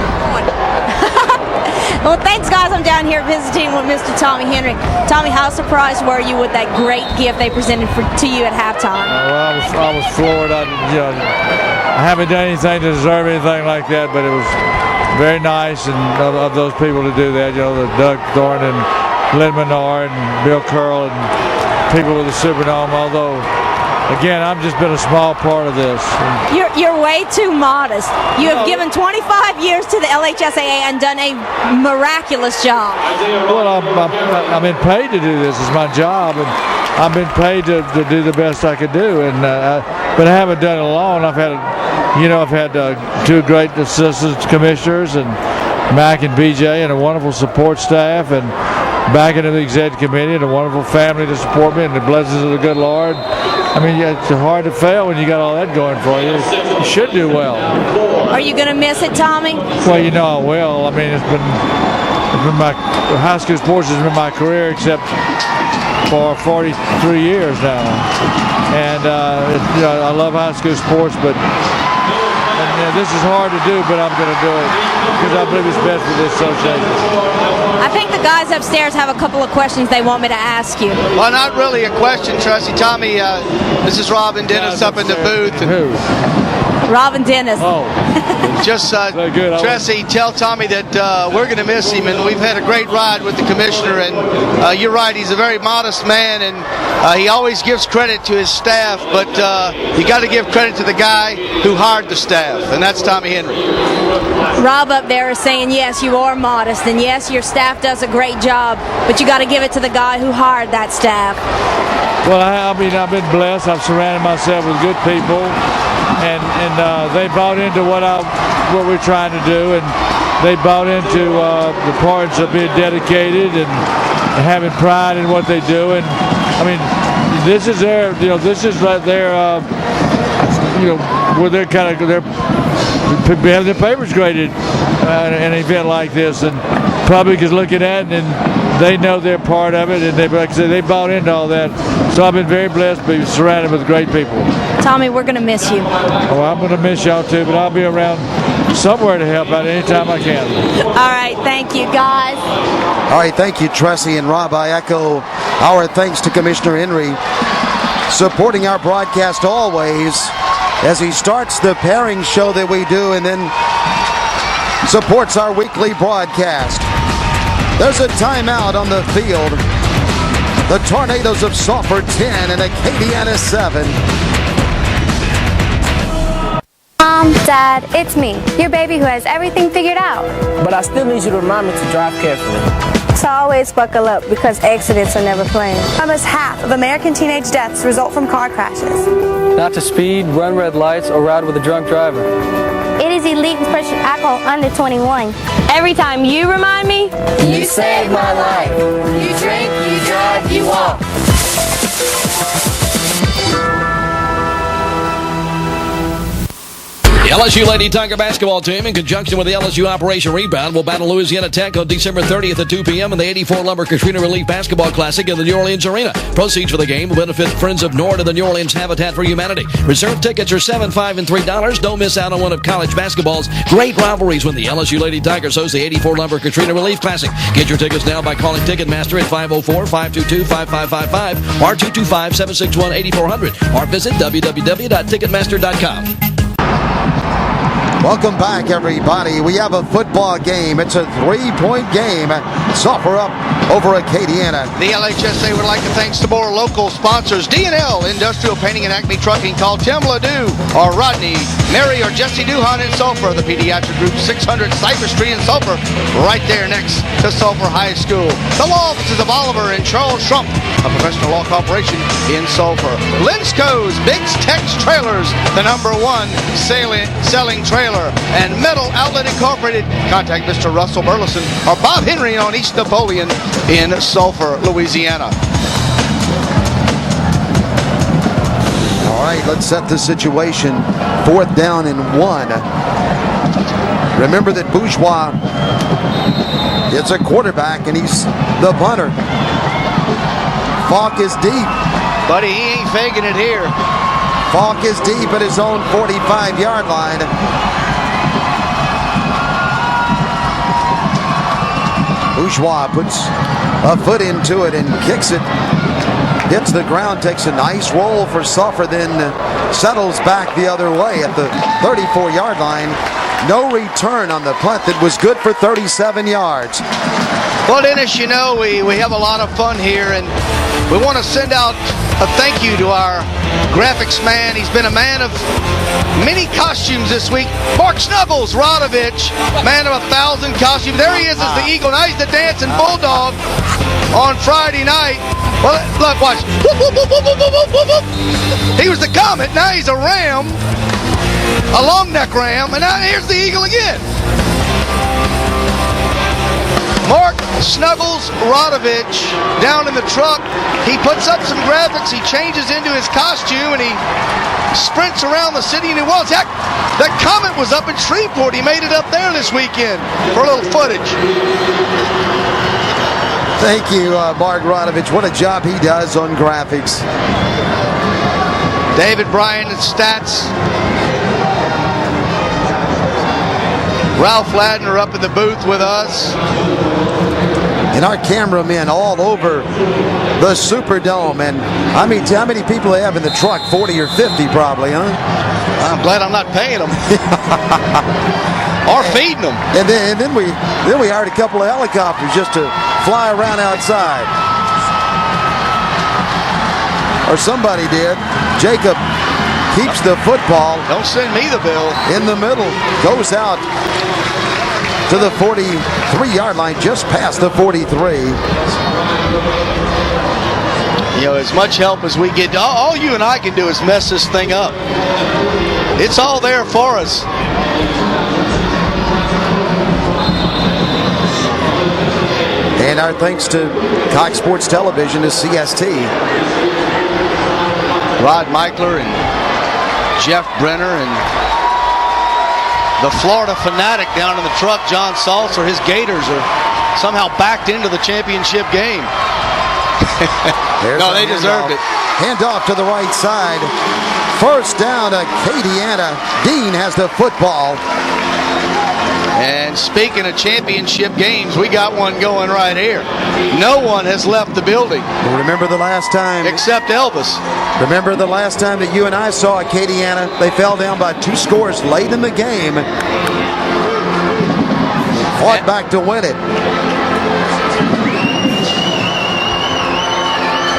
Well, thanks, guys. I'm down here visiting with Mr. Tommy Henry. Tommy, how surprised were you with that great gift they presented to you at halftime? Well, I was floored. I haven't done anything to deserve anything like that, but it was very nice and of those people to do that. The Doug Thorne and Lynn Menard and Bill Curl and people with the Superdome. Although, again, I've just been a small part of this. You're way too modest. You have given 25 years to the LHSAA and done a miraculous job. Well, I've been paid to do this. It's my job, and I've been paid to do the best I could do. And but I haven't done it alone. I've had 2 great assistant commissioners, and Mac and BJ, and a wonderful support staff, and back into the executive committee, and a wonderful family to support me, and the blessings of the good Lord. I mean, it's hard to fail when you got all that going for you. You should do well. Are you going to miss it, Tommy? Well, I will. I mean, it's been my high school sports has been my career, except for 43 years now. And I love high school sports, but this is hard to do, but I'm going to do it because I believe it's best for this association. I think the guys upstairs have a couple of questions they want me to ask you. Well, not really a question, Tressie. Tommy, this is Rob and Dennis up in the booth. Who? Rob and Dennis. Oh. Just, Tressie, tell Tommy that we're going to miss him, and we've had a great ride with the commissioner, and you're right, he's a very modest man, and he always gives credit to his staff, but you got to give credit to the guy who hired the staff, and that's Tommy Henry. Rob up there is saying, yes, you are modest, and yes, your staff does a great job, but you got to give it to the guy who hired that staff. Well, I've been blessed. I've surrounded myself with good people, and they bought into what we're trying to do, and they bought into the parts of being dedicated and having pride in what they do. And I mean, this is their, where they're kind of have their papers graded in an event like this, and public is looking at it, and they know they're part of it, and like I said, they bought into all that. So I've been very blessed to be surrounded with great people. Tommy, we're going to miss you. Oh, I'm going to miss y'all too, but I'll be around somewhere to help out anytime I can. All right, thank you, guys. All right, thank you, Tressie and Rob. I echo our thanks to Commissioner Henry, supporting our broadcast always as he starts the pairing show that we do and then supports our weekly broadcast. There's a timeout on the field. The Tornadoes of Sulphur 10 and Acadiana 7. Mom, Dad, it's me, your baby who has everything figured out. But I still need you to remind me to drive carefully. So always buckle up because accidents are never planned. Almost half of American teenage deaths result from car crashes. Not to speed, run red lights, or ride with a drunk driver. It is illegal to purchase alcohol under 21. Every time you remind me, you saved my life. You drink, you drive, you walk. The LSU Lady Tiger basketball team, in conjunction with the LSU Operation Rebound, will battle Louisiana Tech on December 30th at 2 p.m. in the 84 Lumber Katrina Relief Basketball Classic in the New Orleans Arena. Proceeds for the game will benefit Friends of Nord and the New Orleans Habitat for Humanity. Reserve tickets are $7, $5, and $3. Don't miss out on one of college basketball's great rivalries when the LSU Lady Tigers host the 84 Lumber Katrina Relief Classic. Get your tickets now by calling Ticketmaster at 504-522-5555 or 225-761-8400 or visit www.ticketmaster.com. Welcome back, everybody. We have a football game. It's a 3-point game. Sulphur up over Acadiana. The LHSAA would like to thank some more local sponsors. D&L, Industrial Painting and Acme Trucking. Call Tim Ledoux or Rodney, Mary, or Jesse Duhan in Sulphur. The Pediatric Group, 600 Cypress Street in Sulphur, right there next to Sulphur High School. The law offices of Oliver and Charles Trump, a professional law corporation in Sulphur. Linsco's Biggs Tex Trailers, the #1 selling trailer. And Metal Outlet Incorporated. Contact Mr. Russell Burleson or Bob Henry on East Napoleon in Sulphur, Louisiana. All right, let's set the situation. 4th down and 1. Remember that Bourgeois is a quarterback and he's the punter. Falk is deep. Buddy, he ain't faking it here. Falk is deep at his own 45-yard line. Bourgeois puts a foot into it and kicks it. Hits the ground, takes a nice roll for Sulphur, then settles back the other way at the 34-yard line. No return on the punt that was good for 37 yards. Well, Dennis, you know, we have a lot of fun here, and we want to send out a thank you to our graphics man. He's been a man of many costumes this week. Mark Snuggles Rodovich, man of 1,000 costumes. There he is as the Eagle. Now he's the dancing bulldog on Friday night. Well, look, watch. He was the Comet. Now he's a ram, a long neck ram, and now here's the Eagle again. Mark Snuggles Rodovich down in the truck. He puts up some graphics. He changes into his costume and he sprints around the city of New Orleans. Heck, that Comet was up in Shreveport. He made it up there this weekend for a little footage. Thank you, Mark Rodovich. What a job he does on graphics. David Bryan at stats. Ralph Ladner up in the booth with us. And our cameramen all over the Superdome. And how many people they have in the truck? 40 or 50 probably, huh? I'm glad I'm not paying them. Or feeding them. And then we hired a couple of helicopters just to fly around outside. Or somebody did. Jacob keeps the football. Don't send me the bill. In the middle. Goes out to the 43-yard line, just past the 43. You know, as much help as we get, all you and I can do is mess this thing up. It's all there for us. And our thanks to Cox Sports Television is CST. Rod Michler and Jeff Brenner and the Florida fanatic down in the truck, John Salzer. His Gators are somehow backed into the championship game. No, they deserved it. Handoff to the right side. First down, Acadiana. Dean has the football. And speaking of championship games, we got one going right here. No one has left the building. Remember the last time? Except Elvis. Remember the last time that you and I saw Acadiana? They fell down by 2 scores late in the game. Fought back to win it.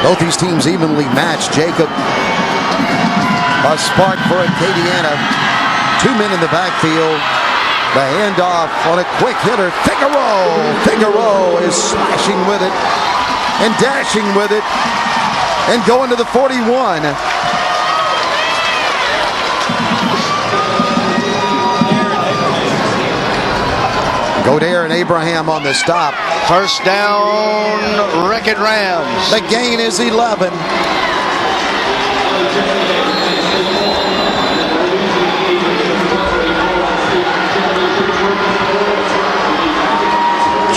Both these teams evenly matched. Jacob, a spark for Acadiana. 2 men in the backfield. The handoff on a quick hitter. Figaro is smashing with it and dashing with it and going to the 41. Godair and Abraham on the stop. First down, Wreckin Rams. The gain is 11.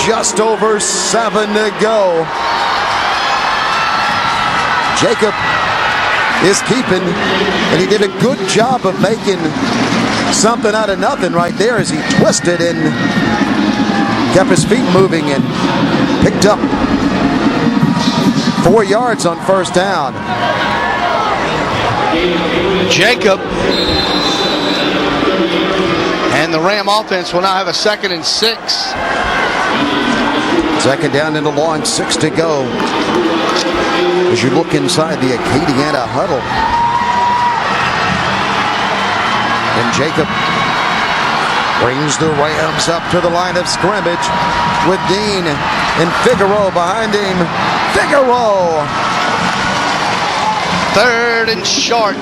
just over 7 to go. Jacob is keeping, and he did a good job of making something out of nothing right there as he twisted and kept his feet moving and picked up 4 yards on first down. Jacob and the Ram offense will now have a 2nd and 6. Second down and a long 6 to go. As you look inside the Acadiana huddle. And Jacob brings the Rams up to the line of scrimmage with Dean and Figueroa behind him. Figueroa! 3rd and short.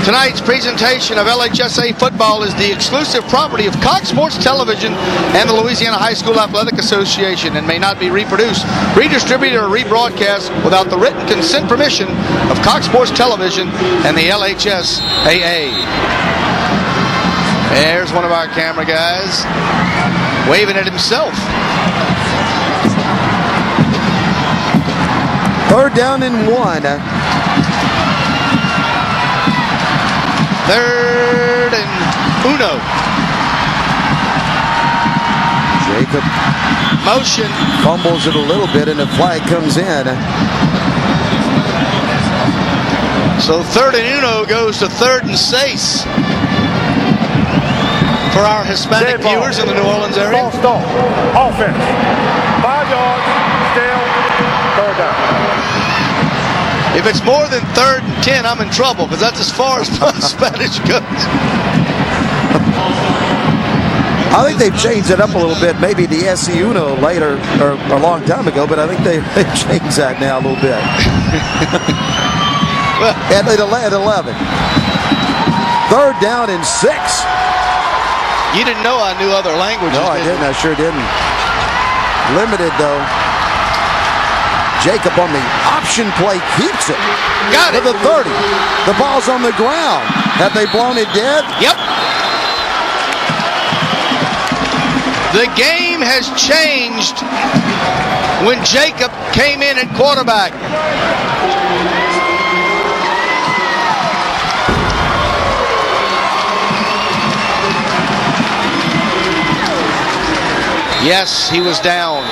Tonight's presentation of LHSAA football is the exclusive property of Cox Sports Television and the Louisiana High School Athletic Association and may not be reproduced, redistributed, or rebroadcast without the written consent permission of Cox Sports Television and the LHSAA. There's one of our camera guys waving at himself. 3rd down and 1. 3rd and 1. Jacob motion, fumbles it a little bit, and a flag comes in. So 3rd and 1 goes to 3rd and 6 for our Hispanic viewers in the New Orleans area. False start. Offense. 5 yards. Still 3rd down. If it's more than 3rd and 10, I'm in trouble because that's as far as my Spanish goes. I think they've changed it up a little bit. Maybe the SC1 later, or a long time ago, but I think they've changed that now a little bit. At 11. 3rd down and 6. You didn't know I knew other languages. No, I didn't. I sure didn't. Limited, though. Jacob on the option play keeps it. Got it. To the 30. The ball's on the ground. Have they blown it dead? Yep. The game has changed when Jacob came in at quarterback. Yes, he was down.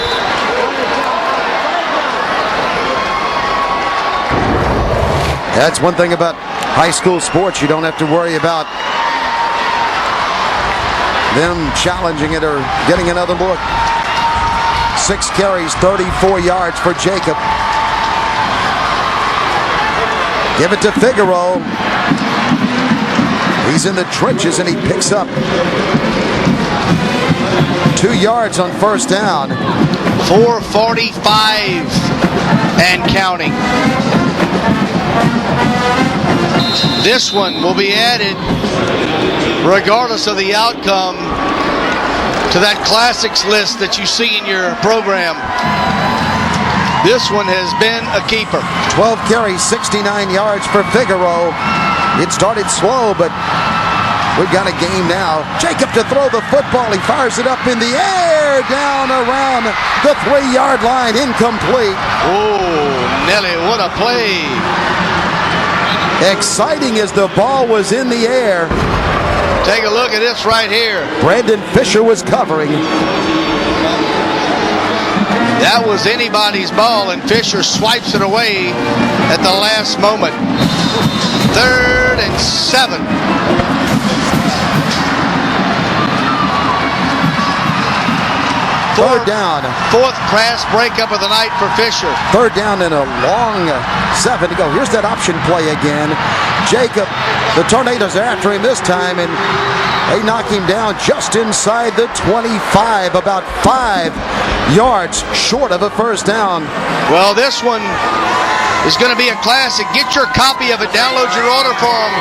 That's one thing about high school sports. You don't have to worry about them challenging it or getting another look. 6 carries, 34 yards for Jacob. Give it to Figueroa. He's in the trenches and he picks up 2 yards on first down. 4:45 and counting. This one will be added, regardless of the outcome, to that classics list that you see in your program. This one has been a keeper. 12 carries, 69 yards for Figueroa. It started slow, but we've got a game now. Jacob to throw the football. He fires it up in the air, down around the 3-yard line, incomplete. Oh, Nelly, what a play. Exciting as the ball was in the air. Take a look at this right here. Brandon Fisher was covering. That was anybody's ball, and Fisher swipes it away at the last moment. 3rd and 7. Third down. 4th pass breakup of the night for Fisher. 3rd down and a long 7 to go. Here's that option play again. Jacob, the Tornadoes are after him this time, and they knock him down just inside the 25, about 5 yards short of a first down. Well, this one is going to be a classic. Get your copy of it. Download your order form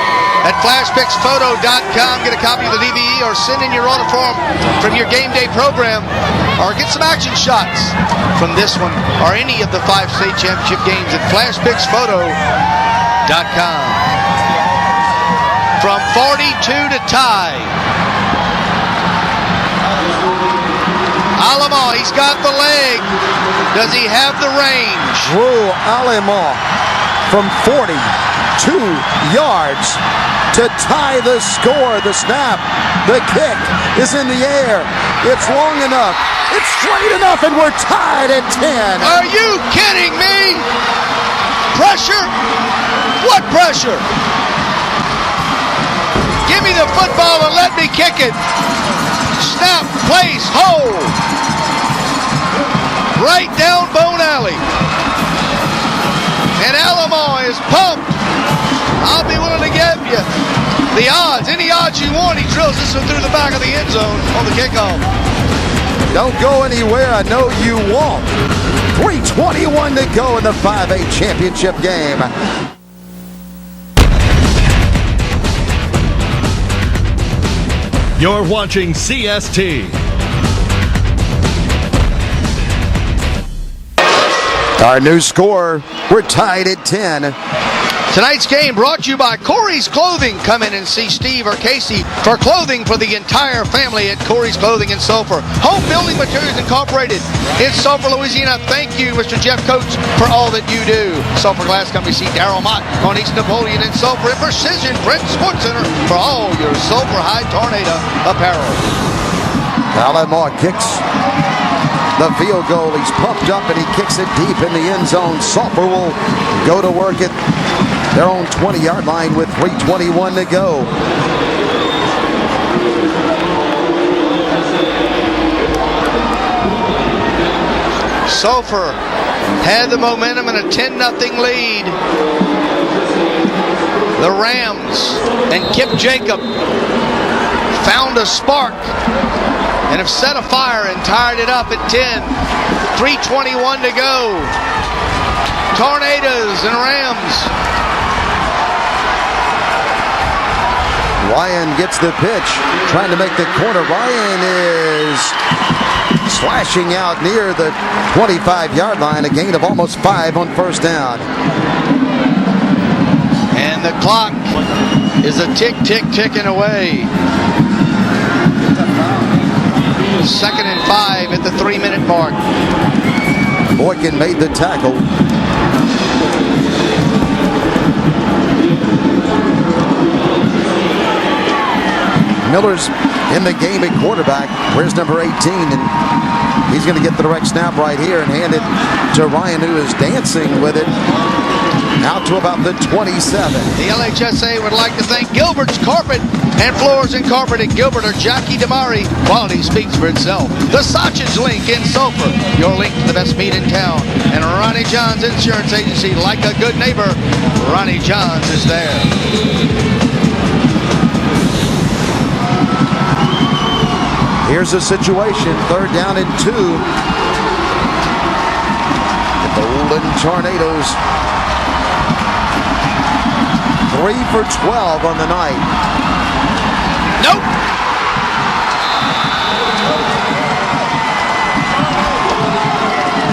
at flashpixphoto.com. Get a copy of the DVD or send in your order form from your game day program, or get some action shots from this one or any of the 5 state championship games at flashpixphoto.com. From 42 to tie. Alamo, he's got the leg. Does he have the range? Drew Alamo from 42 yards to tie the score. The snap, the kick is in the air. It's long enough. It's straight enough, and we're tied at 10. Are you kidding me? Pressure? What pressure? Give me the football and let me kick it. Snap, place, hold. Right down Bone Alley. And Alamo is pumped. I'll be willing to give you the odds. Any odds you want, he drills this one through the back of the end zone on the kickoff. Don't go anywhere. I know you won't. 3:21 to go in the 5A championship game. You're watching CST. Our new score, we're tied at 10. Tonight's game brought to you by Corey's Clothing. Come in and see Steve or Casey for clothing for the entire family at Corey's Clothing in Sulphur. Home Building Materials Incorporated in Sulphur, Louisiana. Thank you, Mr. Jeff Coates, for all that you do. Sulphur Glass Company, see Darryl Mott on East Napoleon in Sulphur. And Precision Print Sports Center for all your Sulphur High Tornado apparel. Alamo kicks the field goal. He's pumped up and he kicks it deep in the end zone. Sulphur will go to work at their own 20-yard line with 3:21 to go. Sulphur had the momentum and a 10-0 lead. The Rams and Kip Jacob found a spark and have set a fire and tied it up at 10. 3:21 to go. Tornadoes and Rams. Ryan gets the pitch, trying to make the corner. Ryan is slashing out near the 25-yard line, a gain of almost 5 on first down. And the clock is a ticking away. 2nd and 5 at the 3-minute mark. Boykin made the tackle. Miller's in the game at quarterback. Where's number 18? And he's going to get the direct snap right here and hand it to Ryan, who is dancing with it out to about the 27. The LHSAA would like to thank Gilbert's Carpet and Floors and Carpet at Gilbert or Jackie Damari. Quality speaks for itself. The Sausage Link in Sulphur, your link to the best meat in town. And Ronnie John's Insurance Agency, like a good neighbor, Ronnie John's is there. Here's a situation, 3rd down and 2. The Golden Tornadoes, 3 for 12 on the night. Nope.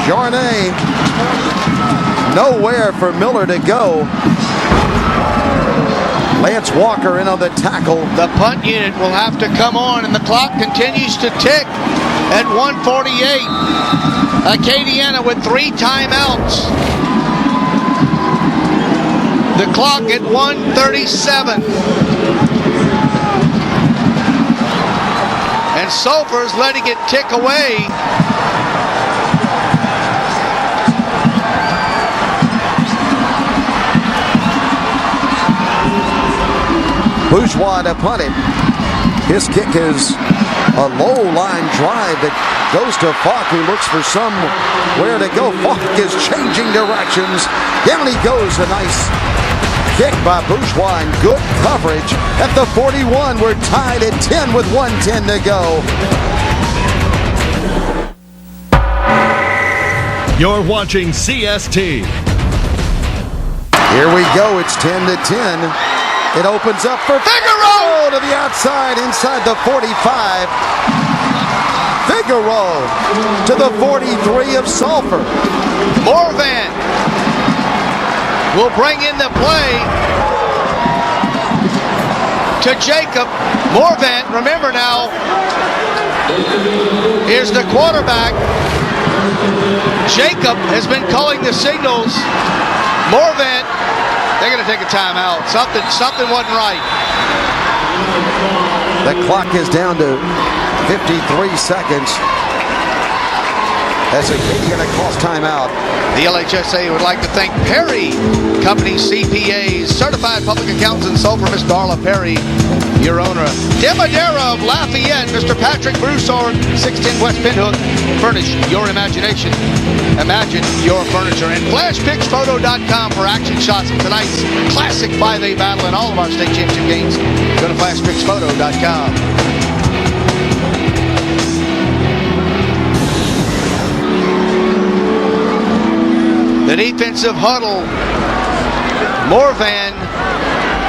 Jarnay, nowhere for Miller to go. Lance Walker in on the tackle. The punt unit will have to come on, and the clock continues to tick at 1:48. Acadiana with 3 timeouts. The clock at 1:37. And Sulphur's letting it tick away. Bourgeois to punt it. His kick is a low line drive that goes to Falk, who looks for somewhere to go. Falk is changing directions. Down he goes. A nice kick by Bourgeois and good coverage at the 41. We're tied at 10 with 1:10 to go. You're watching CST. Here we go. It's 10 to 10. It opens up for Figueroa to the outside, inside the 45. Figueroa to the 43 of Sulphur. Morvan will bring in the play to Jacob. Morvan, remember now, Here's the quarterback. Jacob has been calling the signals. Morvan, they're going to take a timeout. Something wasn't right. The clock is down to 53 seconds. As Acadiana calls timeout. The LHSAA would like to thank Perry Company CPAs, Certified Public Accountants in Sulphur, Miss Darla Perry, your owner. Demadera of Lafayette, Mr. Patrick Broussard, 610 West Pinhook. Furnish your imagination. Imagine your furniture. And FlashPicksPhoto.com for action shots of tonight's classic 5A battle and all of our state championship games. Go to FlashPicksPhoto.com. The defensive huddle. Morvan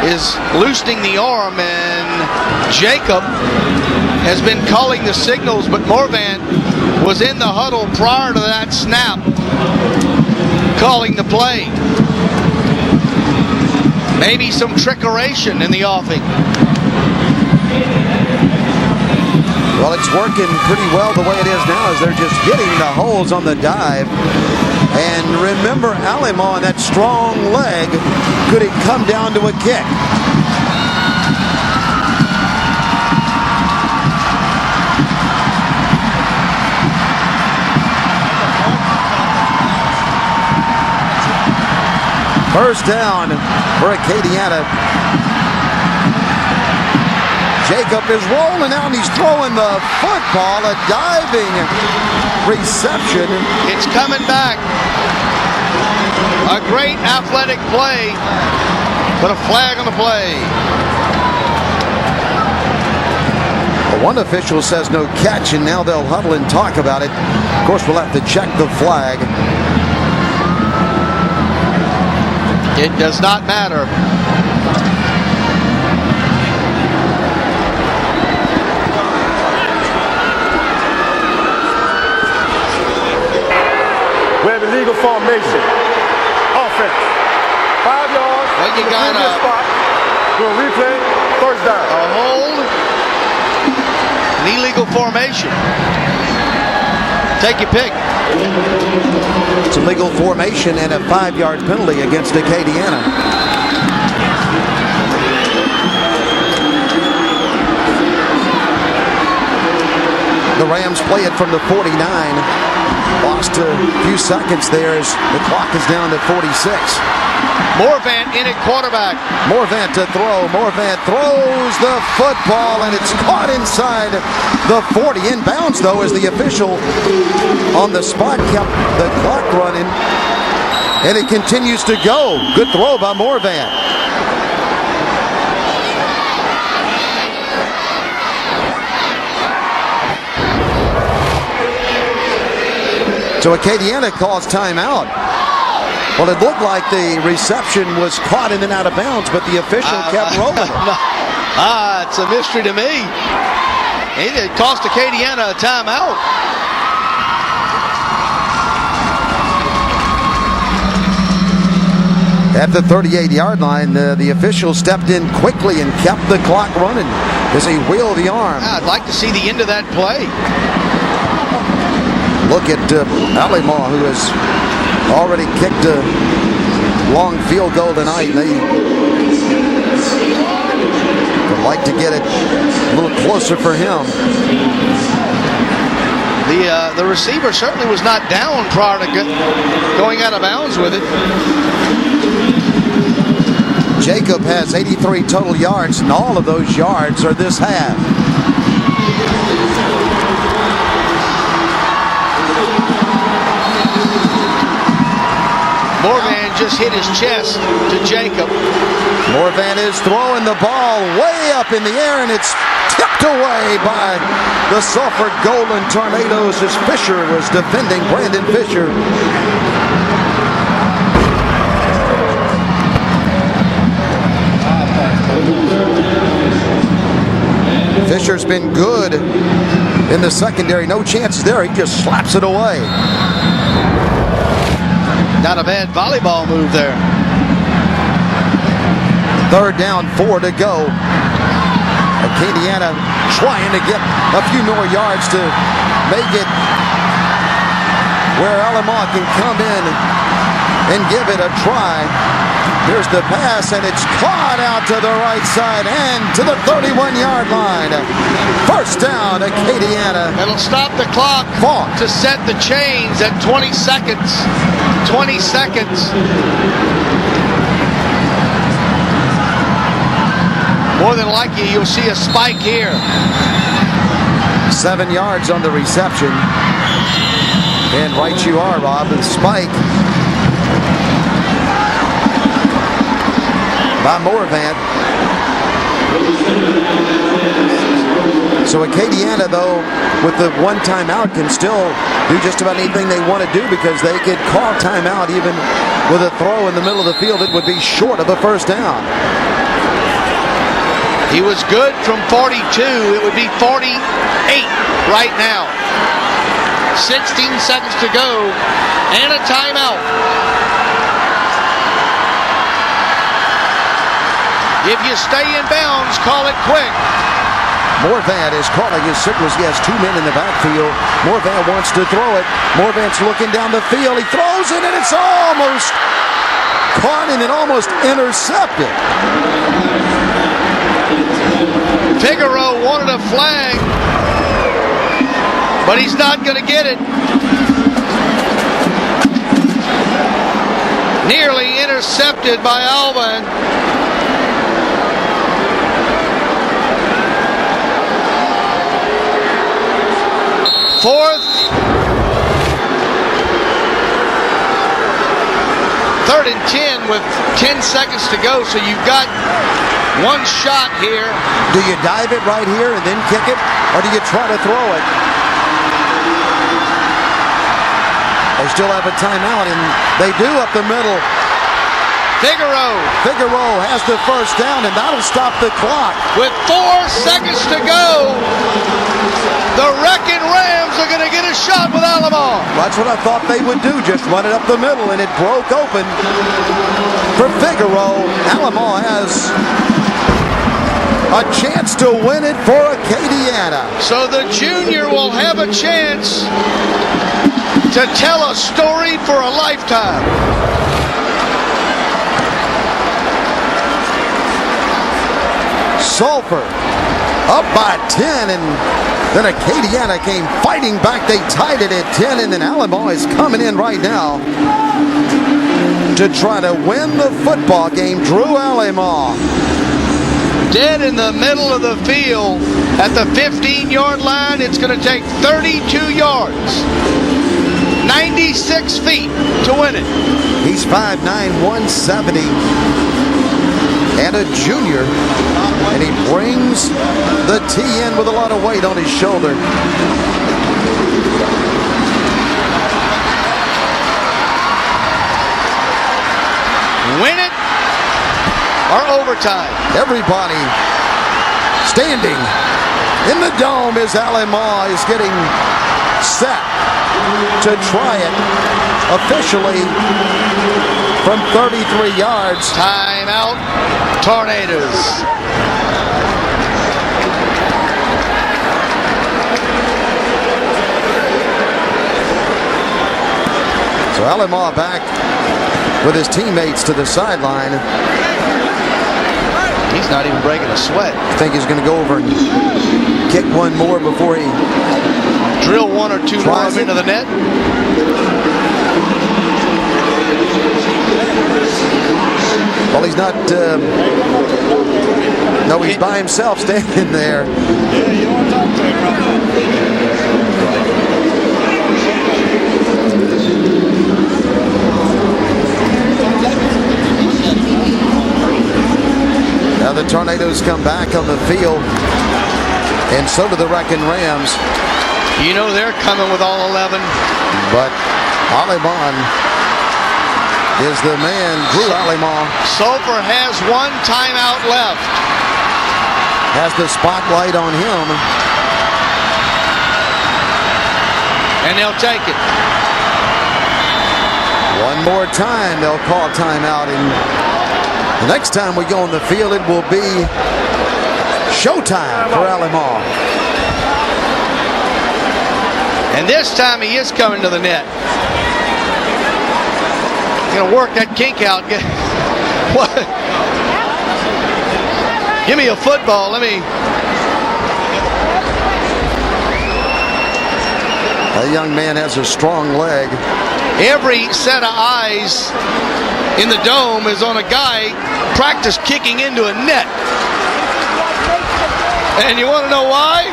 is loosening the arm, and Jacob has been calling the signals, but Morvan was in the huddle prior to that snap, calling the play. Maybe some trickeration in the offing. Well, it's working pretty well the way it is now, as they're just hitting the holes on the dive. And remember, Alima on that strong leg, could it come down to a kick? First down for Acadiana. Jacob is rolling out and he's throwing the football, a diving reception. It's coming back. A great athletic play, but a flag on the play. One official says no catch, and now they'll huddle and talk about it. Of course, we'll have to check the flag. It does not matter. We have illegal formation. Offense. 5 yards. What you got up? Spot. Do a replay. First down. A hold. An illegal formation. Take your pick. It's a legal formation and a 5-yard penalty against Acadiana. The Rams play it from the 49. Lost a few seconds there as the clock is down to 46. Morvan in at quarterback. Morvan to throw. Morvan throws the football, and it's caught inside the 40. Inbounds, though, as the official on the spot kept the clock running, and it continues to go. Good throw by Morvan. So Acadiana calls timeout. Well, it looked like the reception was caught in and out of bounds, but the official kept rolling. It's a mystery to me. It cost Acadiana a timeout. At the 38-yard line, the official stepped in quickly and kept the clock running as he wheeled the arm. I'd like to see the end of that play. Look at Alima, who has already kicked a long field goal tonight. They would like to get it a little closer for him. The receiver certainly was not down prior to going out of bounds with it. Jacob has 83 total yards, and all of those yards are this half. Morvan just hit his chest to Jacob. Morvan is throwing the ball way up in the air, and it's tipped away by the Sulphur Golden Tornadoes as Fisher was defending Brandon Fisher. Fisher's been good in the secondary. No chances there. He just slaps it away. Not a bad volleyball move there. Third down, 4 to go. Acadiana trying to get a few more yards to make it where Alamo can come in and give it a try. Here's the pass, and it's caught out to the right side and to the 31-yard line. First down, Acadiana. It'll stop the clock to set the chains at 20 seconds. 20 seconds. More than likely, you'll see a spike here. 7 yards on the reception. And right you are, Rob, the spike by Morvant. So Acadiana, though, with the one timeout, can still do just about anything they want to do because they could call timeout even with a throw in the middle of the field. It would be short of a first down. He was good from 42. It would be 48 right now. 16 seconds to go and a timeout. If you stay in bounds, call it quick. Morvant is calling his signals. He has 2 men in the backfield. Morvant wants to throw it. Morvant's looking down the field. He throws it, and it's almost caught and it almost intercepted. Figaro wanted a flag, but he's not going to get it. Nearly intercepted by Alban. Fourth. 3rd and 10 with 10 seconds to go, so you've got one shot here. Do you dive it right here and then kick it, or do you try to throw it? They still have a timeout, and they do up the middle. Figaro has the first down, and that'll stop the clock. With 4 seconds to go, the Wreckin Rams are going to get a shot with Alamo. That's what I thought they would do, just run it up the middle, and it broke open for Figaro. Alamo has a chance to win it for Acadiana. So the junior will have a chance to tell a story for a lifetime. Sulphur up by 10, and then Acadiana came fighting back. They tied it at 10, and then Alamo is coming in right now to try to win the football game. Drew Alamo. Dead in the middle of the field at the 15-yard line. It's going to take 32 yards. 96 feet to win it. He's 5'9", 170, and a junior. And he brings the tee in with a lot of weight on his shoulder. Win it or overtime. Everybody standing in the dome as Alamo is getting set to try it officially from 33 yards. Timeout, Tornadoes. So Alamo back with his teammates to the sideline. He's not even breaking a sweat. I think he's going to go over and kick one more before he drill one or two more into the net. Well, he's not. No, he's by himself standing there. Yeah, you don't want to talk to him, brother. Now the Tornadoes come back on the field, and so do the Wreckin Rams. You know they're coming with all 11. But Alimon is the man, Drew Alimon. Sulphur has one timeout left. Has the spotlight on him. And they'll take it. One more time they'll call timeout, and the next time we go on the field it will be showtime for Alamo. And this time he is coming to the net. Gonna work that kink out. What? Give me a football. That young man has a strong leg. Every set of eyes in the dome is on a guy practice kicking into a net. And you want to know why?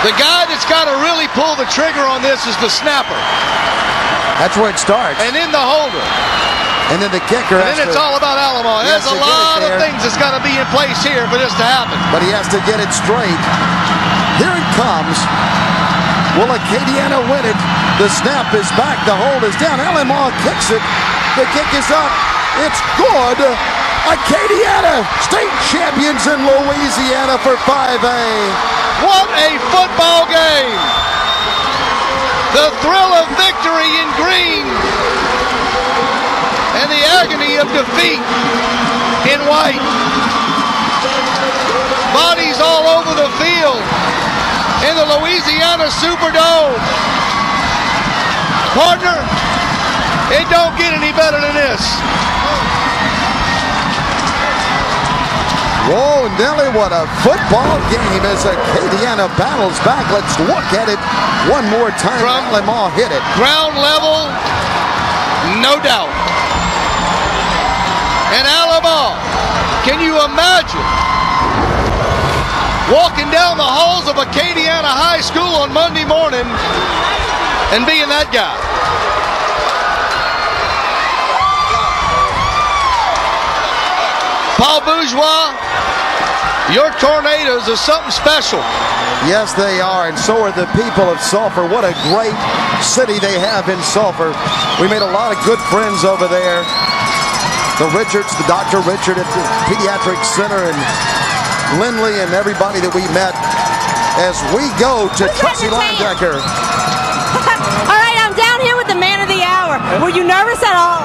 The guy that's got to really pull the trigger on this is the snapper. That's where it starts. And then the holder. And then the kicker. And then it's all about Alamo. There's a lot of things that's got to be in place here for this to happen. But he has to get it straight. Here it comes. Will Acadiana win it? The snap is back. The hold is down. Alamo kicks it. The kick is up. It's good. Acadiana, state champions in Louisiana for 5A. What a football game! The thrill of victory in green and the agony of defeat in white. Bodies all over the field in the Louisiana Superdome. Partner, it don't get any better than this. Whoa, Nelly, what a football game as Acadiana battles back. Let's look at it one more time. Alamo hit it. Ground level, no doubt. And Alamo, can you imagine walking down the halls of Acadiana High School on Monday morning and being that guy? Paul Bourgeois, your Tornadoes are something special. Yes, they are, and so are the people of Sulphur. What a great city they have in Sulphur. We made a lot of good friends over there. The Richards, the Dr. Richard at the Pediatric Center, and Lindley, and everybody that we met as we go to Tracy Linedecker. All right, I'm down here with the man of the hour. Were you nervous at all?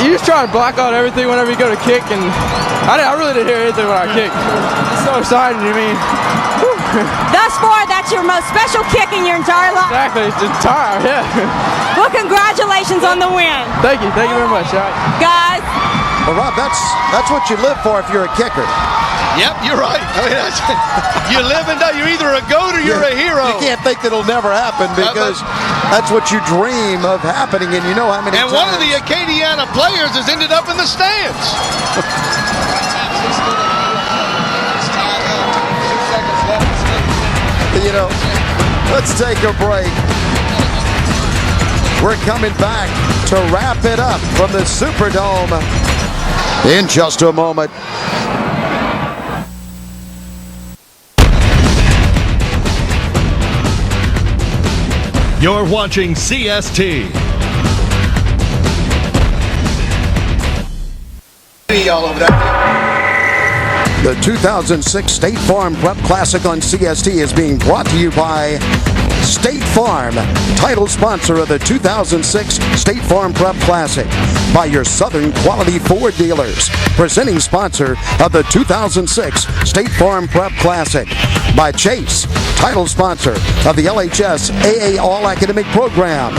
You just try to block out everything whenever you go to kick, and I really didn't hear anything when I kicked. It's so exciting to me. Thus far, that's your most special kick in your entire life. Exactly, it's entire, yeah. Well, congratulations on the win. Thank you very much. All right. Guys. Well, Rob, that's what you live for if you're a kicker. Yep, you're right. You live and die. You're either a goat or you're a hero. You can't think that it'll never happen because that's what you dream of happening, and you know how many times. And one of the Acadiana players has ended up in the stands. You know, let's take a break. We're coming back to wrap it up from the Superdome in just a moment. You're watching CST. All over that. The 2006 State Farm Prep Classic on CST is being brought to you by State Farm, title sponsor of the 2006 State Farm Prep Classic. By your Southern Quality Ford dealers, presenting sponsor of the 2006 State Farm Prep Classic. By Chase, title sponsor of the LHSAA All Academic Program.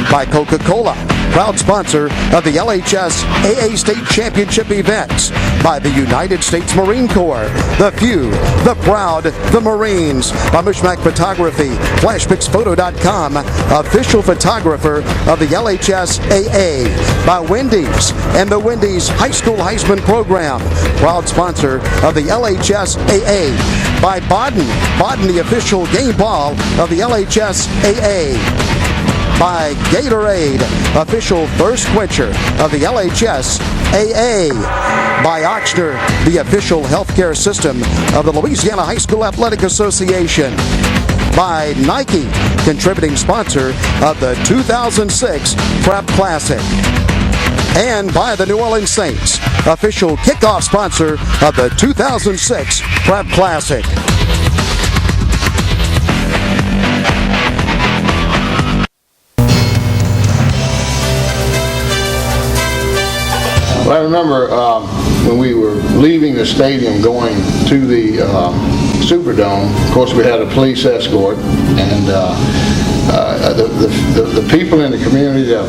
By Coca-Cola, proud sponsor of the LHSAA State Championship events. By the United States Marine Corps, the few, the proud, the Marines. By Mishmack Photography, FlashPixPhoto.com, official photographer of the LHSAA. By Wendy's and the Wendy's High School Heisman Program, proud sponsor of the LHSAA. By Baden, the official game ball of the LHSAA. By Gatorade, official thirst quencher of the LHSAA. By Ochsner, the official healthcare system of the Louisiana High School Athletic Association. By Nike, contributing sponsor of the 2006 Prep Classic. And by the New Orleans Saints, official kickoff sponsor of the 2006 Prep Classic. Well, I remember when we were leaving the stadium going to the Superdome. Of course, we had a police escort, and the people in the community of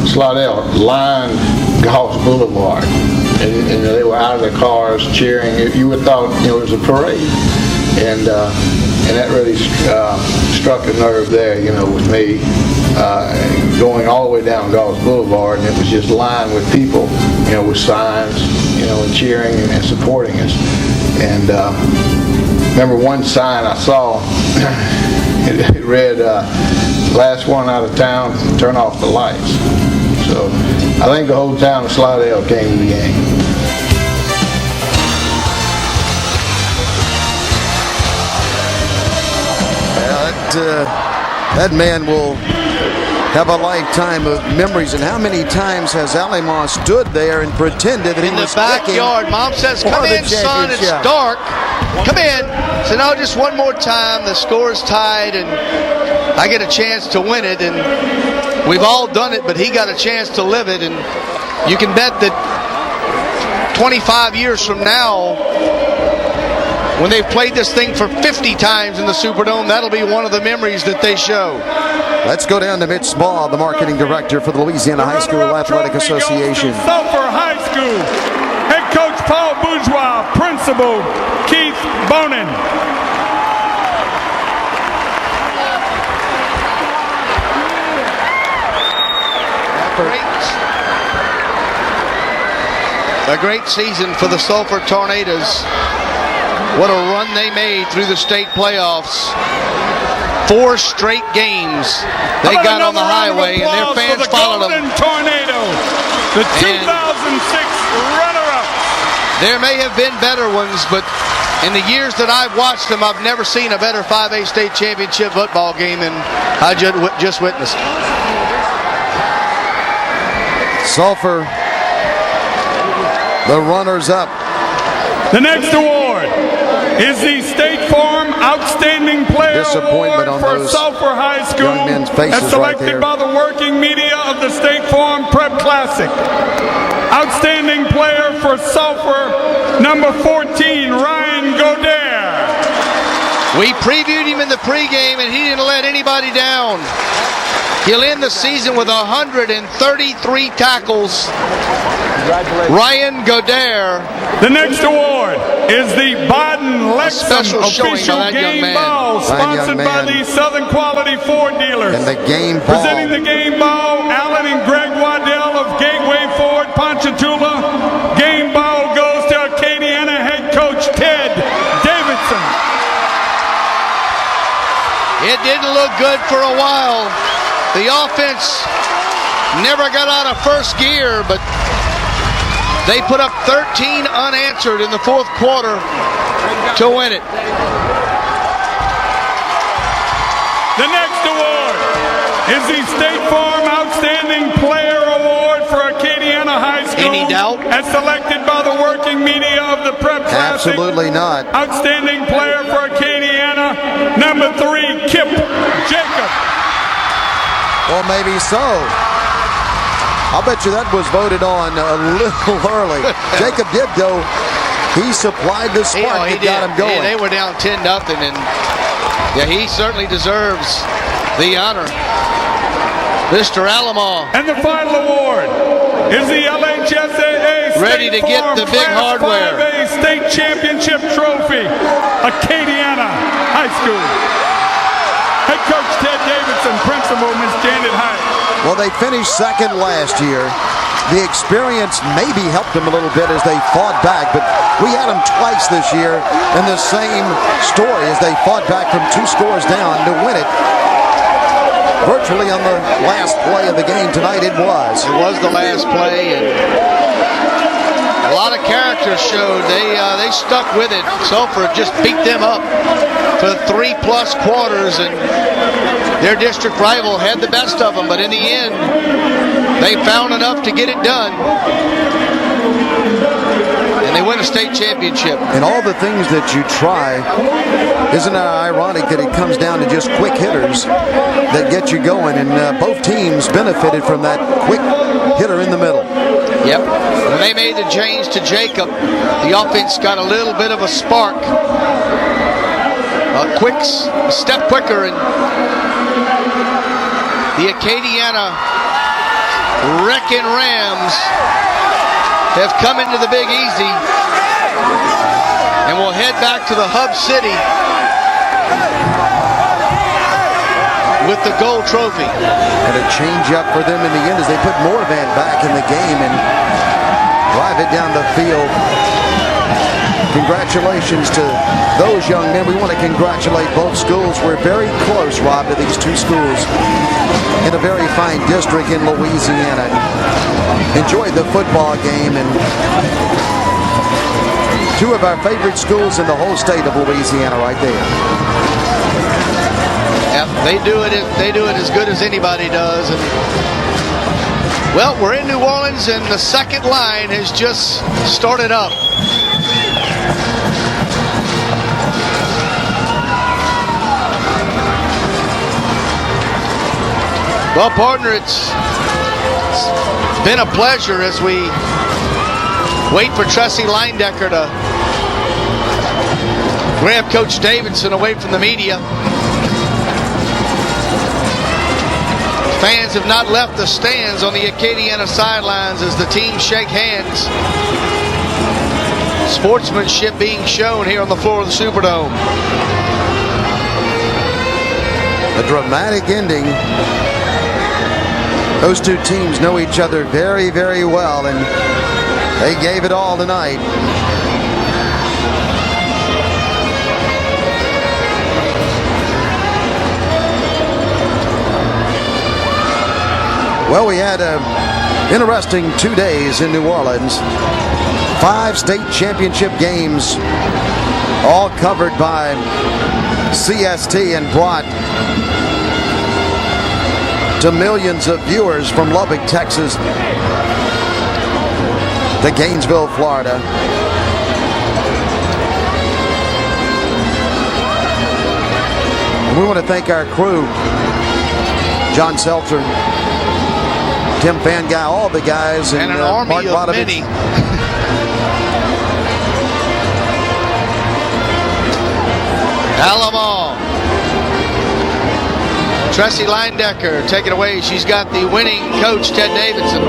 Slidell lined Goss Boulevard, and they were out of their cars cheering. You would thought it was a parade, and that really struck a nerve there, with me going all the way down Goss Boulevard, and it was just lined with people, with signs, and cheering and supporting us. And remember one sign I saw, it read, "Last one out of town, turn off the lights." So I think the whole town of Slidell came to the game. That man will have a lifetime of memories. And how many times has Alamo stood there and pretended that he was in the backyard? Mom says, "Come in, son, it's dark. Come in." So now just one more time. The score is tied, and I get a chance to win it. And we've all done it, but he got a chance to live it. And you can bet that 25 years from now, when they've played this thing for 50 times in the Superdome, that'll be one of the memories that they show. Let's go down to Mitch Small, the marketing director for the Louisiana High School Athletic Association. Sulphur High School, head coach Paul Bourgeois, principal Keith Bonin. A great season for the Sulphur Tornadoes. What a run they made through the state playoffs. 4 straight games they got on the highway, and their fans followed them. Tornadoes, the 2006 runner-up. There may have been better ones, but in the years that I've watched them, I've never seen a better 5A state championship football game than I just witnessed. Sulphur, the runners-up. The next award is the State Farm Outstanding Player Award for Sulphur High School, as selected by the working media of the State Farm Prep Classic. Outstanding player for Sulphur, number 14, Ryan Godair. We previewed him in the pregame, and he didn't let anybody down. He'll end the season with 133 tackles. Ryan Godair. The next award is the Biden-Lexus official game ball, sponsored by the Southern Quality Ford dealers. And the game ball. Presenting the game ball, Alan and Greg Waddell of Gateway Ford, Ponchatoula. Game ball goes to Acadiana head coach Ted Davidson. It didn't look good for a while. The offense never got out of first gear, but they put up 13 unanswered in the fourth quarter to win it. The next award is the State Farm Outstanding Player Award for Acadiana High School. Any doubt? As selected by the working media of the Prep Classic. Absolutely not. Outstanding player for Acadiana, number 3, Kip Jacob. Well, maybe so. I'll bet you that was voted on a little early. Jacob did go. He supplied the spark that got him going. They were down 10-0, and he certainly deserves the honor. Mr. Alamo. And the final award is the LHSAA ready to get the big hardware. 5A State Championship Trophy, Acadiana High School. Head coach Ted Davidson, principal Miss Janet Hyde. Well, they finished second last year. The experience maybe helped them a little bit as they fought back, but we had them twice this year in the same story as they fought back from 2 scores down to win it. Virtually on the last play of the game tonight, it was. It was the last play, and a lot of characters showed. They stuck with it. Sulphur just beat them up for 3+ quarters, and their district rival had the best of them, but in the end, they found enough to get it done. And they win a state championship. And all the things that you try, isn't it ironic that it comes down to just quick hitters that get you going? And both teams benefited from that quick hitter in the middle. Yep. When they made the change to Jacob, the offense got a little bit of a spark. A step quicker, and the Acadiana Wreckin Rams have come into the Big Easy and will head back to the hub city with the gold trophy. And a change up for them in the end as they put Morvan back in the game and drive it down the field. Congratulations to those young men. We want to congratulate both schools. We're very close, Rob, to these two schools in a very fine district in Louisiana. Enjoyed the football game, and two of our favorite schools in the whole state of Louisiana right there. Yep, they do it as good as anybody does. And well, we're in New Orleans, and the second line has just started up. Well, partner, it's been a pleasure as we wait for Tressie Leindecker to grab Coach Davidson away from the media. Fans have not left the stands on the Acadiana sidelines as the teams shake hands. Sportsmanship being shown here on the floor of the Superdome. A dramatic ending. Those two teams know each other very, very well, and they gave it all tonight. Well, we had an interesting 2 days in New Orleans. 5 state championship games, all covered by CST and brought to millions of viewers from Lubbock, Texas, to Gainesville, Florida. And we want to thank our crew, John Seltzer, Tim Fanguy, all the guys, and an army Mark of Rodovich. many. Alamo. Tressie Leindecker, take it away. She's got the winning coach, Ted Davidson.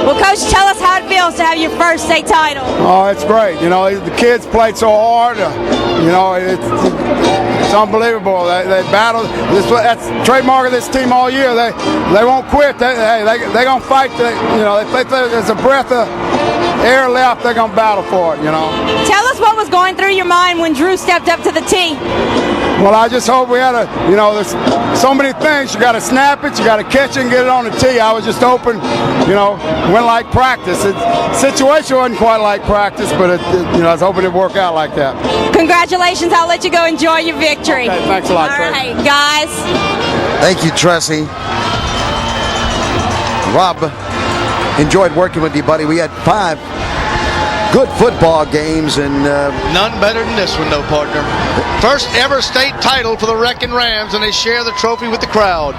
Well, Coach, tell us how it feels to have your first state title. Oh, it's great. You know, the kids played so hard. You know, it's unbelievable. They battled. That's the trademark of this team all year. They won't quit. They're going to fight. If there's a breath of air left, they're going to battle for it, you know. Tell us what was going through your mind when Drew stepped up to the tee. Well, I just hope we had there's so many things. You got to snap it, you got to catch it and get it on the tee. I was just hoping, went like practice. The situation wasn't quite like practice, but I was hoping it'd work out like that. Congratulations. I'll let you go enjoy your victory. Okay, thanks a lot, All Tracy. right, guys. Thank you, Tressie. Rob, enjoyed working with you, buddy. We had 5 good football games, and none better than this one, though, partner. First ever state title for the Wreckin Rams, and they share the trophy with the crowd.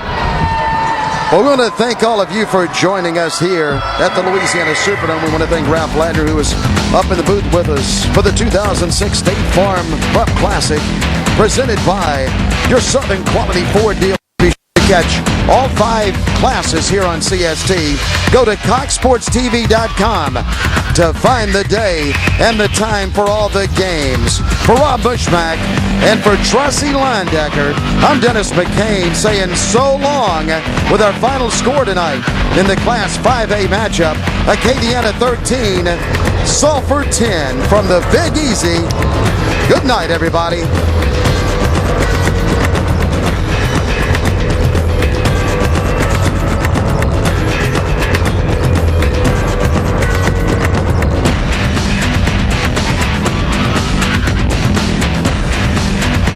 Well, we want to thank all of you for joining us here at the Louisiana Superdome. We want to thank Ralph Ladner, who was up in the booth with us for the 2006 State Farm Prep Classic, presented by your Southern Quality Ford deal. Be sure to catch all 5 classes here on CST. Go to coxsportstv.com to find the day and the time for all the games. For Rob Bushmack and for Tressie Leindecker, I'm Dennis McCain saying so long with our final score tonight in the Class 5A matchup. Acadiana 13, Sulphur 10 from the Big Easy. Good night, everybody.